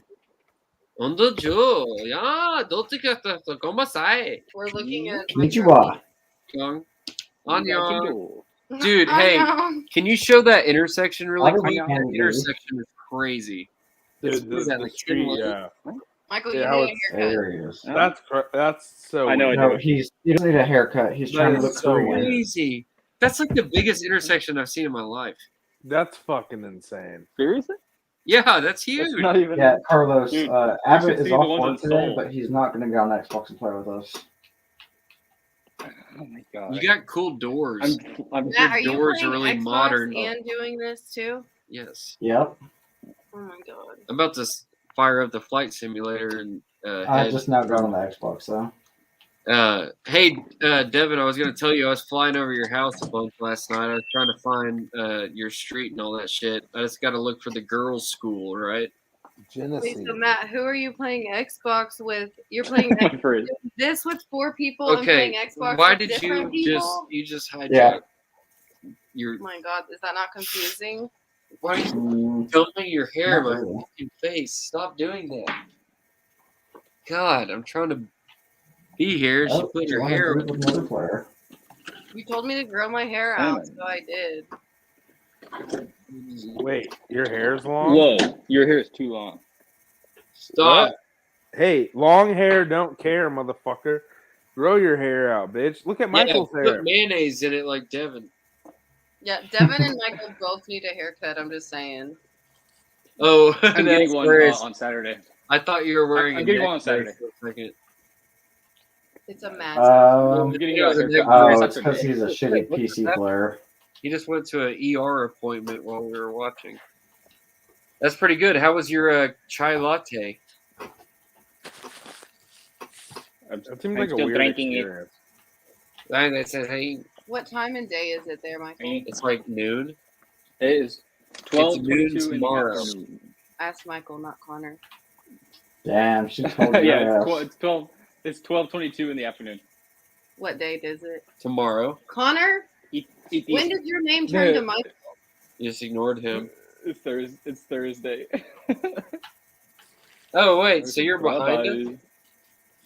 On the Joe. Yeah, don't think that. Como sai? We're looking at my Konnichiwa. Young. We are Annyeong. Jinju. Dude, hey, Annyeong. can you show that intersection really I'll quick? be That candid. intersection is crazy. It's, Dude, what is that, like 10 street, lanes? yeah. Michael, Yeah, you how need a haircut. There he is. That's so. I know weird. I No, do. he doesn't need a haircut. He's trying to That look is Korean. crazy. That's like the biggest intersection I've seen in my life. That's fucking insane. Seriously? Yeah, that's huge. That's not even. Yeah, Carlos. Dude, Abbott should is see the off ones work in today, Seoul. but he's not going to get on Xbox and play with us. Oh my god. You got cool doors. I'm Matt, are you doors are playing really Xbox modern. and doing this too? Yes. Yep. Oh my god. I'm about to fire up the flight simulator and I head. just now got on the Xbox, though. Hey, Devin, I was going to tell you I was flying over your house a bunch last night. I was trying to find your street and all that shit. I just got to look for the girls' school, right? Wait, so Matt, who are you playing Xbox with? You're playing this with 4 people and Okay, playing Xbox why with did different you people? just hijack Yeah. your? Oh my god, is that not confusing? Why are you filming your hair in my fucking face? Stop doing that. God, I'm trying to be here. She put her hair. With another player. You told me to grow my hair out, so I did. Wait, your hair's long? Whoa, your hair is too long. Stop. What? Hey, long hair don't care, motherfucker. Grow your hair out, bitch. Look at Michael's Put hair. mayonnaise in it like Devin. Yeah, Devin and Michael both need a haircut. I'm just saying. Oh, I'm getting one on Saturday. I thought you were wearing. I'm getting one on Saturday. For a second. It's a mask. I'm getting a haircut. It's because he's a shitty PC player. He just went to an ER appointment while we were watching. That's pretty good. How was your chai latte? That seems like a weird experience. That says, hey. What time and day is it there, Michael? It's like noon. It is 12:22 tomorrow. Ask Michael, not Connor. Damn, she told you. Yeah, it's 12. It's 12:22 in the afternoon. What date is it? Tomorrow. Connor? When did your name turn to Michael? You just ignored him. It's Thursday. Oh wait, so you're behind us?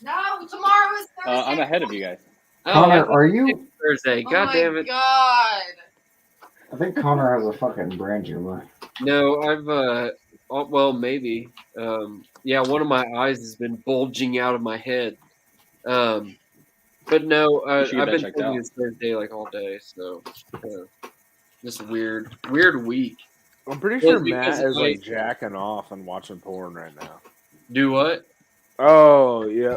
No, tomorrow is Thursday. I'm ahead of you guys. Connor, are you? Thursday. God damn it. God. I think Connor has a fucking brain tumor. No, I've well maybe. Yeah, one of my eyes has been bulging out of my head. But no, I've been thinking it's Thursday like all day, so just weird week. I'm pretty sure Matt is like jacking off and watching porn right now. Do what? Oh yeah.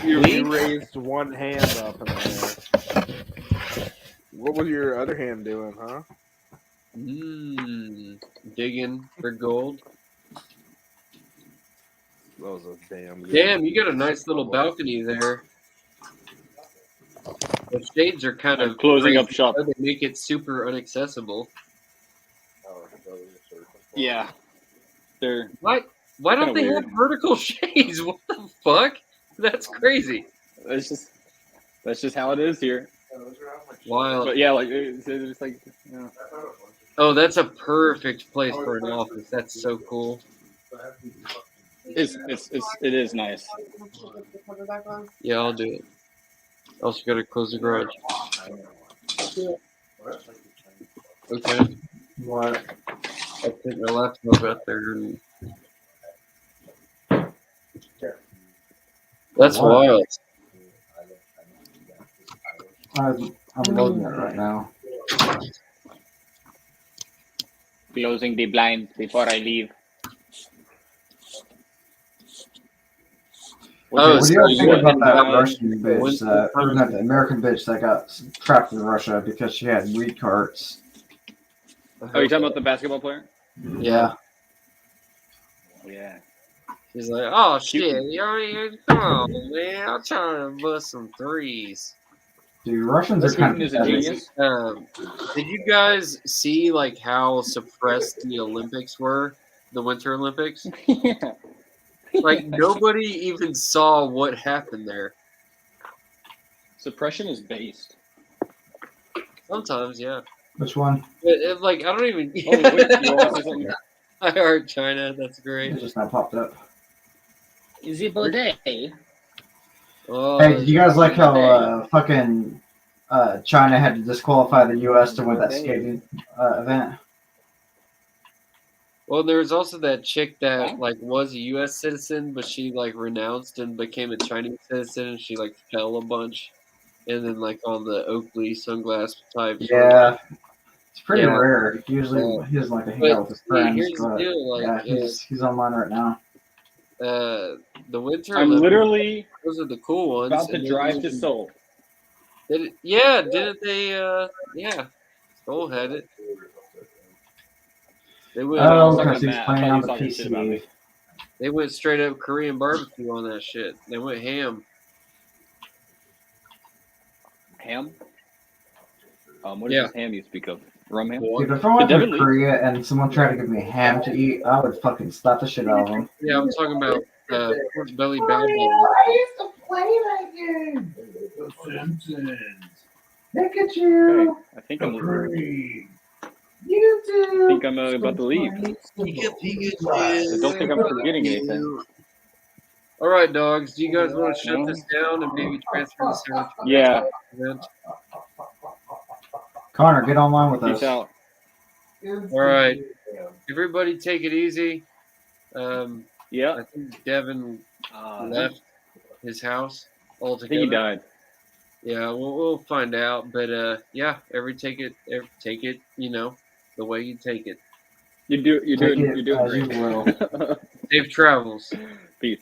You raised one hand up in the air. What was your other hand doing, huh? Digging for gold. That was a damn good Damn, you got a nice little balcony there. The shades are kind of closing up shop. They make it super inaccessible. Yeah. They're Why don't they have vertical shades? What the fuck? That's crazy. That's just how it is here. Wild. But yeah, like it's like. You know. Oh, that's a perfect place for an office. That's so cool. It is nice. Yeah, I'll do it. Also gotta close the garage. Okay. What? I put my laptop out there. And... That's wild. I'm loading it right now. Closing the blinds before I leave. What do you think about that Russian bitch, or not the American bitch that got trapped in Russia because she had weed carts? Oh, you're talking about the basketball player? Yeah. Yeah. He's like, oh shit, come on, man, I'm trying to bust some threes. Dude, Russians are kind Putin of is a pathetic. genius. Did you guys see like how suppressed the Olympics were, the Winter Olympics? Yeah. Like nobody even saw what happened there. Suppression is based. Sometimes, yeah. Which one? Like I don't even. Oh, wait, you want to say something? I heard China. That's great. It just not popped up. Is it Baudet? Oh, Hey, did you guys like how fucking China had to disqualify the U.S. to win that skating event? well, there was also that chick that like was a U.S. citizen, but she like renounced and became a Chinese citizen, and she like fell a bunch, and then like on the Oakley sunglass type. Yeah, it's pretty Yeah. rare. Usually he doesn't like to hang But out with his friends. here's the But deal, like, yeah, he's online right now. the Winter I'm Olympics, literally those are the cool ones. about to and drive then- to Seoul. Didn't they? Yeah, Seoul had it. They went. Oh, talking because to he's Matt. I playing thought on he the was talking shit about PC. me. They went straight up Korean barbecue on that shit. They went ham. Ham? What is Yeah. this ham you speak of? Rum ham? Dude, if I went Devin to leave? Korea and someone tried to give me ham to eat, I would fucking slap the shit out of them. Yeah, I'm talking about pork belly bao I used to play that game. The Simpsons. Look at Okay, you. I think I'm YouTube. about to leave. I don't think I'm forgetting anything. All right, dogs. Do you guys want to shut No? this down and maybe transfer this over to the Yeah. event? Connor, get online with Peace us. out. All right. Everybody take it easy. Yeah. I think Devin left his house I altogether. think he died. Yeah, we'll find out. But yeah, take it, the way you take it. You're doing Take it great. as you will. Safe travels. Peace.